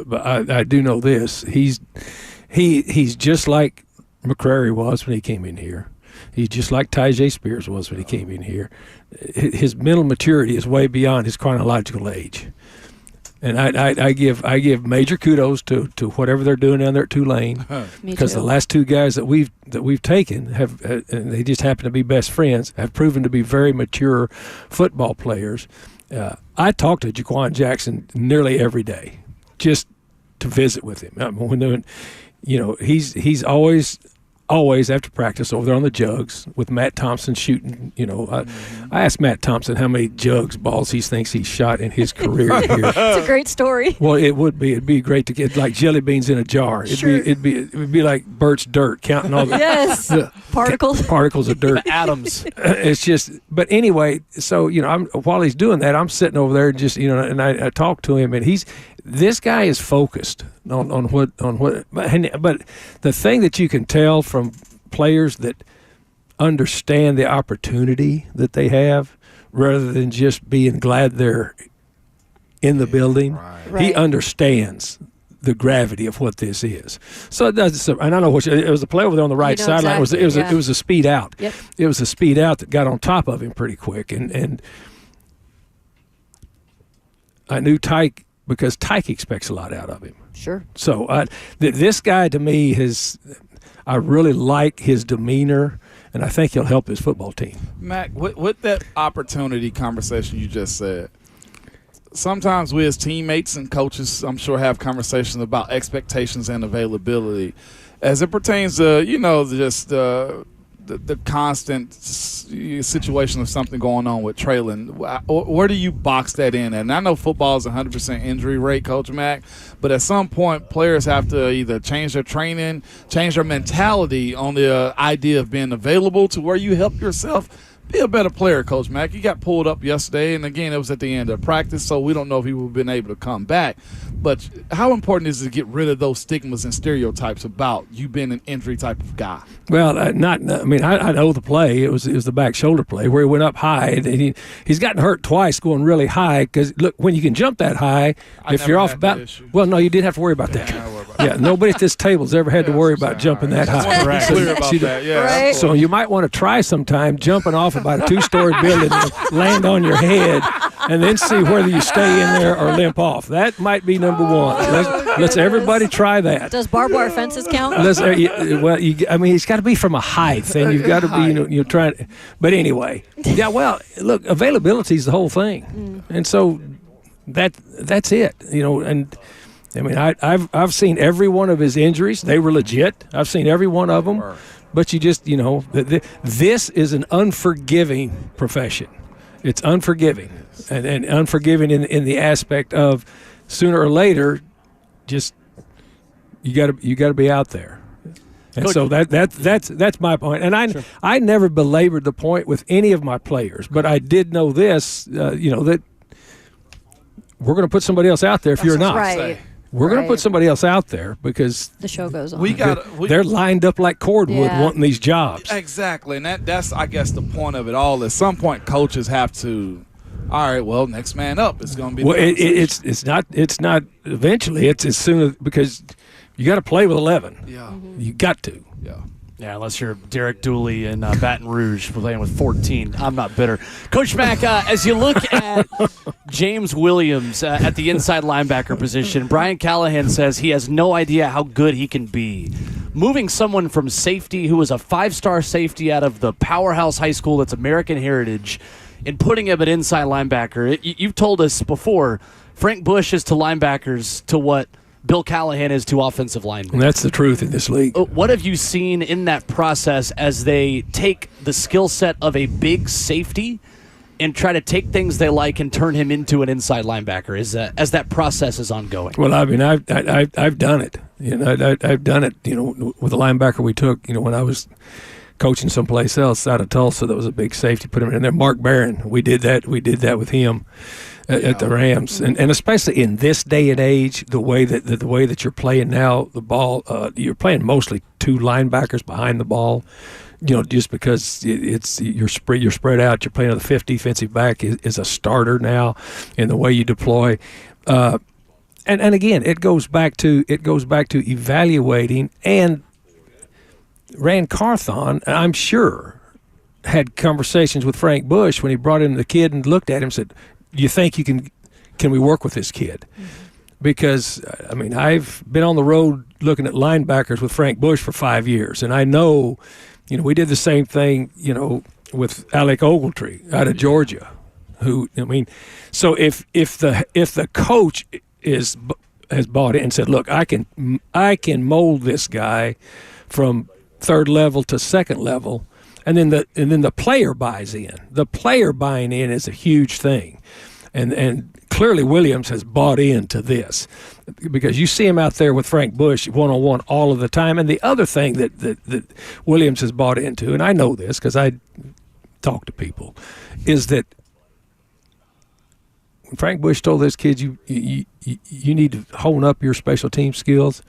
but I do know this. He's just like McCrary was when he came in here. He's just like Tajay Spears was when he came in here. His mental maturity is way beyond his chronological age. And I give major kudos to whatever they're doing down there at Tulane, because the last 2 guys that we've taken have and they just happen to be best friends, have proven to be very mature football players. I talk to Jaquan Jackson nearly every day, just to visit with him. He's always after practice over there on the jugs with Matt Thompson shooting. I asked Matt Thompson how many jugs balls he thinks he's shot in his career here. It's a great story. Well, it would be. It'd be great to get like jelly beans in a jar. It would be like Bert's dirt, counting all the particles of dirt, atoms. It's just. But anyway, so while he's doing that, I'm sitting over there just and I talk to him, and this guy is focused on what. But the thing that you can tell from players that understand the opportunity that they have, rather than just being glad they're in the building, he understands the gravity of what this is. So and I know it was a play over there on the right sideline. Exactly. It was a speed out. Yep. It was a speed out that got on top of him pretty quick, and I knew Tyke. Because Tyke expects a lot out of him. Sure. So this guy, to me, I really like his demeanor, and I think he'll help his football team. Mac, with that opportunity conversation you just said, sometimes we as teammates and coaches, I'm sure, have conversations about expectations and availability. As it pertains to, just the constant situation of something going on with Treylon, where do you box that in at? And I know football is 100% injury rate, Coach Mack, but at some point players have to either change their training, change their mentality on the idea of being available to where you help yourself be a better player, Coach Mack. He got pulled up yesterday, and again, it was at the end of practice, so we don't know if he would have been able to come back. But how important is it to get rid of those stigmas and stereotypes about you being an injury type of guy? Well, I know the play. It was the back shoulder play where he went up high, and he's gotten hurt twice going really high. Because look, when you can jump that high, if you're off about, well, no, you didn't have to worry about that. Yeah, nobody at this table's ever had to worry about jumping that high. Clear about that. Yeah. Right. So you might want to try sometime jumping off about a 2-story building and land on your head, and then see whether you stay in there or limp off. That might be number one. Let's everybody try that. Does barbed wire fences count? It's got to be from a height, and you've got to be, you're trying. But anyway, yeah. Well, look, availability is the whole thing, and so that's it. And I mean, I've seen every one of his injuries. They were legit. I've seen every one of them. But you just, this is an unforgiving profession. It's unforgiving, and unforgiving in the aspect of sooner or later, just you got to be out there. And so that's my point. And I never belabored the point with any of my players, but I did know this, that we're going to put somebody else out there if you're not. Right. We're going to put somebody else out there because the show goes on. They're lined up like cordwood wanting these jobs. Exactly, and that's I guess the point of it all. At some point, coaches have to. All right, well, next man up is going to be. Well, it's not. Eventually, it's as soon as because you got to play with 11. Yeah, you got to. Yeah. Yeah, unless you're Derek Dooley in Baton Rouge playing with 14. I'm not bitter. Coach Mack, as you look at James Williams at the inside linebacker position, Brian Callahan says he has no idea how good he can be. Moving someone from safety who was a 5-star safety out of the powerhouse high school that's American heritage and putting him at inside linebacker. You've told us before, Frank Bush is to linebackers to what Bill Callahan is to offensive linemen. And that's the truth in this league. What have you seen in that process as they take the skill set of a big safety and try to take things they like and turn him into an inside linebacker as that process is ongoing? Well, I mean, I've done it. I've done it. With the linebacker we took. When I was coaching someplace else out of Tulsa, that was a big safety. Put him in there. Mark Barron. We did that. We did that with him at the Rams, and especially in this day and age, the way that you're playing now, the ball, you're playing mostly 2 linebackers behind the ball. Just because you're spread out, you're playing with the 5th defensive back is a starter now in the way you deploy. And again, it goes back to evaluating. And Rand Carthon, I'm sure, had conversations with Frank Bush when he brought in the kid and looked at him and said, you think can we work with this kid? Mm-hmm. Because, I mean, I've been on the road looking at linebackers with Frank Bush for 5 years, and I know, we did the same thing, with Alec Ogletree out of Georgia, so if the coach has bought it and said, look, I can mold this guy from 3rd level to 2nd level, and then the player buys in. The player buying in is a huge thing. And clearly Williams has bought into this because you see him out there with Frank Bush one-on-one all of the time. And the other thing that Williams has bought into, and I know this because I talk to people, is that when Frank Bush told those kids you need to hone up your special team skills,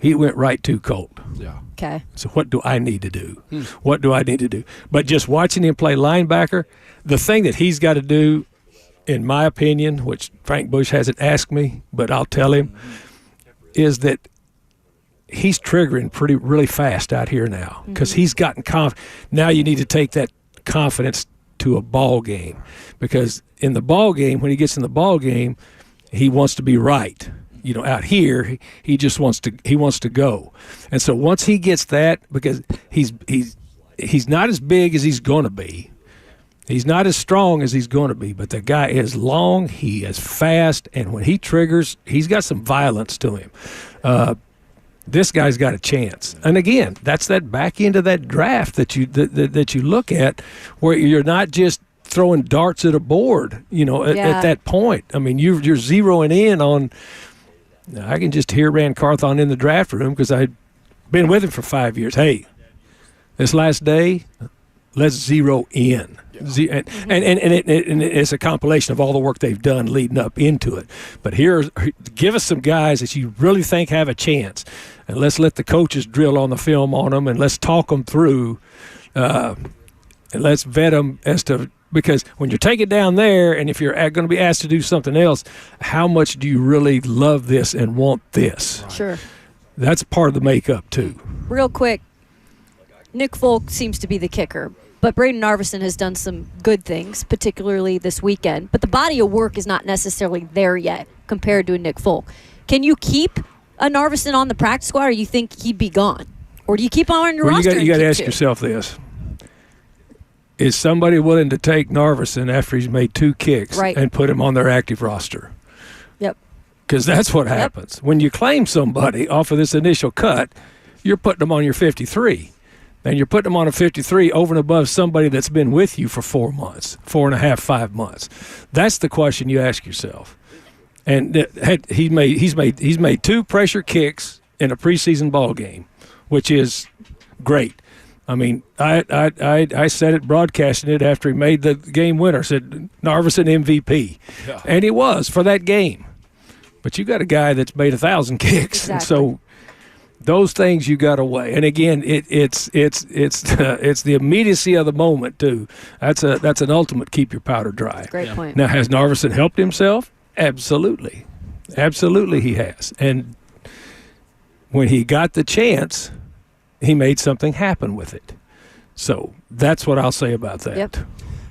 he went right to cold. Yeah. Okay. So what do I need to do? What do I need to do? But just watching him play linebacker, the thing that he's got to do, in my opinion, which Frank Bush hasn't asked me, but I'll tell him, is that he's triggering really fast out here now because he's gotten confident. Now you need to take that confidence to a ball game because in the ball game, when he gets in the ball game, he wants to be right. Out here, he just wants to go. And so once he gets that, because he's not as big as he's going to be. He's not as strong as he's going to be, but the guy is long, he is fast, and when he triggers, he's got some violence to him. This guy's got a chance. And again, that's that back end of that draft that you look at where you're not just throwing darts at a board, at that point. I mean, you're zeroing in on – I can just hear Rand Carthon in the draft room because I've been with him for 5 years. Hey, this last day, let's zero in. Yeah. And it's a compilation of all the work they've done leading up into it. But give us some guys that you really think have a chance, and let's let the coaches drill on the film on them, and let's talk them through, and let's vet them as to – because when you're taking down there and if you're going to be asked to do something else, how much do you really love this and want this? Sure. That's part of the makeup, too. Real quick, Nick Folk seems to be the kicker, but Braden Narveson has done some good things, particularly this weekend. But the body of work is not necessarily there yet compared to a Nick Folk. Can you keep a Narveson on the practice squad, or you think he'd be gone? Or do you keep him on your roster? You got to ask yourself this. Is somebody willing to take Narveson after he's made 2 kicks and put him on their active roster? Yep. Because that's what happens. When you claim somebody off of this initial cut, you're putting them on your 53. And you're putting them on a 53 over and above somebody that's been with you for 4 months, 4.5, 5 months. That's the question you ask yourself. And he's made 2 pressure kicks in a preseason ball game, which is great. I mean, I said it, broadcasting it after he made the game winner, said Narveson MVP. Yeah. And he was for that game. But you got a guy that's made 1,000 kicks. Exactly. And so those things you got to weigh. And again, it's the immediacy of the moment too. That's an ultimate keep your powder dry. Great point. Now, has Narveson helped himself? Absolutely. Absolutely he has. And when he got the chance, he made something happen with it. So that's what I'll say about that. Yep.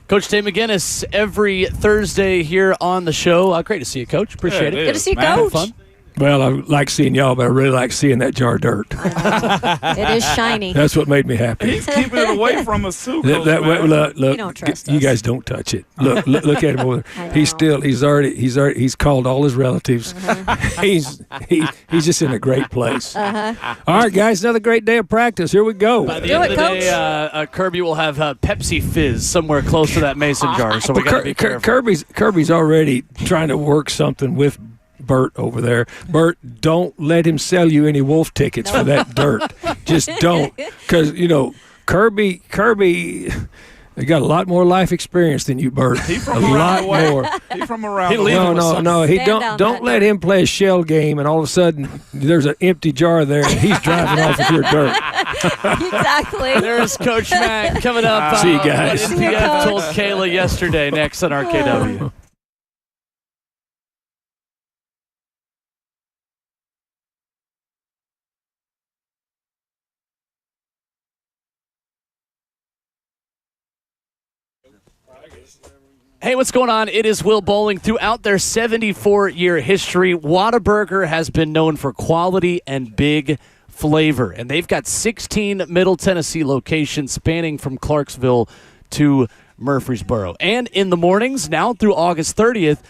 Coach Dave McGinnis every Thursday here on the show. Great to see you, Coach. Appreciate it. Good to see you, Man, Coach. fun. Well, I like seeing y'all, but I really like seeing that jar of dirt. It is shiny. That's what made me happy. He's keeping it away from us too. Look, You don't trust you us. guys don't touch it. Look at him over there. He's called all his relatives. He's just in a great place. All right, guys, another great day of practice. Here we go. By the end of the day, Kirby will have Pepsi Fizz somewhere close to that mason jar, so we got to be careful. Kirby's already trying to work something with Bert over there. Bert, don't let him sell you any Wolf tickets for that dirt. Just don't, because Kirby. They got a lot more life experience than you, Bert. He from a around lot the way. more. He from around the way. No. He Stand don't let him play a shell game, and all of a sudden there's an empty jar there, and he's driving off with your dirt. Exactly. There's Coach Mack coming up. See you guys. What NPF told Kayla yesterday next on RKW. Hey, what's going on? It is Will Bowling. Throughout their 74-year history, Whataburger has been known for quality and big flavor. And they've got 16 Middle Tennessee locations spanning from Clarksville to Murfreesboro. And in the mornings, now through August 30th,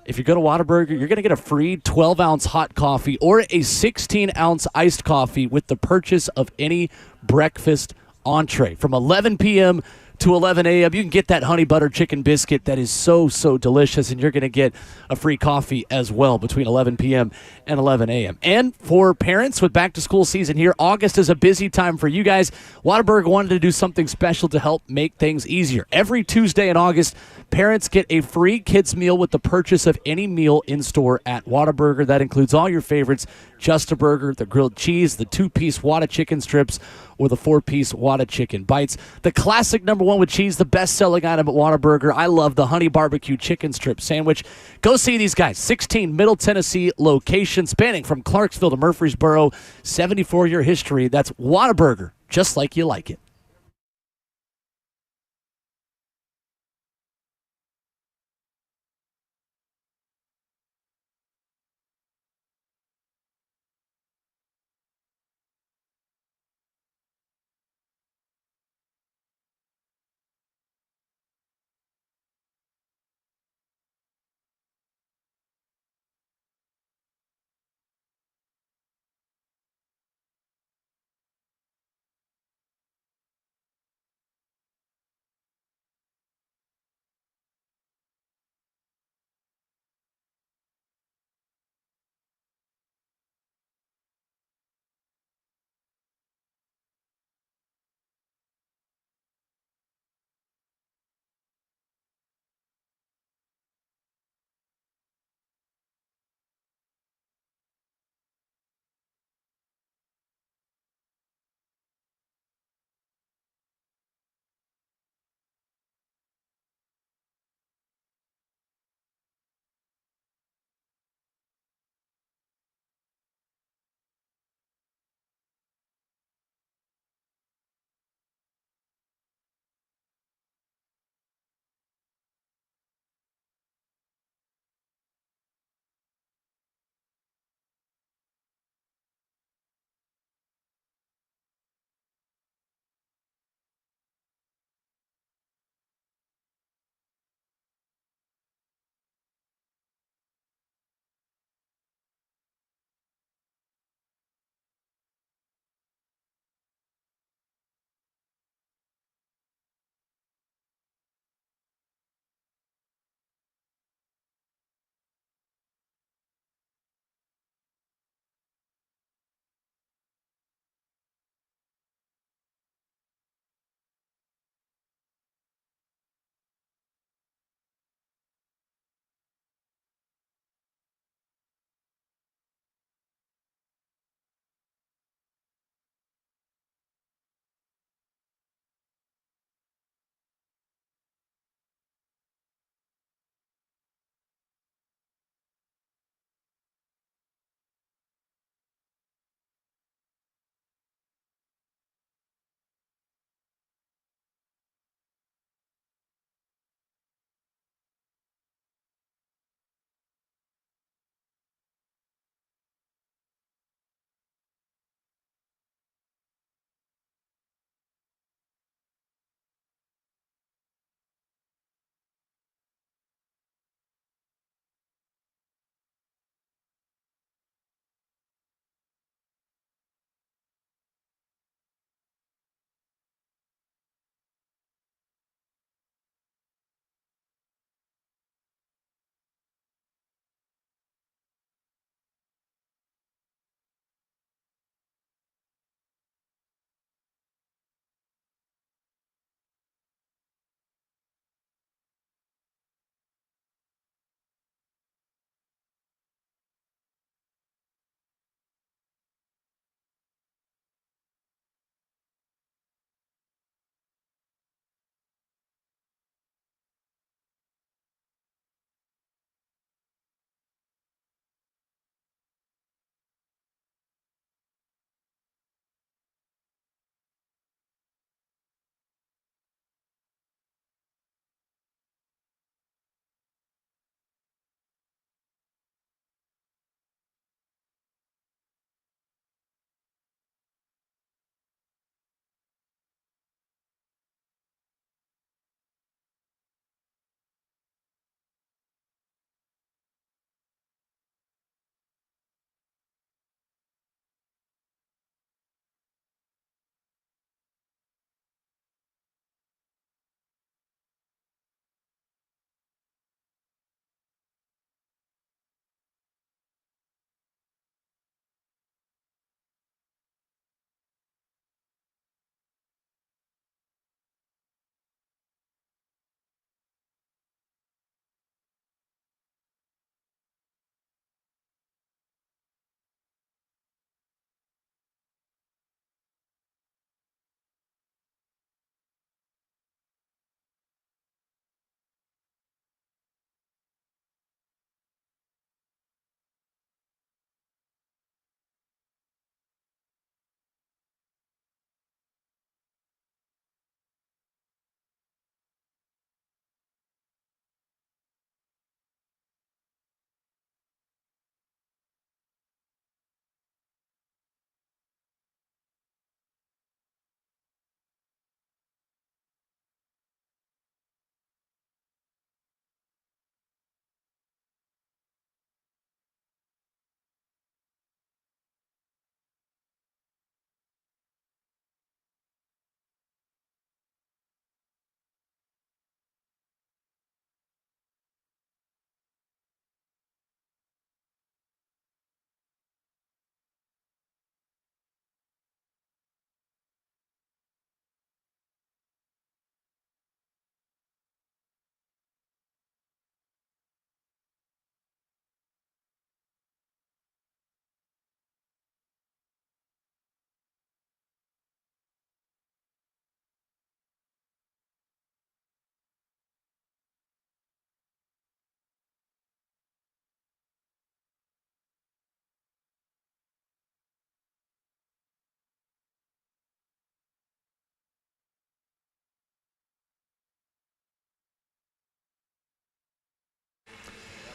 if you go to Whataburger, you're going to get a free 12-ounce hot coffee or a 16-ounce iced coffee with the purchase of any breakfast entree. From 11 p.m. to 11 a.m. You can get that honey butter chicken biscuit that is so delicious, and you're going to get a free coffee as well between 11 p.m. and 11 a.m. And for parents with back-to-school season here, August is a busy time for you guys. Whataburger wanted to do something special to help make things easier. Every Tuesday in August, parents get a free kids meal with the purchase of any meal in-store at Whataburger. That includes all your favorites, Just a Burger, the grilled cheese, the 2-piece Whata chicken strips, or the 4-piece Whata chicken bites. The classic number one with cheese, the best-selling item at Whataburger. I love the honey barbecue chicken strip sandwich. Go see these guys. 16 Middle Tennessee locations spanning from Clarksville to Murfreesboro. 74-year history. That's Whataburger, just like you like it.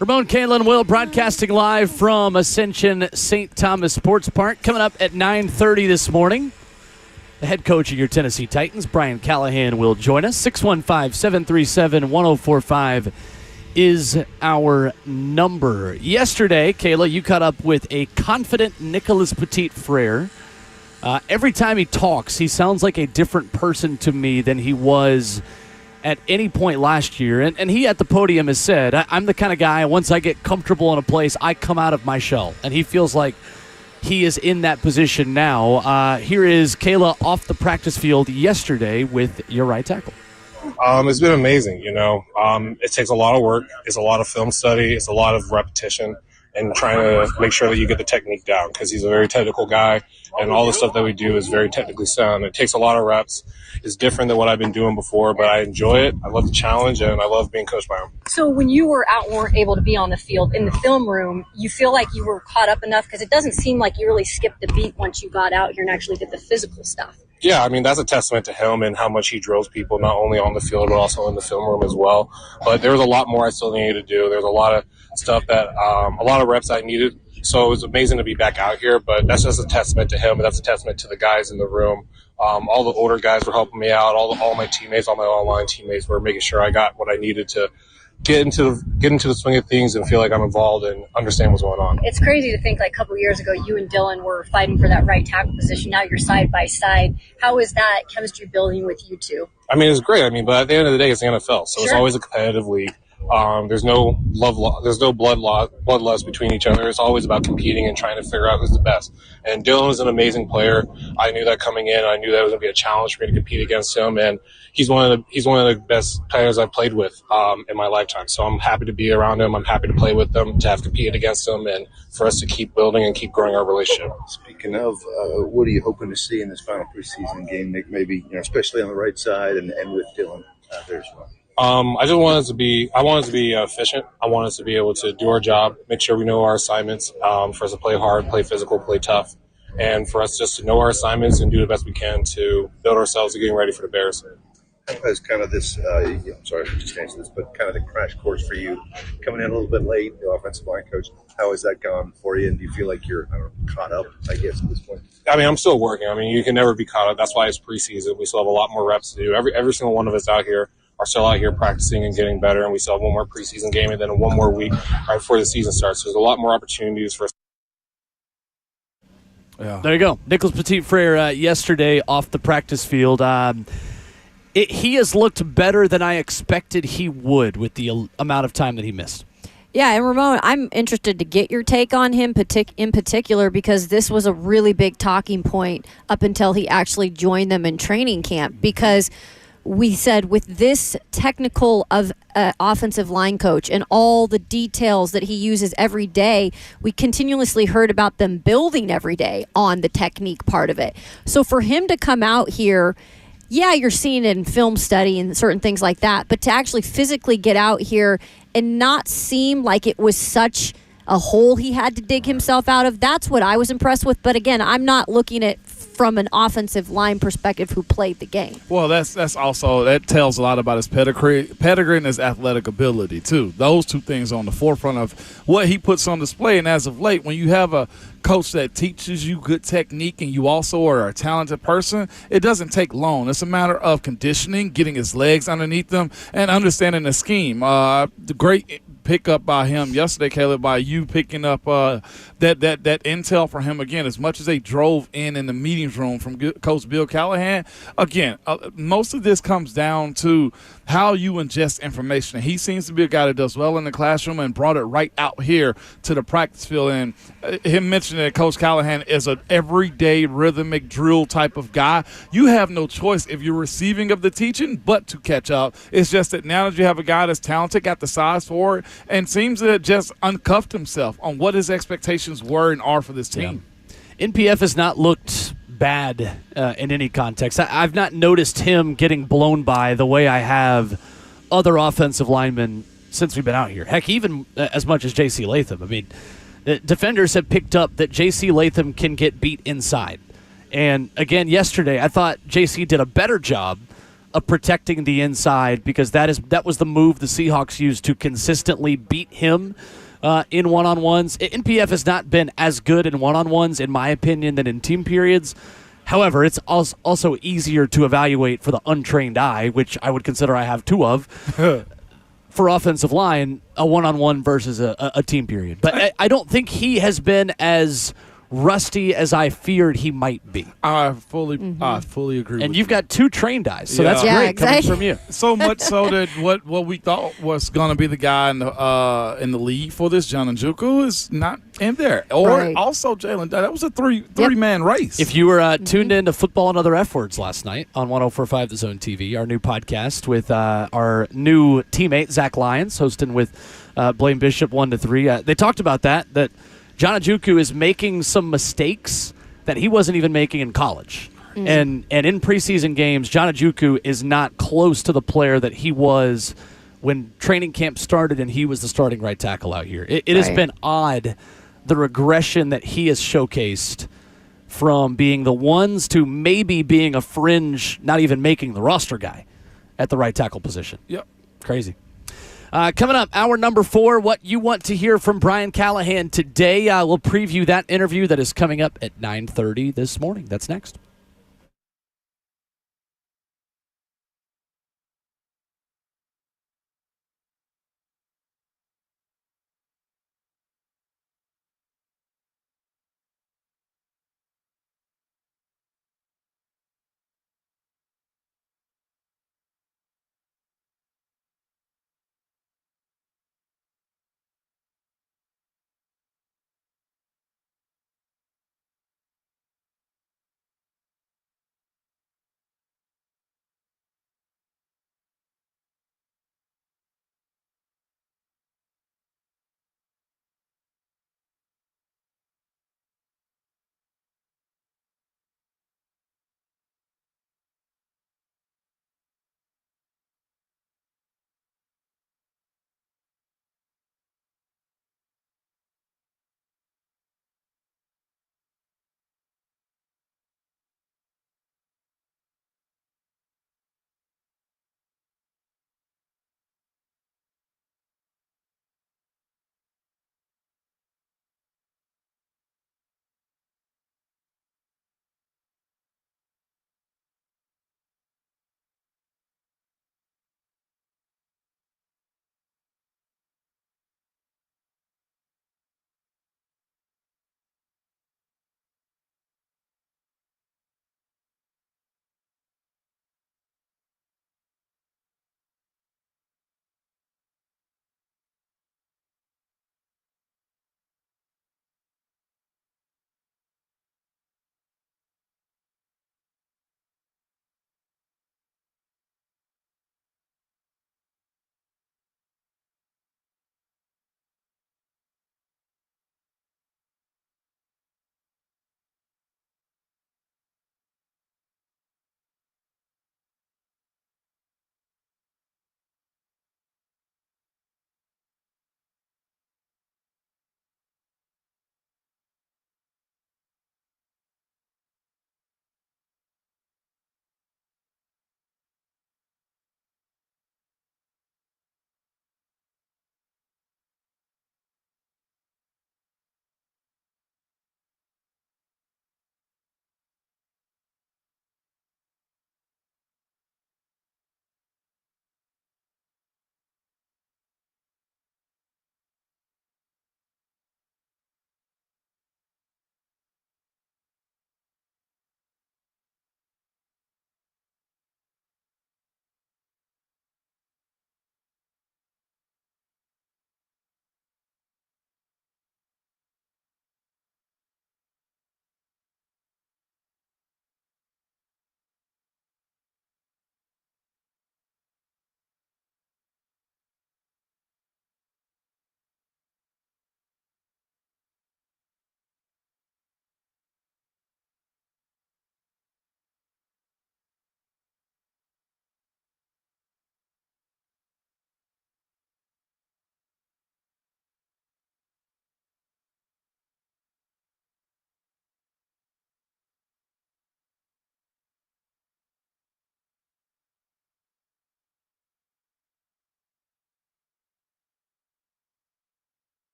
Ramon, Kayla, and Will broadcasting live from Ascension St. Thomas Sports Park. Coming up at 9:30 this morning, the head coach of your Tennessee Titans, Brian Callahan, will join us. 615-737-1045 is our number. Yesterday, Kayla, you caught up with a confident Nicholas Petit-Frere. Every time he talks, he sounds like a different person to me than he was at any point last year. And he at the podium has said, I'm the kind of guy, once I get comfortable in a place, I come out of my shell. And he feels like he is in that position now. Here is Kayla off the practice field yesterday with your right tackle. It's been amazing, It takes a lot of work. It's a lot of film study. It's a lot of repetition and trying to make sure that you get the technique down because he's a very technical guy, and all the stuff that we do is very technically sound. It takes a lot of reps. It's different than what I've been doing before, but I enjoy it. I love the challenge, and I love being coached by him. So when you were out and weren't able to be on the field, in the film room, you feel like you were caught up enough? Because it doesn't seem like you really skipped a beat once you got out here and actually did the physical stuff. Yeah, I mean, that's a testament to him and how much he drills people, not only on the field, but also in the film room as well. But there was a lot more I still needed to do. There's a lot of stuff that, a lot of reps I needed. So it was amazing to be back out here, but that's just a testament to him, and that's a testament to the guys in the room. All the older guys were helping me out. All my teammates, all my online teammates were making sure I got what I needed to get into the swing of things and feel like I'm involved and understand what's going on. It's crazy to think like a couple of years ago, you and Dylan were fighting for that right tackle position. Now you're side by side. How is that chemistry building with you two? I mean, it's great. I mean, but at the end of the day, it's the NFL, so It's always a competitive league. There's no bloodlust between each other. It's always about competing and trying to figure out who's the best. And Dylan is an amazing player. I knew that coming in. I knew that it was going to be a challenge for me to compete against him. And he's one of the best players I've played with in my lifetime. So I'm happy to be around him. I'm happy to play with him, to have competed against him, and for us to keep building and keep growing our relationship. Speaking of, what are you hoping to see in this final preseason game, Nick? Maybe especially on the right side and with Dylan out there as well. I just want us to be efficient. I want us to be able to do our job, make sure we know our assignments, for us to play hard, play physical, play tough, and for us just to know our assignments and do the best we can to build ourselves to getting ready for the Bears. As kind of this, I'm sorry to just answer this, but kind of the crash course for you, coming in a little bit late, the offensive line coach, how has that gone for you, and do you feel like you're caught up, I guess, at this point? I mean, I'm still working. I mean, you can never be caught up. That's why it's preseason. We still have a lot more reps to do. Every single one of us out here are still out here practicing and getting better, and we still have one more preseason game and then one more week right before the season starts. So there's a lot more opportunities for us. Yeah. There you go. Nicholas Petit-Frere yesterday off the practice field. He has looked better than I expected he would with the amount of time that he missed. Yeah, and Ramon, I'm interested to get your take on him in particular because this was a really big talking point up until he actually joined them in training camp, because we said with this technical of offensive line coach and all the details that he uses every day, we continuously heard about them building every day on the technique part of it. So for him to come out here, yeah, you're seeing it in film study and certain things like that, but to actually physically get out here and not seem like it was such a hole he had to dig himself out of, that's what I was impressed with. But again, I'm not looking at from an offensive line perspective who played the game. Well, that's also, that tells a lot about his pedigree and his athletic ability too. Those two things on the forefront of what he puts on display. And as of late, when you have a coach that teaches you good technique and you also are a talented person, it doesn't take long. It's a matter of conditioning, getting his legs underneath them, and understanding the scheme. The great pickup by him yesterday, Caleb, by you picking up that intel for him again. As much as they drove in the meetings room from Coach Bill Callahan, again, most of this comes down to how you ingest information. He seems to be a guy that does well in the classroom and brought it right out here to the practice field. And him mentioning that Coach Callahan is an everyday rhythmic drill type of guy. You have no choice if you're receiving of the teaching but to catch up. It's just that now that you have a guy that's talented, got the size for it, and seems to just uncuffed himself on what his expectations were and are for this team. Yeah. NPF has not looked bad in any context. I've not noticed him getting blown by the way I have other offensive linemen since we've been out here. Heck, even as much as J.C. Latham. I mean, defenders have picked up that J.C. Latham can get beat inside. And, again, yesterday I thought J.C. did a better job of protecting the inside, because that was the move the Seahawks used to consistently beat him in one-on-ones. NPF has not been as good in one-on-ones, in my opinion, than in team periods. However, it's also easier to evaluate for the untrained eye, which I would consider I have two of, for offensive line, a one-on-one versus a team period. But I don't think he has been as rusty as I feared he might be. I fully agree. And with you've you. got two trained eyes, so that's great coming from you. So much so that what we thought was going to be the guy in the lead for this, John Njoku, is not in there. Or also Jalen. That was a three-man race. If you were tuned in to Football and Other F Words last night on 104.5 The Zone TV, our new podcast with our new teammate, Zach Lyons, hosting with Blaine Bishop 1 to 3, they talked about that John Njoku is making some mistakes that he wasn't even making in college. And in preseason games, John Njoku is not close to the player that he was when training camp started and he was the starting right tackle out here. It has been odd, the regression that he has showcased from being the ones to maybe being a fringe, not even making the roster guy at the right tackle position. Yep. Crazy. Coming up, hour number 4, what you want to hear from Brian Callahan today. We'll preview that interview that is coming up at 9:30 this morning. That's next.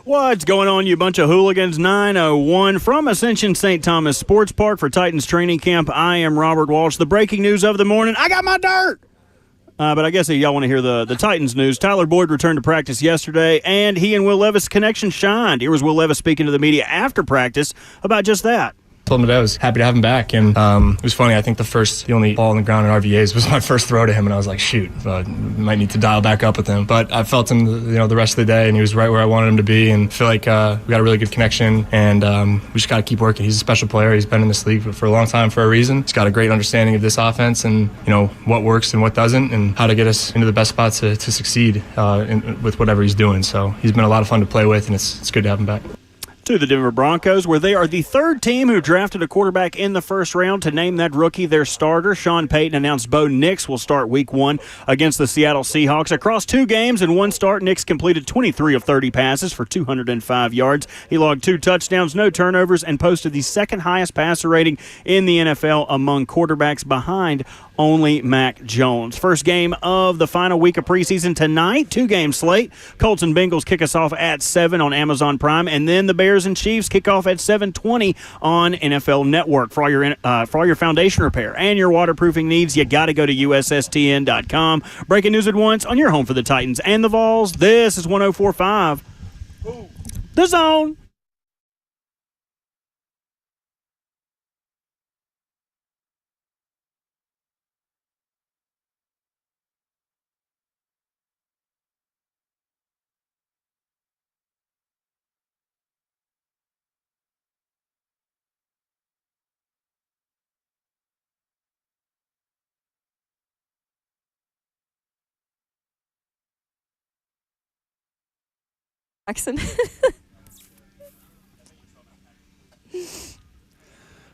What's going on, you bunch of hooligans? 9:01 from Ascension St. Thomas Sports Park for Titans training camp. I am Robert Walsh. The breaking news of the morning, I got my dirt! But I guess if y'all want to hear the Titans news, Tyler Boyd returned to practice yesterday, and he and Will Levis' connection shined. Here was Will Levis speaking to the media after practice about just that. Told him that I was happy to have him back, and it was funny. I think the only ball on the ground in RVAs was my first throw to him, and I was like, shoot, might need to dial back up with him. But I felt him, the rest of the day, and he was right where I wanted him to be, and I feel like we got a really good connection, and we just got to keep working. He's a special player. He's been in this league for a long time for a reason. He's got a great understanding of this offense, and what works and what doesn't, and how to get us into the best spot to succeed with whatever he's doing. So he's been a lot of fun to play with, and it's good to have him back. To the Denver Broncos, where they are the third team who drafted a quarterback in the first round to name that rookie their starter. Sean Payton announced Bo Nix will start week 1 against the Seattle Seahawks. Across 2 games and 1 start, Nix completed 23 of 30 passes for 205 yards. He logged 2 touchdowns, no turnovers, and posted the second highest passer rating in the NFL among quarterbacks, behind only Mac Jones. First game of the final week of preseason tonight, 2-game slate. Colts and Bengals kick us off at 7 on Amazon Prime, and then the Bears and Chiefs kick off at 7:20 on NFL Network. For all your foundation repair and your waterproofing needs, you got to go to USSTN.com. Breaking news at once on your home for the Titans and the Vols. This is 104.5 The Zone. Jackson.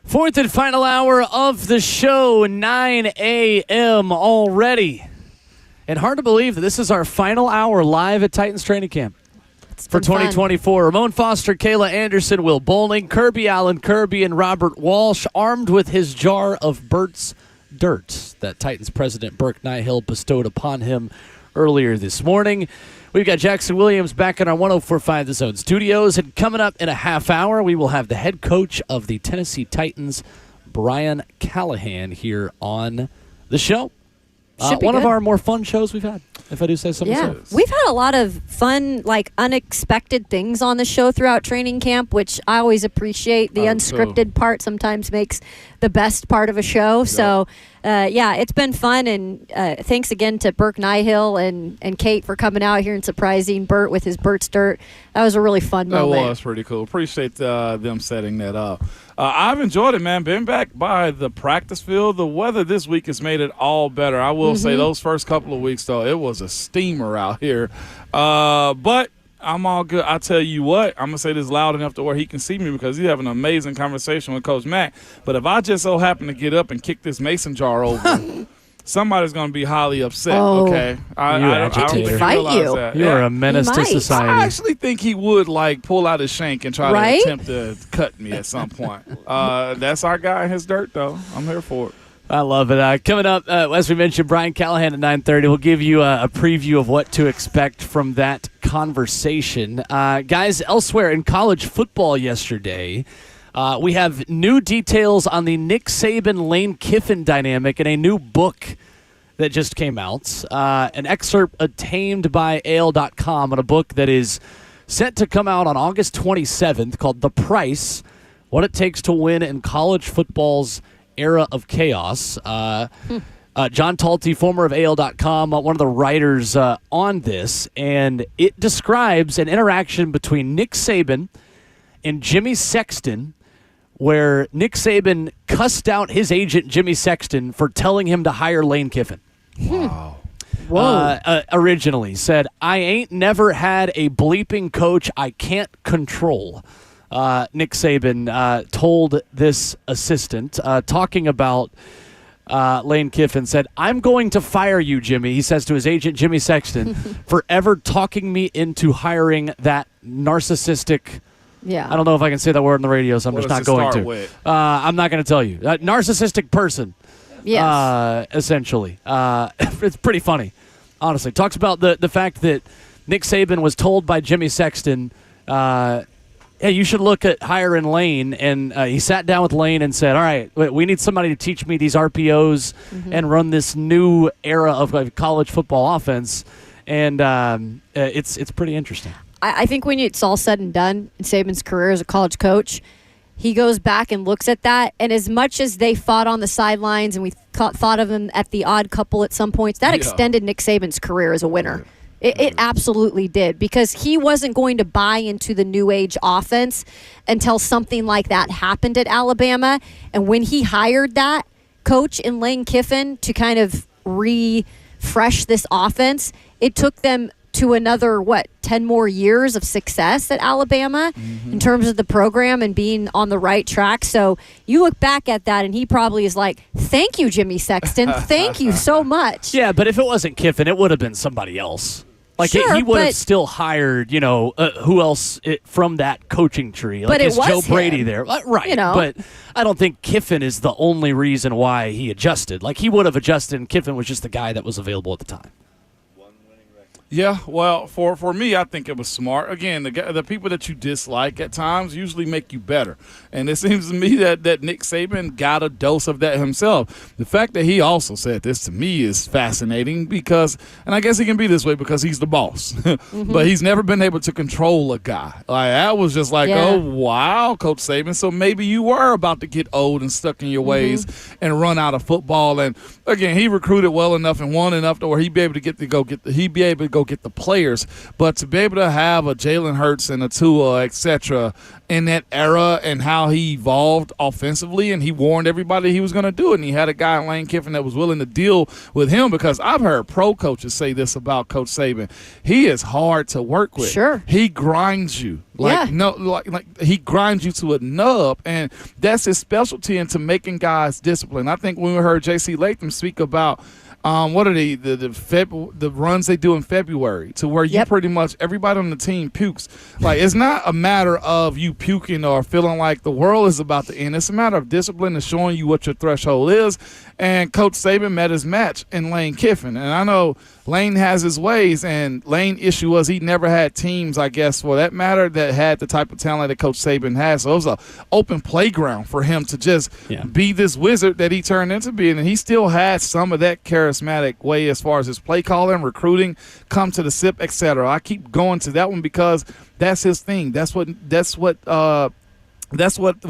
Fourth and final hour of the show, 9 a.m. already. And hard to believe that this is our final hour live at Titans training camp for 2024. Ramon Foster, Kayla Anderson, Will Bowling, Kirby Allen Kirby, and Robert Walsh, armed with his jar of Burt's Dirt that Titans president Burke Nihill bestowed upon him earlier this morning. We've got Jackson Williams back in our 104.5 The Zone studios, and coming up in a half hour, we will have the head coach of the Tennessee Titans, Brian Callahan, here on the show. One of our more fun shows we've had, if I do say so myself. We've had a lot of fun, unexpected things on the show throughout training camp, which I always appreciate. The unscripted part sometimes makes the best part of a show. Yep. So, it's been fun, and thanks again to Burke Nihill and Kate for coming out here and surprising Burt with his Burt's Dirt. That was a really fun moment. That was pretty cool. Appreciate them setting that up. I've enjoyed it, man. Been back by the practice field. The weather this week has made it all better. I will say those first couple of weeks, though, it was a steamer out here. But I'm all good. I tell you what, I'm going to say this loud enough to where he can see me, because he's having an amazing conversation with Coach Mack. But if I just so happen to get up and kick this mason jar over, somebody's going to be highly upset, okay? I don't think he realizes that. You are a menace to society. I actually think he would, pull out his shank and try to attempt to cut me at some point. That's our guy in his dirt, though. I'm here for it. I love it. Coming up, as we mentioned, Brian Callahan at 9:30. We'll give you a preview of what to expect from that conversation. Guys, elsewhere in college football yesterday, we have new details on the Nick Saban-Lane Kiffin dynamic in a new book that just came out. An excerpt obtained by AL.com on a book that is set to come out on August 27th called The Price, What It Takes to Win in College Football's Era of Chaos. John Talty, former of AL.com, one of the writers on this, and it describes an interaction between Nick Saban and Jimmy Sexton, where Nick Saban cussed out his agent, Jimmy Sexton, for telling him to hire Lane Kiffin. Wow. Originally said, I ain't never had a bleeping coach I can't control. Nick Saban told this assistant, talking about Lane Kiffin, said, I'm going to fire you, Jimmy, he says to his agent, Jimmy Sexton, for ever talking me into hiring that narcissistic, I don't know if I can say that word on the radio, so I'm just not going to. I'm not going to tell you. Narcissistic person, essentially. It's pretty funny, honestly. Talks about the fact that Nick Saban was told by Jimmy Sexton, hey, you should look at hiring Lane. And he sat down with Lane and said, all right, we need somebody to teach me these RPOs and run this new era of college football offense. And it's pretty interesting. I think when it's all said and done in Saban's career as a college coach, he goes back and looks at that. And as much as they fought on the sidelines and we thought of him at the odd couple at some points, that extended Nick Saban's career as a winner. It absolutely did, because he wasn't going to buy into the new age offense until something like that happened at Alabama. And when he hired that coach in Lane Kiffin to kind of refresh this offense, it took them to another, 10 more years of success at Alabama in terms of the program and being on the right track. So you look back at that, and he probably is like, thank you, Jimmy Sexton. Thank you so much. Yeah, but if it wasn't Kiffin, it would have been somebody else. Like, sure, he would have still hired, who else from that coaching tree? Like, but it is was Joe Brady him. there? Right. But I don't think Kiffin is the only reason why he adjusted. Like, he would have adjusted, and Kiffin was just the guy that was available at the time. Yeah, well, for me, I think it was smart. Again, the people that you dislike at times usually make you better. And it seems to me that Nick Saban got a dose of that himself. The fact that he also said this to me is fascinating because, and I guess he can be this way because he's the boss, but he's never been able to control a guy. Like, I was just like, oh, wow, Coach Saban. So maybe you were about to get old and stuck in your ways and run out of football. And again, he recruited well enough and won enough to where he'd be able to get the players, but to be able to have a Jalen Hurts and a Tua, etc., in that era and how he evolved offensively, and he warned everybody he was going to do it, and he had a guy in Lane Kiffin that was willing to deal with him, because I've heard pro coaches say this about Coach Saban. He is hard to work with. Sure. He grinds you. Like he grinds you to a nub, and that's his specialty into making guys disciplined. I think when we heard J.C. Latham speak about what are the runs they do in February, to where you pretty much everybody on the team pukes. Like, it's not a matter of you puking or feeling like the world is about to end. It's a matter of discipline and showing you what your threshold is. And Coach Saban met his match in Lane Kiffin. And I know Lane has his ways, and Lane issue was he never had teams, I guess, for that matter, that had the type of talent that Coach Saban has. So it was an open playground for him to just be this wizard that he turned into being. And he still had some of that charismatic way as far as his play calling, recruiting, come to the SIP, etc. I keep going to that one because that's his thing. That's what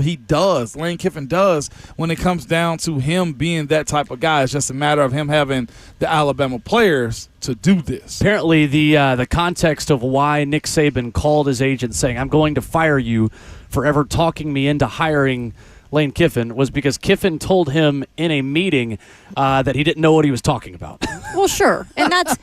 he does, Lane Kiffin does, when it comes down to him being that type of guy. It's just a matter of him having the Alabama players to do this. Apparently, the context of why Nick Saban called his agent saying, I'm going to fire you for ever talking me into hiring Lane Kiffin, was because Kiffin told him in a meeting that he didn't know what he was talking about. Well, sure, and that's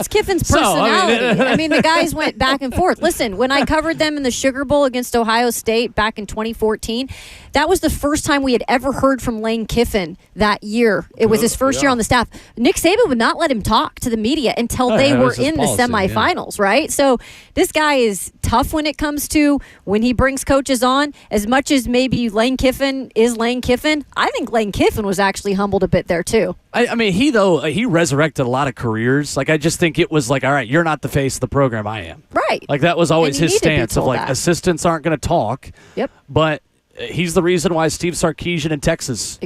Kiffin's personality. I mean, the guys went back and forth. Listen, when I covered them in the Sugar Bowl against Ohio State back in 2014, that was the first time we had ever heard from Lane Kiffin that year. It was his first year on the staff. Nick Saban would not let him talk to the media until they were in the semifinals, right? So this guy is tough when it comes to when he brings coaches on. As much as maybe Lane Kiffin is Lane Kiffin, I think Lane Kiffin was actually humbled a bit there too. I mean, he resurrected a lot of careers. Like, I just think it was like, all right, you're not the face of the program, I am. Right. Like, that was always his stance of like, that. Assistants aren't going to talk. Yep. But he's the reason why Steve Sarkisian in Texas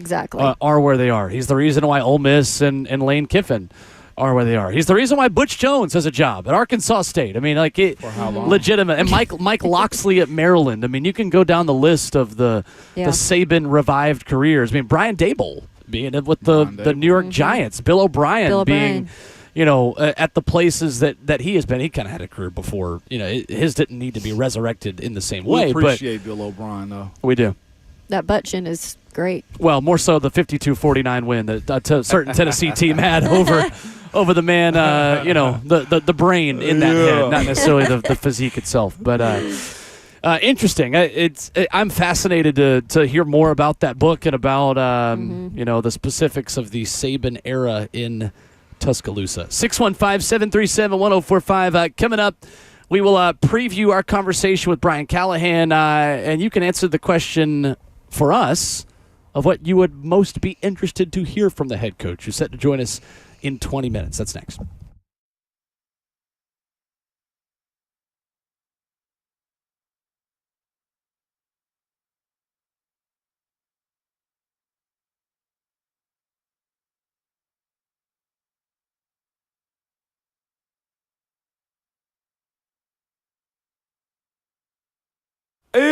are where they are. He's the reason why Ole Miss and Lane Kiffin are where they are. He's the reason why Butch Jones has a job at Arkansas State. I mean, like, legitimate. And Mike Loxley at Maryland. I mean, you can go down the list of the Saban revived careers. I mean, Brian Daboll being with the New York Giants, Bill O'Brien being, at the places that he has been. He kind of had a career before. His didn't need to be resurrected in the same way. We appreciate Bill O'Brien, though. We do. That butt chin is great. Well, more so the 52-49 win that a certain Tennessee team had over the man, the brain in that head, not necessarily the physique itself. But interesting. I'm fascinated to hear more about that book and about the specifics of the Saban era in Tuscaloosa. 615-737-1045. Coming up, we will preview our conversation with Brian Callahan, and you can answer the question for us of what you would most be interested to hear from the head coach, who's set to join us in 20 minutes. That's next.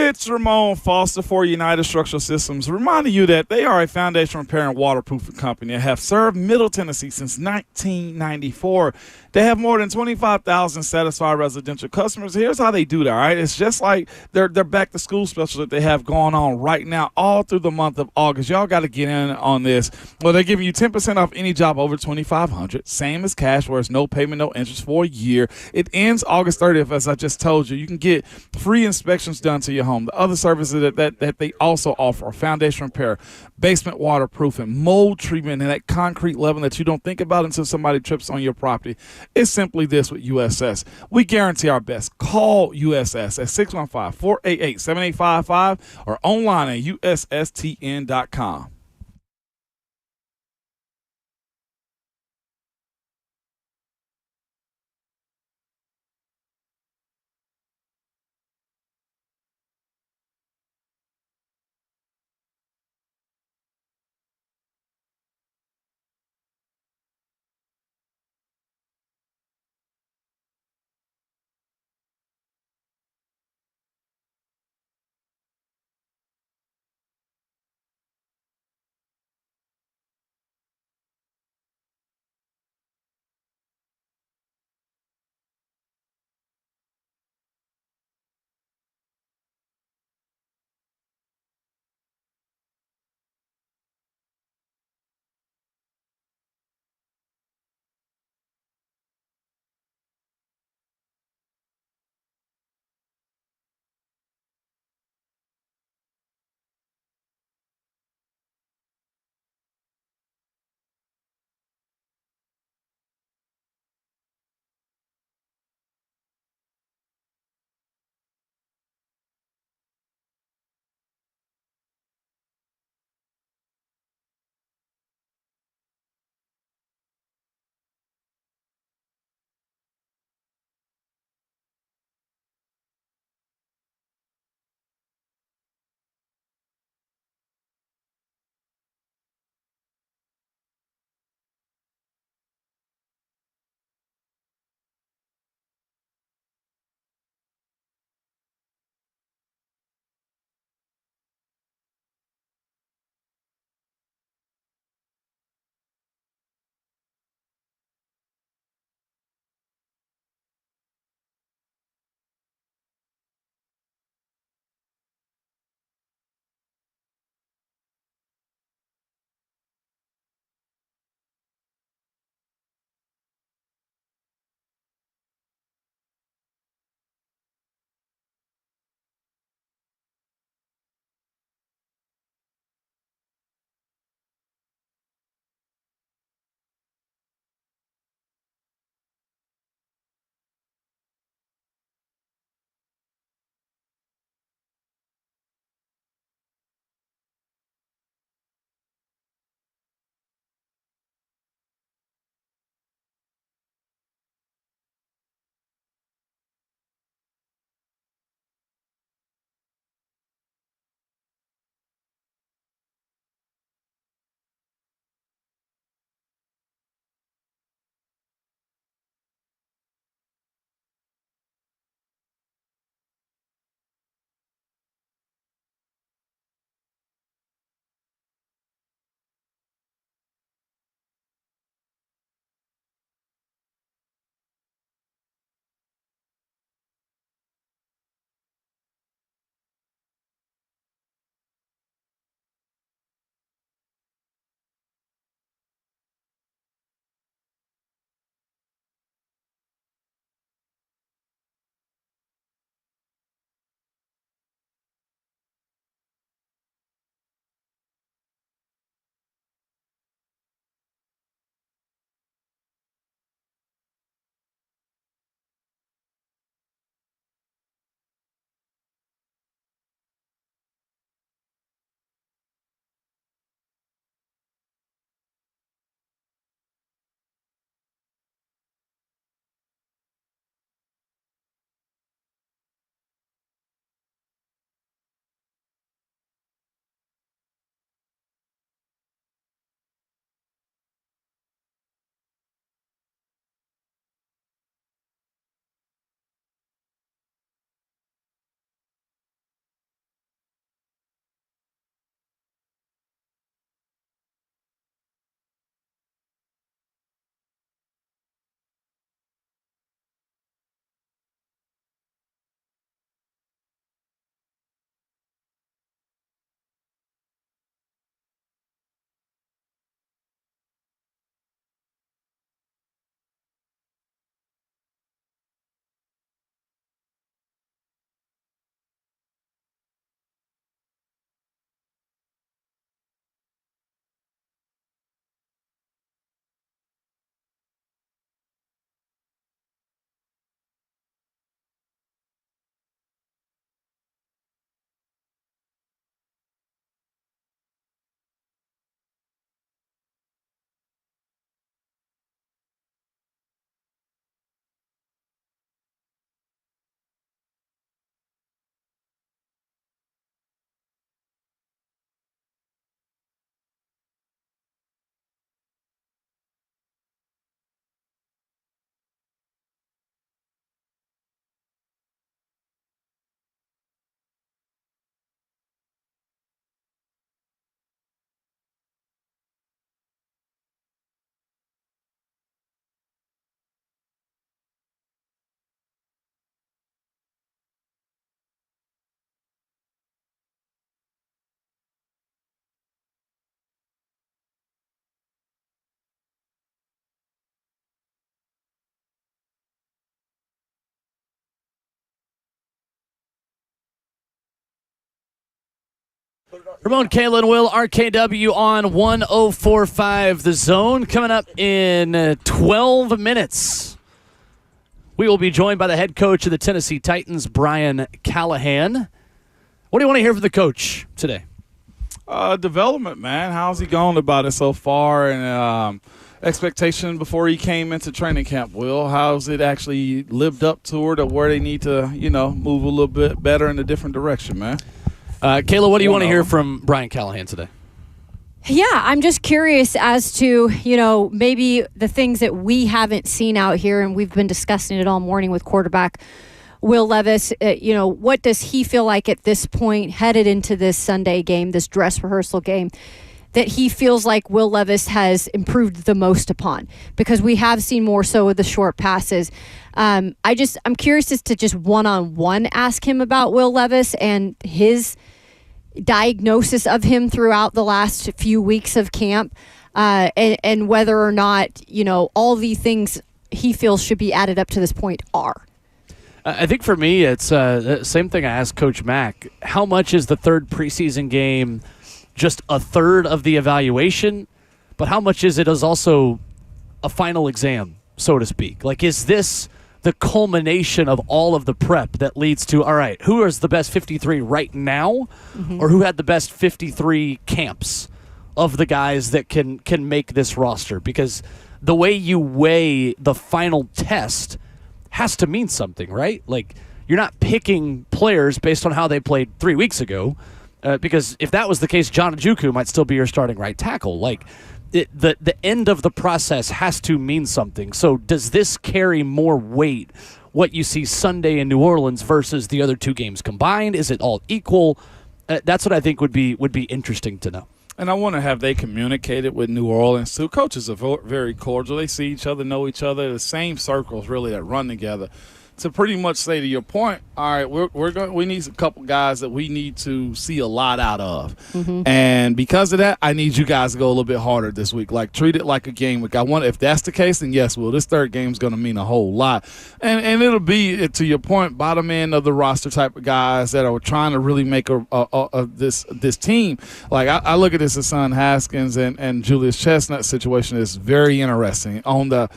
It's Ramon Foster for United Structural Systems, reminding you that they are a foundation repair and waterproofing company that have served Middle Tennessee since 1994. They have more than 25,000 satisfied residential customers. Here's how they do that, all right? It's just like their back-to-school special that they have going on right now all through the month of August. Y'all got to get in on this. Well, they're giving you 10% off any job over $2,500, same as cash, where it's no payment, no interest for a year. It ends August 30th, as I just told you. You can get free inspections done to your home. The other services that they also offer are foundation repair, basement waterproofing, mold treatment, and that concrete leveling that you don't think about until somebody trips on your property. It's simply this with USS. We guarantee our best. Call USS at 615-488-7855 or online at USSTN.com. Ramon, Kayla, and Will, RKW on 104.5 The Zone. Coming up in 12 minutes, we will be joined by the head coach of the Tennessee Titans, Brian Callahan. What do you want to hear from the coach today? Development, man. How's he going about it so far? And expectation before he came into training camp, Will? How's it actually lived up toward where they need to, move a little bit better in a different direction, man? Kayla, what do you want to hear from Brian Callahan today? Yeah, I'm just curious as to, maybe the things that we haven't seen out here, and we've been discussing it all morning with quarterback Will Levis. What does he feel like at this point, headed into this Sunday game, this dress rehearsal game, that he feels like Will Levis has improved the most upon? Because we have seen more so with the short passes. I'm curious as to just one-on-one ask him about Will Levis and his diagnosis of him throughout the last few weeks of camp, and whether or not, all the things he feels should be added up to this point are. I think for me, it's the same thing I asked Coach Mack. How much is the third preseason game just a third of the evaluation, but how much is also a final exam, so to speak? Like, is this the culmination of all of the prep that leads to, all right, who is the best 53 right now, or who had the best 53 camps of the guys that can make this roster? Because the way you weigh the final test has to mean something, right? Like, you're not picking players based on how they played 3 weeks ago, because if that was the case, John Njoku might still be your starting right tackle. Like, the end of the process has to mean something. So does this carry more weight, what you see Sunday in New Orleans versus the other two games combined? Is it all equal? That's what I think would be interesting to know. And I wonder, have they communicated with New Orleans too? Coaches are very cordial. They see each other, know each other, the same circles really that run together. To pretty much say to your point, all right, we need a couple guys that we need to see a lot out of, and because of that, I need you guys to go a little bit harder this week. Like, treat it like a game week. I wonder if that's the case, then yes, Will, this third game is going to mean a whole lot, and it'll be, to your point, bottom end of the roster type of guys that are trying to really make this team. Like, I look at this Hassan Haskins and Julius Chestnut situation is very interesting on the.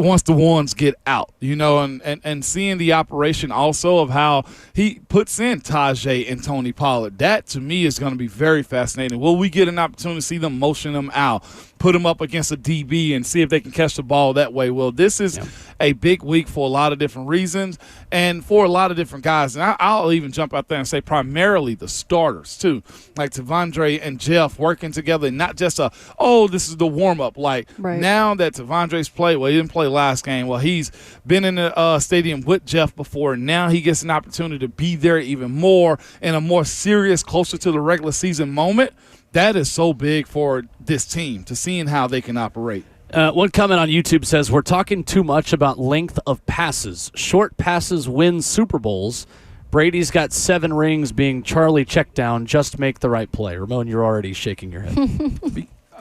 Once the ones get out, and seeing the operation also of how he puts in Tajay and Tony Pollard, that to me is going to be very fascinating. Will we get an opportunity to see them motion them out, put them up against a DB and see if they can catch the ball that way? Well, this is a big week for a lot of different reasons and for a lot of different guys. And I'll even jump out there and say primarily the starters too, like Tavondre and Jeff working together, and not just this is the warm-up. Like, now that Tavondre's played, well, he didn't play last game. Well, he's been in the stadium with Jeff before, and now he gets an opportunity to be there even more in a more serious, closer to the regular season moment. That is so big for this team, to seeing how they can operate. One comment on YouTube says, we're talking too much about length of passes. Short passes win Super Bowls. Brady's got 7 rings being Charlie checkdown. Just make the right play. Ramon, you're already shaking your head.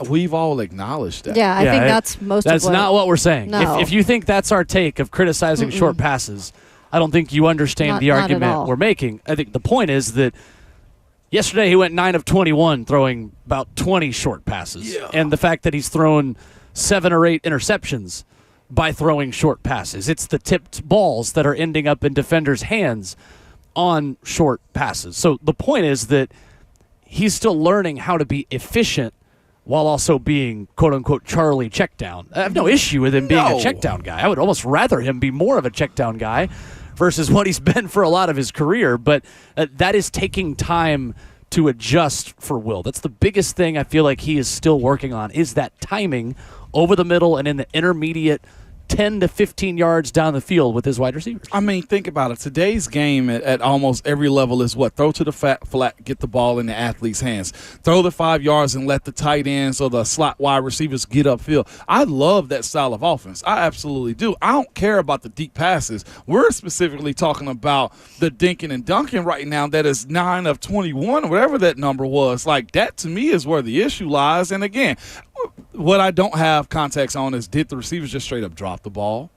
We've all acknowledged that. Yeah, I think that's most of That's not what we're saying. No. If you think that's our take of criticizing short passes, I don't think you understand the argument we're making. I think the point is that yesterday he went 9 of 21 throwing about 20 short passes. Yeah. And the fact that he's thrown 7 or 8 interceptions by throwing short passes. It's the tipped balls that are ending up in defenders' hands on short passes. So the point is that he's still learning how to be efficient while also being, quote-unquote, Charlie checkdown. I have no issue with him being a checkdown guy. I would almost rather him be more of a checkdown guy versus what he's been for a lot of his career. But that is taking time to adjust for Will. That's the biggest thing I feel like he is still working on, is that timing over the middle and in the intermediate 10 to 15 yards down the field with his wide receivers. I mean, think about it. Today's game at almost every level is what? Throw to the flat, get the ball in the athlete's hands. Throw the 5 yards and let the tight ends or the slot wide receivers get upfield. I love that style of offense. I absolutely do. I don't care about the deep passes. We're specifically talking about the dinking and dunking right now that is 9 of 21 or whatever that number was. Like, that to me is where the issue lies. And again, what I don't have context on is, did the receivers just straight up drop the ball?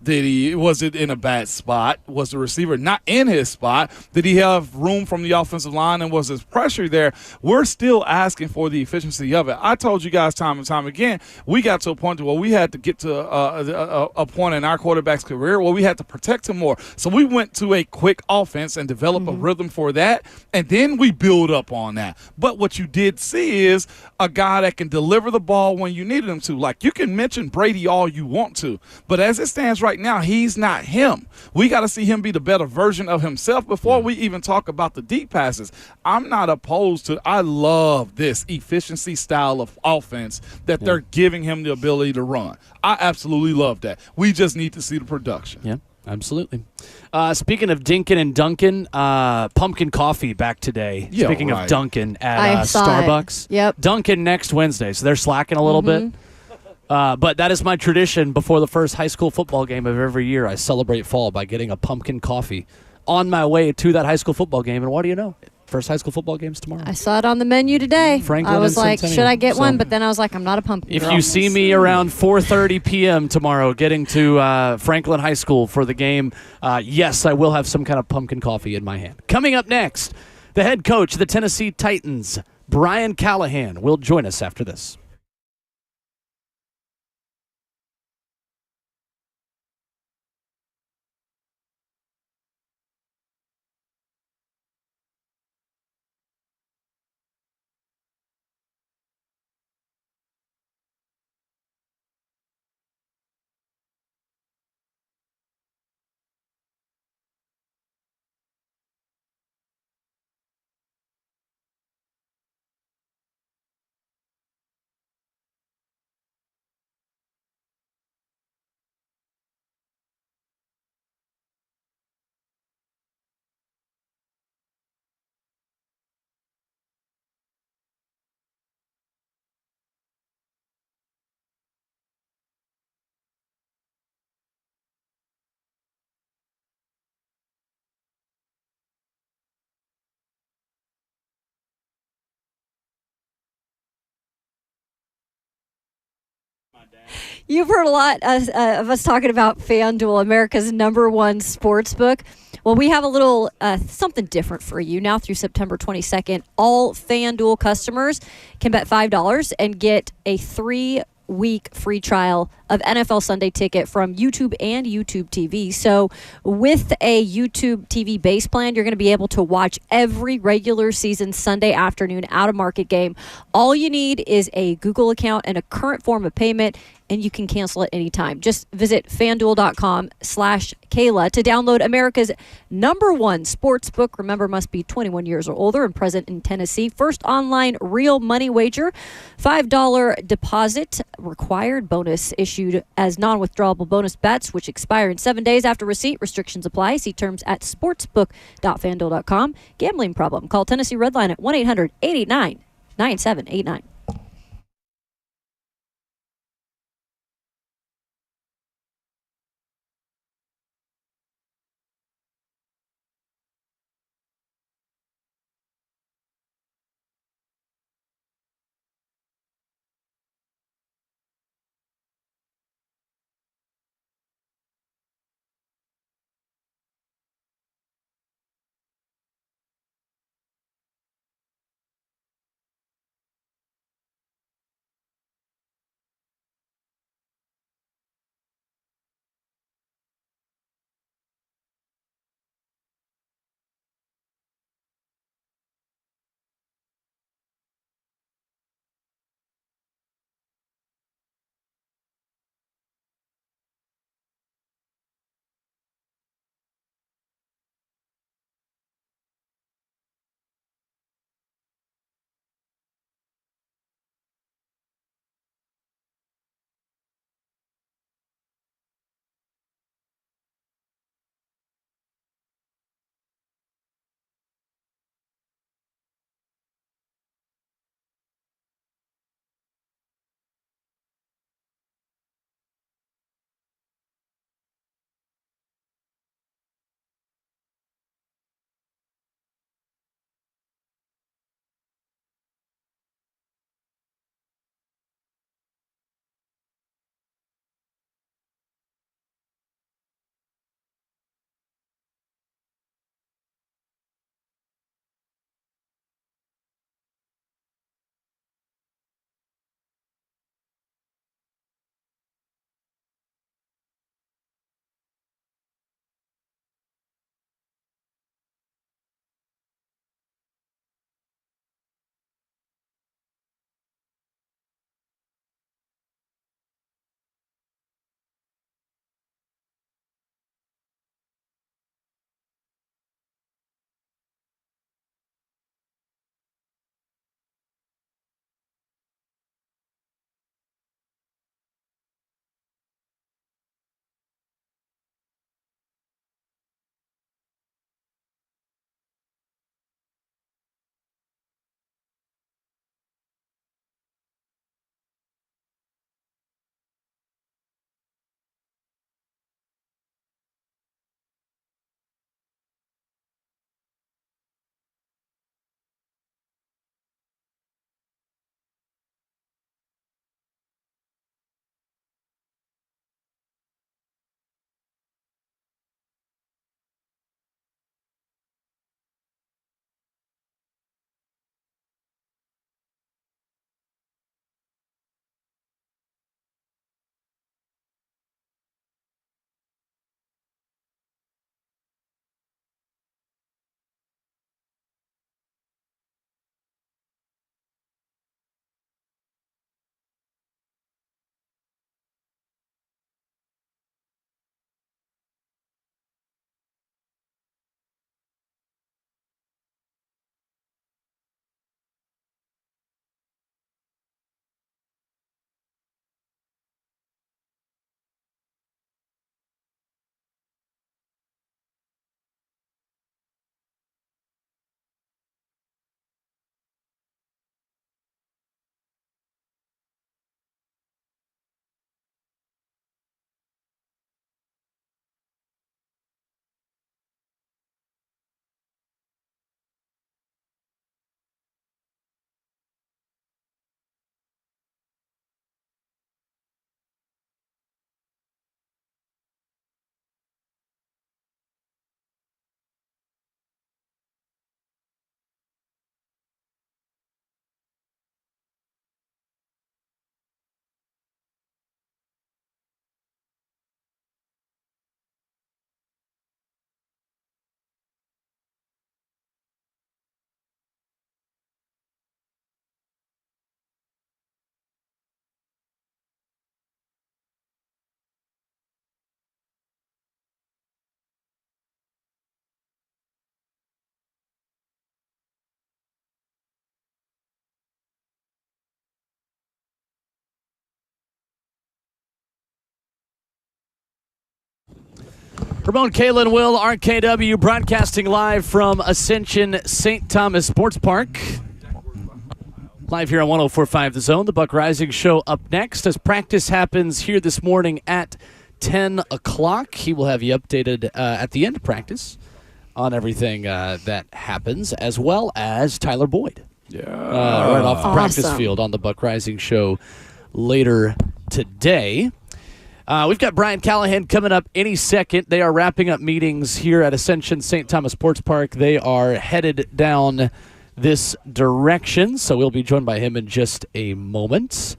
Was it in a bad spot? Was the receiver not in his spot? Did he have room from the offensive line, and was his pressure there? We're still asking for the efficiency of it. I told you guys time and time again, we got to a point where we had to get to a point in our quarterback's career where we had to protect him more. So we went to a quick offense and develop a rhythm for that, and then we build up on that. But what you did see is a guy that can deliver the ball when you needed him to. Like, you can mention Brady all you want to, but as it stands right now, he's not him. We got to see him be the better version of himself before we even talk about the deep passes. I'm not opposed to – I love this efficiency style of offense that they're giving him the ability to run. I absolutely love that. We just need to see the production. Yeah. Absolutely. Speaking of Dinkin and Duncan, pumpkin coffee back today. Yeah, Speaking right. of Duncan at Starbucks. Yep. Duncan next Wednesday, so they're slacking a little bit. But that is my tradition before the first high school football game of every year. I celebrate fall by getting a pumpkin coffee on my way to that high school football game. And what do you know? First high school football game's tomorrow. I saw it on the menu today. Franklin I was and like, Centennial. should I get So- one? But then I was like, I'm not a pumpkin If girl. you see me around 4:30 p.m. tomorrow getting to Franklin High School for the game, yes, I will have some kind of pumpkin coffee in my hand. Coming up next, the head coach of the Tennessee Titans, Brian Callahan, will join us after this. You've heard a lot of us talking about FanDuel, America's #1 sports book. Well, we have a little something different for you. Now through September 22nd, all FanDuel customers can bet $5 and get a 3-week free trial of NFL Sunday Ticket from YouTube and YouTube TV. So with a YouTube TV base plan, you're going to be able to watch every regular season Sunday afternoon out-of-market game. All you need is a Google account and a current form of payment, and you can cancel at any time. Just visit fanduel.com/Kayla to download America's #1 sports book. Remember, must be 21 years or older and present in Tennessee. First online real money wager, $5 deposit required. Bonus issued as non-withdrawable bonus bets, which expire in 7 days after receipt. Restrictions apply. See terms at sportsbook.fanduel.com. Gambling problem? Call Tennessee Redline at 1-800-889-9789. Ramon, Kayla, and Will, RKW, broadcasting live from Ascension St. Thomas Sports Park. Live here on 104.5 The Zone, the Buck Rising Show up next as practice happens here this morning at 10 o'clock. He will have you updated at the end of practice on everything that happens, as well as Tyler Boyd. Yeah. Right off the practice field on the Buck Rising Show later today. We've got Brian Callahan coming up any second. They are wrapping up meetings here at Ascension St. Thomas Sports Park. They are headed down this direction, so we'll be joined by him in just a moment.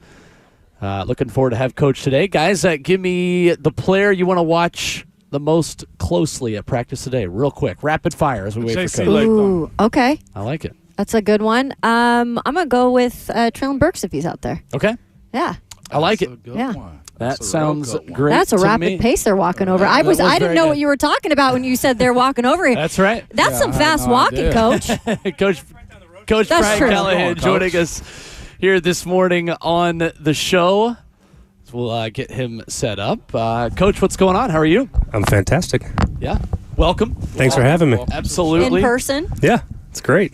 Looking forward to have Coach today. Guys, give me the player you want to watch the most closely at practice today, real quick. Rapid fire as we wait for Coach. Ooh, okay. I like it. That's a good one. I'm going to go with Treylon Burks if he's out there. Okay. Yeah. I like it. Yeah. That sounds great. That's a to rapid me. pace they're walking over. I didn't know what you were talking about when you said they're walking over here. That's right. That's some fast walking, Coach. Coach That's Brian true. Callahan joining us here this morning on the show. We'll get him set up. Coach, what's going on? How are you? I'm fantastic. Yeah. Welcome. Thanks for having me. Absolutely. In person? Yeah, it's great.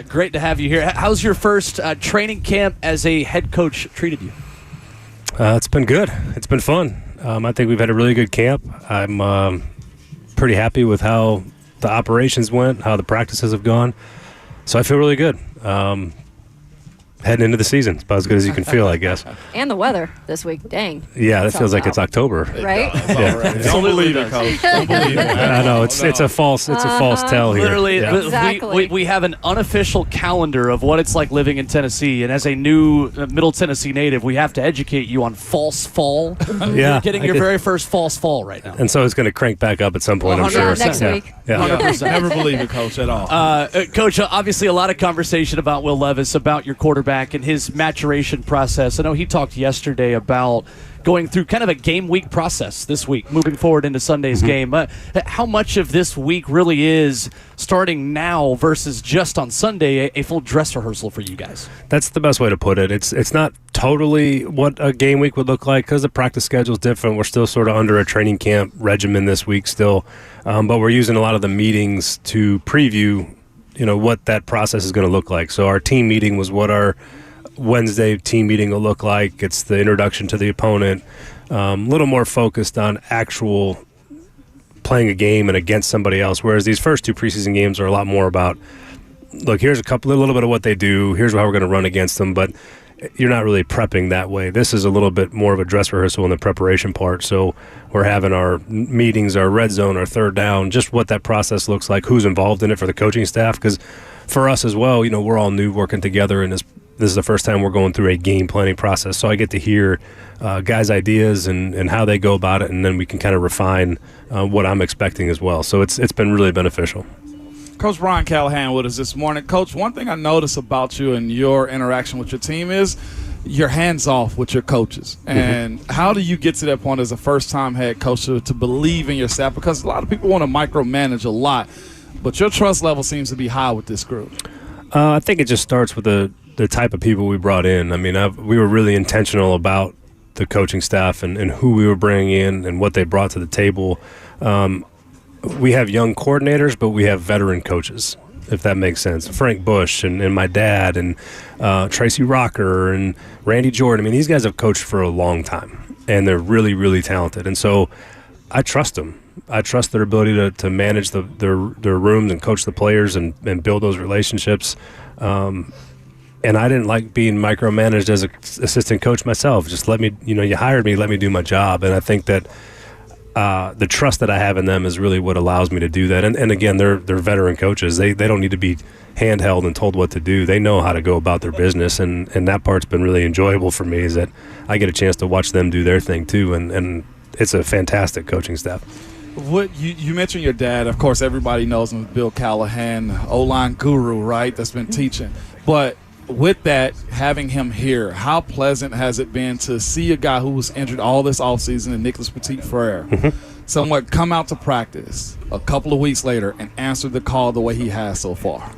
Great to have you here. How's your first training camp as a head coach treated you? It's been good. It's been fun. I think we've had a really good camp. I'm pretty happy with how the operations went, how the practices have gone. So I feel really good. Heading into the season. It's about as good as you can feel, I guess. And the weather this week. Dang. Yeah, that feels like it's October. Right? Yeah. Don't believe it, Coach. Don't believe it. I know it's a false tell here. Literally, Yeah. Exactly. we have an unofficial calendar of what it's like living in Tennessee, and as a new Middle Tennessee native, we have to educate you on false fall. Yeah, You're getting your very first false fall right now. And so it's going to crank back up at some point, I'm sure. Next week. Yeah. 100%. Never believe it, Coach, at all. Coach, obviously a lot of conversation about Will Levis, about your quarterback and his maturation process. I know he talked yesterday about going through kind of a game week process this week, moving forward into Sunday's game. How much of this week really is starting now versus just on Sunday a full dress rehearsal for you guys? That's the best way to put it. It's not totally what a game week would look like because the practice schedule is different. We're still sort of under a training camp regimen this week still, but we're using a lot of the meetings to preview, what that process is going to look like. So our team meeting was what our Wednesday team meeting will look like. It's the introduction to the opponent, a little more focused on actual playing a game and against somebody else, whereas these first two preseason games are a lot more about, look, here's a little bit of what they do, here's how we're going to run against them, but you're not really prepping that way. This is a little bit more of a dress rehearsal in the preparation part, so we're having our meetings, our red zone, our third down, just what that process looks like, who's involved in it for the coaching staff, because for us as well, we're all new working together, and this is the first time we're going through a game planning process, so I get to hear guys' ideas and how they go about it, and then we can kind of refine what I'm expecting as well. So it's been really beneficial. Coach Brian Callahan with us this morning. Coach, one thing I notice about you and your interaction with your team is you're hands-off with your coaches. And how do you get to that point as a first-time head coach to believe in your staff? Because a lot of people want to micromanage a lot, but your trust level seems to be high with this group. I think it just starts with the type of people we brought in. I mean, we were really intentional about the coaching staff and who we were bringing in and what they brought to the table. We have young coordinators, but we have veteran coaches, if that makes sense. Frank Bush and my dad and Tracy Rocker and Randy Jordan. I mean, these guys have coached for a long time, and they're really, really talented. And so I trust them. I trust their ability to manage their rooms and coach the players and build those relationships. And I didn't like being micromanaged as an assistant coach myself. Just let me, you hired me, let me do my job. And I think that the trust that I have in them is really what allows me to do that. And again, they're veteran coaches. They don't need to be handheld and told what to do. They know how to go about their business. And that part's been really enjoyable for me, is that I get a chance to watch them do their thing too. And it's a fantastic coaching staff. What you mentioned your dad. Of course, everybody knows him as Bill Callahan, O-line guru, right? That's been teaching. But with that, having him here, how pleasant has it been to see a guy who was injured all this offseason, and Nicholas Petit-Frere, somewhat come out to practice a couple of weeks later and answer the call the way he has so far?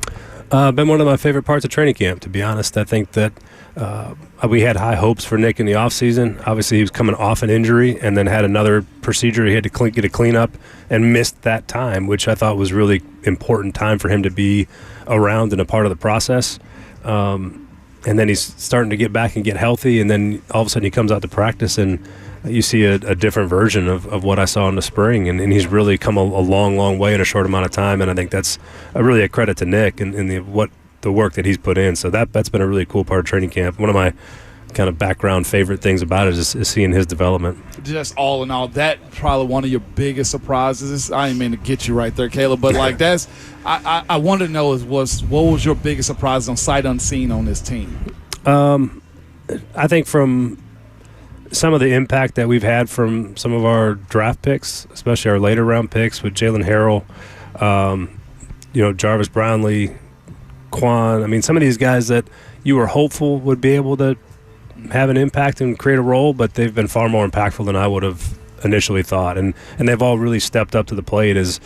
Been one of my favorite parts of training camp, to be honest. I think that we had high hopes for Nick in the offseason. Obviously, he was coming off an injury and then had another procedure he had to get a cleanup and missed that time, which I thought was really important time for him to be around and a part of the process. And then he's starting to get back and get healthy, and then all of a sudden he comes out to practice and you see a different version of what I saw in the spring, and he's really come a long way in a short amount of time, and I think that's really a credit to Nick and the work that he's put in. So that's been a really cool part of training camp. One of my kind of background favorite things about it is seeing his development. Just all in all, that probably one of your biggest surprises. I didn't mean to get you right there, Caleb, but like that's I want to know what was your biggest surprise on sight unseen on this team? I think from some of the impact that we've had from some of our draft picks, especially our later round picks with Jalen Harrell, Jarvis Brownlee, Quan. I mean, some of these guys that you were hopeful would be able to have an impact and create a role, but they've been far more impactful than I would have initially thought, and they've all really stepped up to the plate as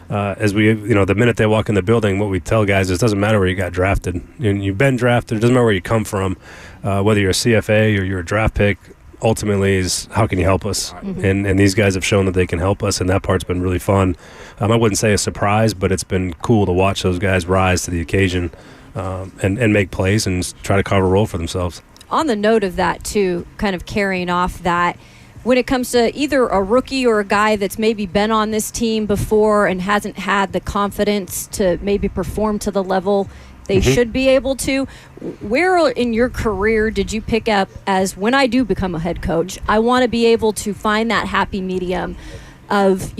we, the minute they walk in the building, what we tell guys is it doesn't matter where you got drafted. You've been drafted. It doesn't matter where you come from, whether you're a CFA or you're a draft pick. Ultimately, is how can you help us? Mm-hmm. And these guys have shown that they can help us, and that part's been really fun. I wouldn't say a surprise, but it's been cool to watch those guys rise to the occasion and make plays and try to carve a role for themselves. On the note of that, too, kind of carrying off that, when it comes to either a rookie or a guy that's maybe been on this team before and hasn't had the confidence to maybe perform to the level they should be able to, where in your career did you pick up as, when I do become a head coach, I want to be able to find that happy medium of,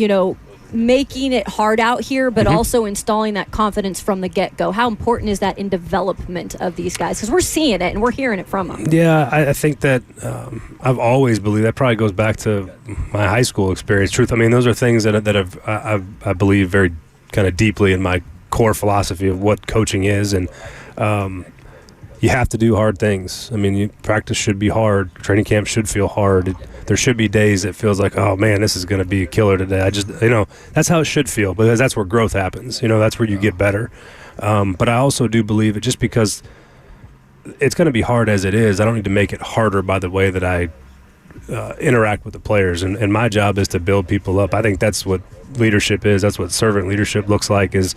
making it hard out here, but also installing that confidence from the get-go? How important is that in development of these guys? Because we're seeing it and we're hearing it from them. Yeah, I think that I've always believed that probably goes back to my high school experience. Truth, I mean, those are things that I believe very kind of deeply in my core philosophy of what coaching is, and you have to do hard things. I mean, practice should be hard. Training camp should feel hard. There should be days that feels like, oh man, this is going to be a killer today. I just, that's how it should feel, because that's where growth happens. That's where you get better. But I also do believe that just because it's going to be hard as it is, I don't need to make it harder by the way that I interact with the players. And my job is to build people up. I think that's what leadership is. That's what servant leadership looks like, is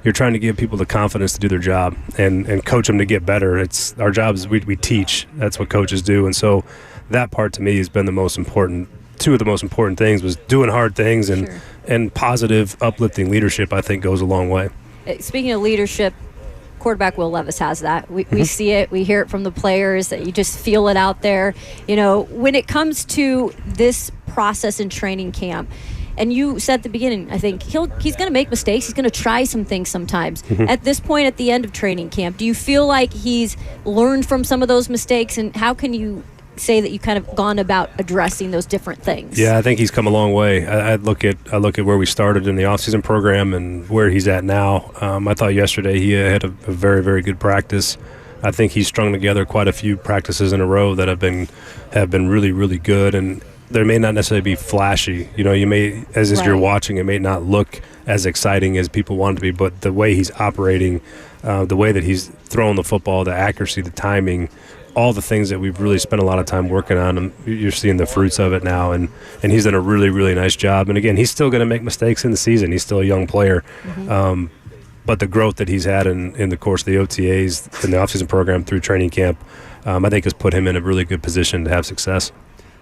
you're trying to give people the confidence to do their job and coach them to get better. It's our job is we teach. That's what coaches do. And so that part to me has been the most important. Two of the most important things was doing hard things and positive, uplifting leadership, I think, goes a long way. Speaking of leadership, quarterback Will Levis has that. We see it. We hear it from the players. That you just feel it out there. When it comes to this process in training camp, and you said at the beginning, I think he's going to make mistakes. He's going to try some things sometimes. At this point, at the end of training camp, do you feel like he's learned from some of those mistakes, and how can you say that you kind of gone about addressing those different things? Yeah, I think he's come a long way. I look at where we started in the offseason program and where he's at now. I thought yesterday he had a very, very good practice. I think he's strung together quite a few practices in a row that have been really, really good, and they may not necessarily be flashy. You may, as you're watching, it may not look as exciting as people want it to be, but the way he's operating, the way that he's throwing the football, the accuracy, the timing, all the things that we've really spent a lot of time working on, and you're seeing the fruits of it now, and he's done a really, really nice job. And again, he's still going to make mistakes in the season. He's still a young player. But the growth that he's had in the course of the OTAs and the offseason program through training camp, I think has put him in a really good position to have success.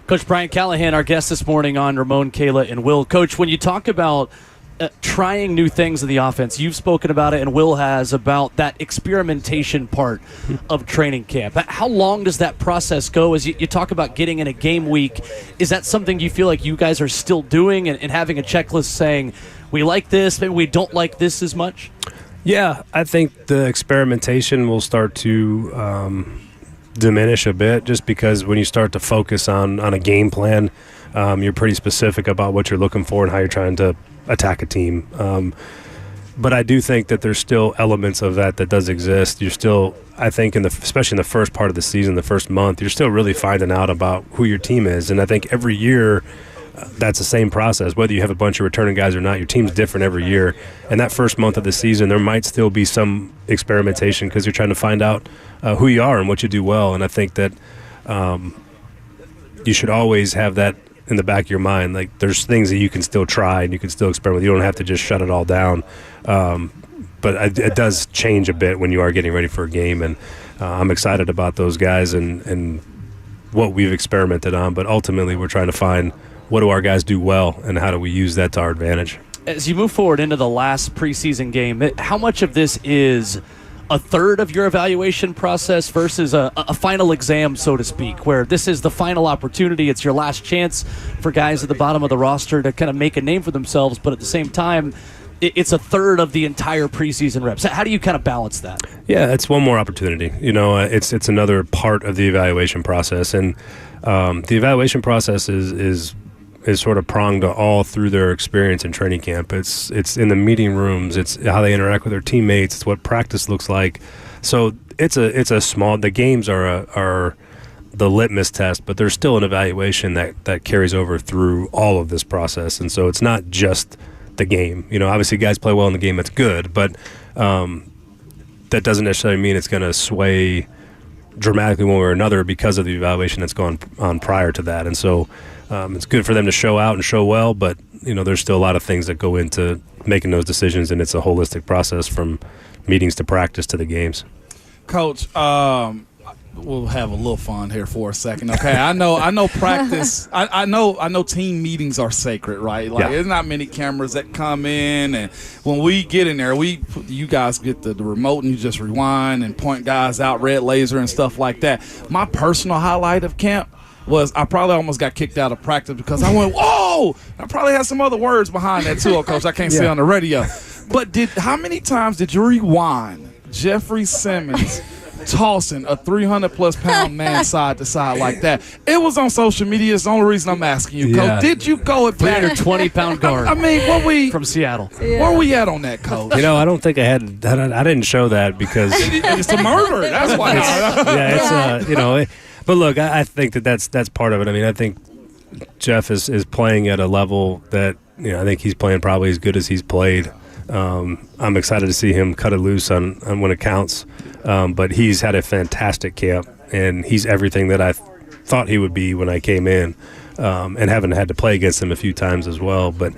Coach Brian Callahan, our guest this morning on Ramon, Kayla, and Will. Coach, when you talk about trying new things in the offense, you've spoken about it, and Will has, about that experimentation part of training camp. How long does that process go? As you talk about getting in a game week, is that something you feel like you guys are still doing and having a checklist saying, we like this, maybe we don't like this as much? Yeah, I think the experimentation will start to diminish a bit, just because when you start to focus on a game plan, you're pretty specific about what you're looking for and how you're trying to attack a team. But I do think that there's still elements of that does exist. You're still, I think, especially in the first part of the season, the first month, you're still really finding out about who your team is. And I think every year that's the same process. Whether you have a bunch of returning guys or not, your team's different every year. And that first month of the season, there might still be some experimentation because you're trying to find out who you are and what you do well. And I think that you should always have that in the back of your mind. Like, there's things that you can still try and you can still experiment with. You don't have to just shut it all down. But it does change a bit when you are getting ready for a game. And I'm excited about those guys and what we've experimented on. But ultimately, we're trying to find what do our guys do well and how do we use that to our advantage. As you move forward into the last preseason game, how much of this is a third of your evaluation process versus a final exam, so to speak, where this is the final opportunity, it's your last chance for guys at the bottom of the roster to kind of make a name for themselves, but at the same time, it's a third of the entire preseason reps. How do you kind of balance that? Yeah, it's one more opportunity. It's another part of the evaluation process, and the evaluation process is sort of pronged all through their experience in training camp. It's in the meeting rooms. It's how they interact with their teammates. It's what practice looks like. So it's a small. The games are the litmus test, but there's still an evaluation that carries over through all of this process. And so it's not just the game. Obviously guys play well in the game. That's good, but that doesn't necessarily mean it's going to sway dramatically one way or another because of the evaluation that's gone on prior to that. And so it's good for them to show out and show well, but there's still a lot of things that go into making those decisions, and it's a holistic process from meetings to practice to the games. Coach, we'll have a little fun here for a second. Okay, I know practice. I know team meetings are sacred, right? Like, there's not many cameras that come in, and when we get in there, you guys get the remote and you just rewind and point guys out, red laser and stuff like that. My personal highlight of camp was I probably almost got kicked out of practice because I went, whoa! I probably had some other words behind that too, Coach. I can't say on the radio. But how many times did you rewind Jeffrey Simmons tossing a 300-plus pound man side to side like that? It was on social media. It's the only reason I'm asking you, Coach. Did you go at back? 320-pound guard. I mean, from Seattle. Where we at on that, Coach? I don't think I didn't show that because it's a murder. That's why. It's But look, I think that's part of it. I mean, I think Jeff is playing at a level that I think he's playing probably as good as he's played. I'm excited to see him cut it loose on when it counts. But he's had a fantastic camp, and he's everything that I thought he would be when I came in, and haven't had to play against him a few times as well. But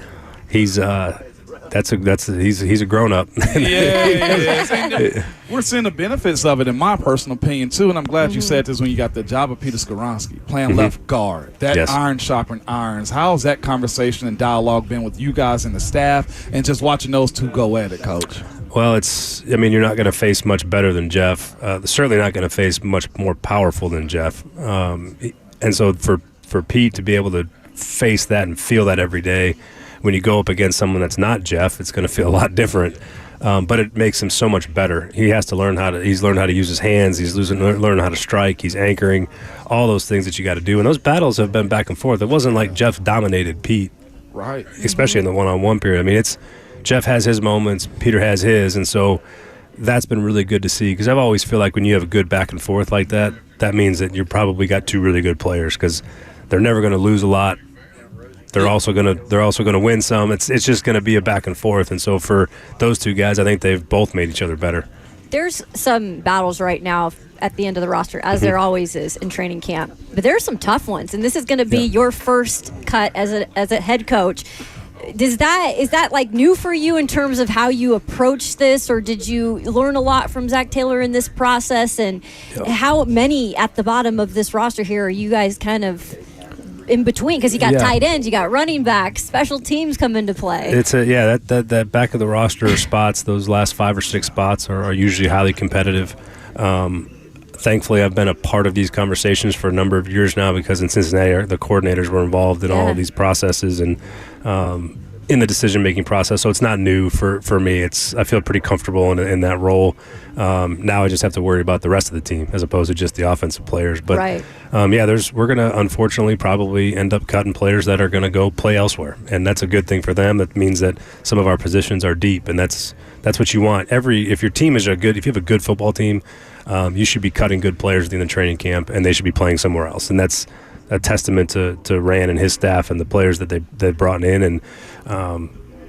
he's he's a grown up. Yeah. We're seeing the benefits of it, in my personal opinion, too. And I'm glad you said this when you got the job of Peter Skoronski, playing left guard. That iron sharpened irons. How's that conversation and dialogue been with you guys and the staff, and just watching those two go at it, Coach? Well, you're not going to face much better than Jeff. Certainly not going to face much more powerful than Jeff. And so for Pete to be able to face that and feel that every day, when you go up against someone that's not Jeff, it's going to feel a lot different. But it makes him so much better. He has to learn he's learned how to use his hands. He's learning how to strike. He's anchoring, all those things that you got to do. And those battles have been back and forth. It wasn't like Jeff dominated Pete, right? Especially in the one-on-one period. I mean, Jeff has his moments, Peter has his, and so that's been really good to see. Because I've always feel like when you have a good back and forth like that, that means that you're probably got two really good players because they're never going to lose a lot. They're also gonna win some. It's just gonna be a back and forth, and so for those two guys, I think they've both made each other better. There's some battles right now at the end of the roster, as there always is in training camp. But there are some tough ones, and this is going to be your first cut as a head coach. Is that like new for you in terms of how you approach this, or did you learn a lot from Zach Taylor in this process? And how many at the bottom of this roster here are you guys kind of in between? Because you got tight ends, you got running backs, special teams come into play. It's that back of the roster spots, those last 5 or 6 spots are usually highly competitive. Thankfully, I've been a part of these conversations for a number of years now because in Cincinnati, the coordinators were involved in all of these processes and in the decision-making process. So it's not new for me. I feel pretty comfortable in that role. Now I just have to worry about the rest of the team as opposed to just the offensive players. But we're going to unfortunately probably end up cutting players that are going to go play elsewhere, and that's a good thing for them. That means that some of our positions are deep, and that's what you want. If your team is if you have a good football team, you should be cutting good players at the end of training camp, and they should be playing somewhere else. And that's a testament to Rand and his staff and the players that they brought in. And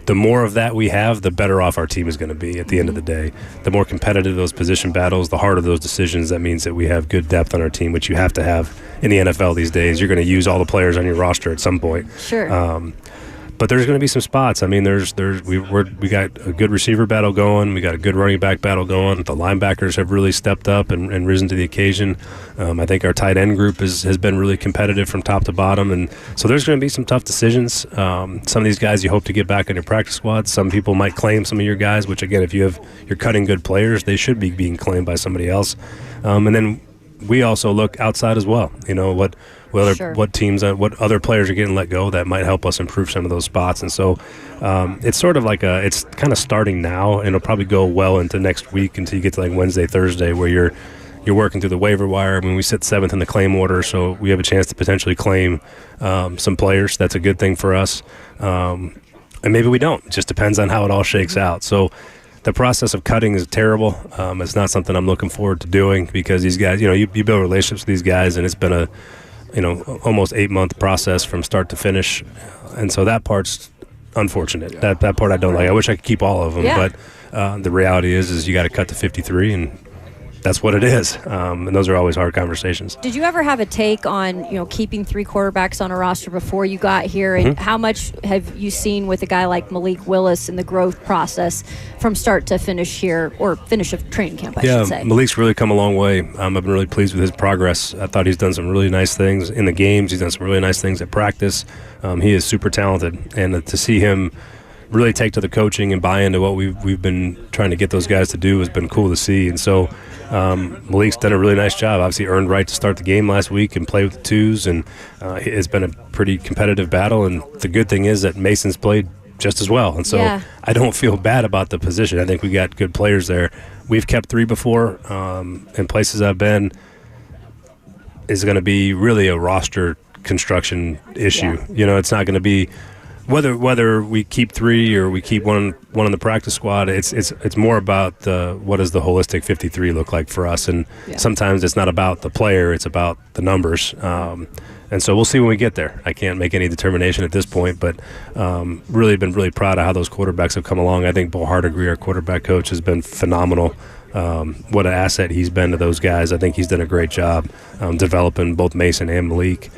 the more of that we have, the better off our team is going to be at the end of the day. The more competitive those position battles, the harder those decisions. That means that we have good depth on our team, which you have to have in the NFL these days. You're going to use all the players on your roster at some point. Sure. But there's going to be some spots. I mean, we got a good receiver battle going. We got a good running back battle going. The linebackers have really stepped up and risen to the occasion. I think our tight end group has been really competitive from top to bottom. And so there's going to be some tough decisions. Some of these guys you hope to get back on your practice squad. Some people might claim some of your guys, which, again, if you're cutting good players, they should be being claimed by somebody else. And then we also look outside as well. What teams, what other players are getting let go that might help us improve some of those spots. And so it's sort of like it's kind of starting now, and it'll probably go well into next week until you get to like Wednesday, Thursday, where you're working through the waiver wire. I mean, we sit 7th in the claim order, so we have a chance to potentially claim some players. That's a good thing for us. And maybe we don't. It just depends on how it all shakes out. So the process of cutting is terrible. It's not something I'm looking forward to doing because these guys, you build relationships with these guys, and it's been a almost 8-month process from start to finish. And so that part's unfortunate. Yeah. That part I don't like. I wish I could keep all of them, but the reality is you got to cut to 53, and that's what it is. And those are always hard conversations. Did you ever have a take on, keeping 3 quarterbacks on a roster before you got here? And how much have you seen with a guy like Malik Willis in the growth process from start to finish here, or finish of training camp, I should say? Malik's really come a long way. I've been really pleased with his progress. I thought he's done some really nice things in the games. He's done some really nice things at practice. He is super talented. And to see him really take to the coaching and buy into what we've been trying to get those guys to do has been cool to see. And so Malik's done a really nice job. Obviously earned right to start the game last week and play with the 2s, and it's been a pretty competitive battle. And the good thing is that Mason's played just as well. And so I don't feel bad about the position. I think we got good players there. We've kept 3 before. In places I've been, is going to be really a roster construction issue. It's not going to be whether we keep 3 or we keep one on the practice squad. It's more about what does the holistic 53 look like for us, and sometimes it's not about the player, it's about the numbers. And so we'll see when we get there. I can't make any determination at this point, but really been really proud of how those quarterbacks have come along. I think Bo Hardigree, our quarterback coach, has been phenomenal. What an asset he's been to those guys. I think he's done a great job developing both Mason and Malik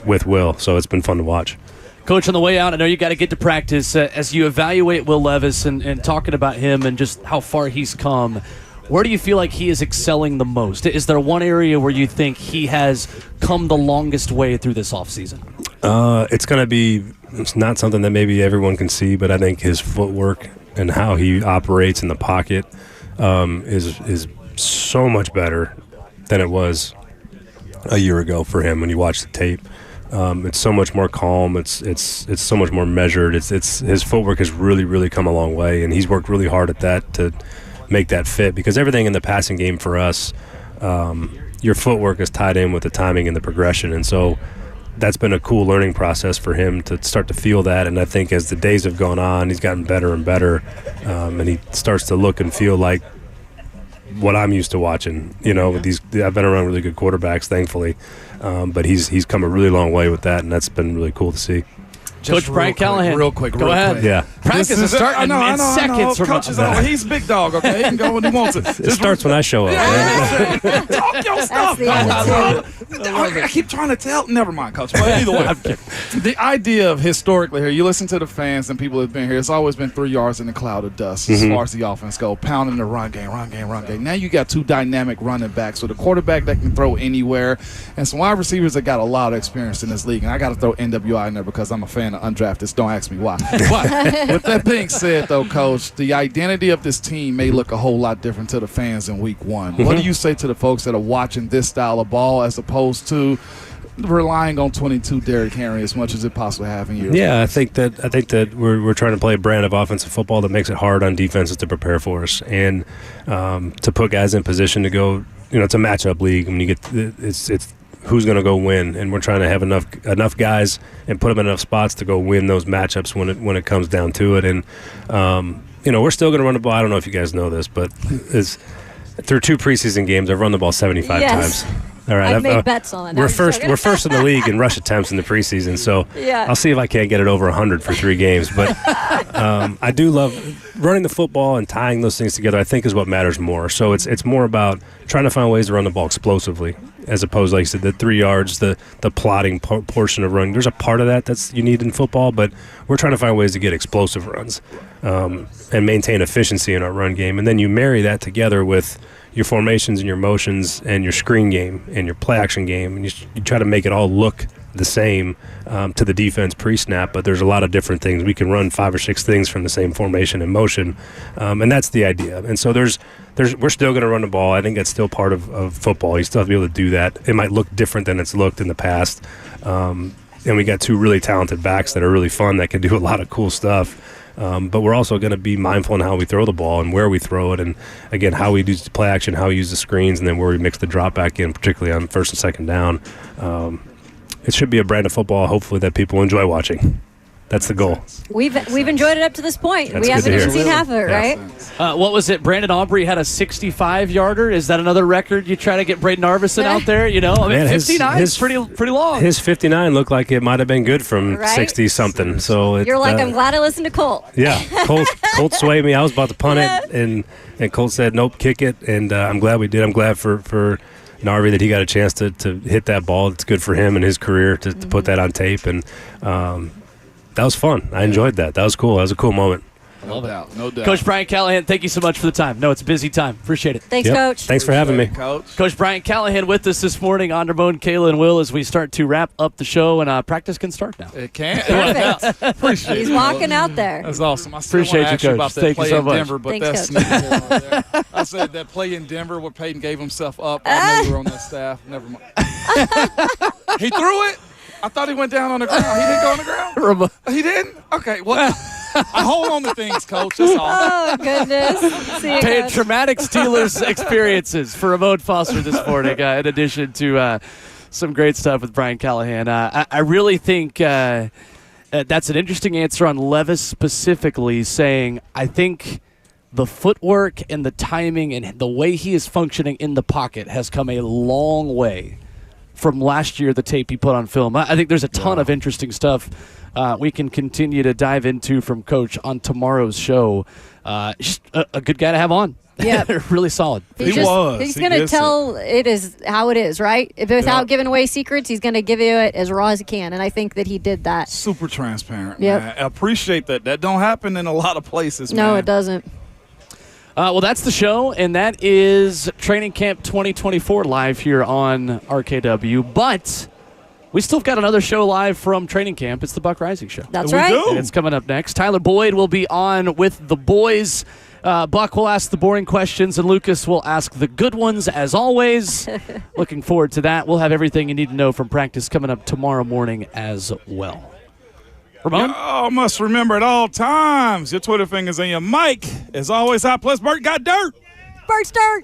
with Will, so it's been fun to watch. Coach, on the way out, I know you got to get to practice. As you evaluate Will Levis and talking about him and just how far he's come, where do you feel like he is excelling the most? Is there one area where you think he has come the longest way through this offseason? It's not something that maybe everyone can see, but I think his footwork and how he operates in the pocket is so much better than it was a year ago for him when you watch the tape. It's so much more calm. It's so much more measured. His footwork has really, really come a long way, and he's worked really hard at that to make that fit, because everything in the passing game for us, your footwork is tied in with the timing and the progression, and so that's been a cool learning process for him to start to feel that. And I think as the days have gone on, he's gotten better and better, and he starts to look and feel like what I'm used to watching. I've been around really good quarterbacks, thankfully, but he's come a really long way with that, and that's been really cool to see. Coach Brian Callahan. Real quick. Go ahead. Yeah. Practice is starting in seconds. Coach is he's big dog, okay? He can go when he wants it. It starts when I show up. Talk your stuff. I keep trying to tell. Never mind, Coach. But either way, the idea of historically here, you listen to the fans and people that have been here, it's always been 3 yards in a cloud of dust as far as the offense go, pounding the run game. Now you got 2 dynamic running backs, so the quarterback that can throw anywhere, and some wide receivers that got a lot of experience in this league. And I got to throw NWI in there because I'm a fan of undrafted. Don't ask me why. But with that being said, though, Coach, the identity of this team may look a whole lot different to the fans in week 1. What do you say to the folks that are watching this style of ball as opposed to relying on 22 Derrick Henry as much as it possibly have in years? Yeah, I think that we're trying to play a brand of offensive football that makes it hard on defenses to prepare for us, and to put guys in position to go. It's a matchup league. When you get it's who's going to go win, and we're trying to have enough guys and put them in enough spots to go win those matchups when it comes down to it. And we're still going to run the ball. I don't know if you guys know this, but through 2 preseason games, I've run the ball 75 times. All right, I've made bets on it. We're first in the league in rush attempts in the preseason, so Yeah. I'll see if I can't get it over 100 for 3 games. But I do love running the football and tying those things together. I think is what matters more. So it's more about trying to find ways to run the ball explosively, as opposed, like I said, the 3 yards, the plotting portion of running. There's a part of that that's you need in football, but we're trying to find ways to get explosive runs and maintain efficiency in our run game. And then you marry that together with your formations and your motions and your screen game and your play action game, and you try to make it all look the same to the defense pre-snap, but there's a lot of different things. We can run 5 or 6 things from the same formation and motion, and that's the idea. And so we're still going to run the ball. I think that's still part of football. You still have to be able to do that. It might look different than it's looked in the past, and we got 2 really talented backs that are really fun that can do a lot of cool stuff. But we're also going to be mindful in how we throw the ball and where we throw it, and again how we use the play action, how we use the screens, and then where we mix the drop back in, particularly on 1st and 2nd down. It should be a brand of football, hopefully, that people enjoy watching. That's the goal. We've enjoyed it up to this point. That's we haven't good to even hear. seen half of it, right? What was it? Brandon Aubrey had a 65-yarder. Is that another record you try to get Braden Arvison out there? You know, I mean, 59 is pretty long. His 59 looked like it might have been good from Right? 60-something. So You're like, I'm glad I listened to Colt. Yeah, Colt swayed me. I was about to punt it, and Colt said, nope, kick it, and I'm glad we did. I'm glad for Narvi that he got a chance to hit that ball. It's good for him and his career to put that on tape, and that was fun. I enjoyed that. That was cool. That was a cool moment. No doubt. Coach Brian Callahan, thank you so much for the time. No, it's a busy time. Appreciate it. Thanks, Coach. Thanks for having me. Coach Brian Callahan with us this morning on Ramon, Kayla, and Will as we start to wrap up the show, and practice can start now. It can. Perfect. Appreciate He's it. walking out there. That's awesome. I still Appreciate want to ask you, you Coach. about that Thank you play so in much. Denver, but Thanks, that's Coach. neither here nor there. I said that play in Denver where Peyton gave himself up. I know you were on that staff. Never mind. He threw it. I thought he went down on the ground. He didn't go on the ground? He didn't? Okay. Well, I hold on to things, Coach. That's all. Oh, goodness. See you, Coach. Traumatic Steelers experiences for Ramon Foster this morning, in addition to some great stuff with Brian Callahan. I really think that's an interesting answer on Levis specifically, saying, I think the footwork and the timing and the way he is functioning in the pocket has come a long way from last year, the tape he put on film. I think there's a ton of interesting stuff we can continue to dive into from Coach on tomorrow's show. Just a good guy to have on. Yeah. Really solid. He's going to tell it is how it is, right? Without giving away secrets, he's going to give you it as raw as he can, and I think that he did that. Super transparent, Yep. man. I appreciate that. That don't happen in a lot of places, No, man. it doesn't. Well, that's the show, and that is Training Camp 2024 live here on RKW. But we still got another show live from Training Camp. It's the Buck Rising Show. That's right. And it's coming up next. Tyler Boyd will be on with the boys. Buck will ask the boring questions, and Lucas will ask the good ones, as always. Looking forward to that. We'll have everything you need to know from practice coming up tomorrow morning as well. Ramon? Y'all must remember at all times your Twitter fingers and your mic is always hot. Plus, Bert got dirt. Bert's dirt.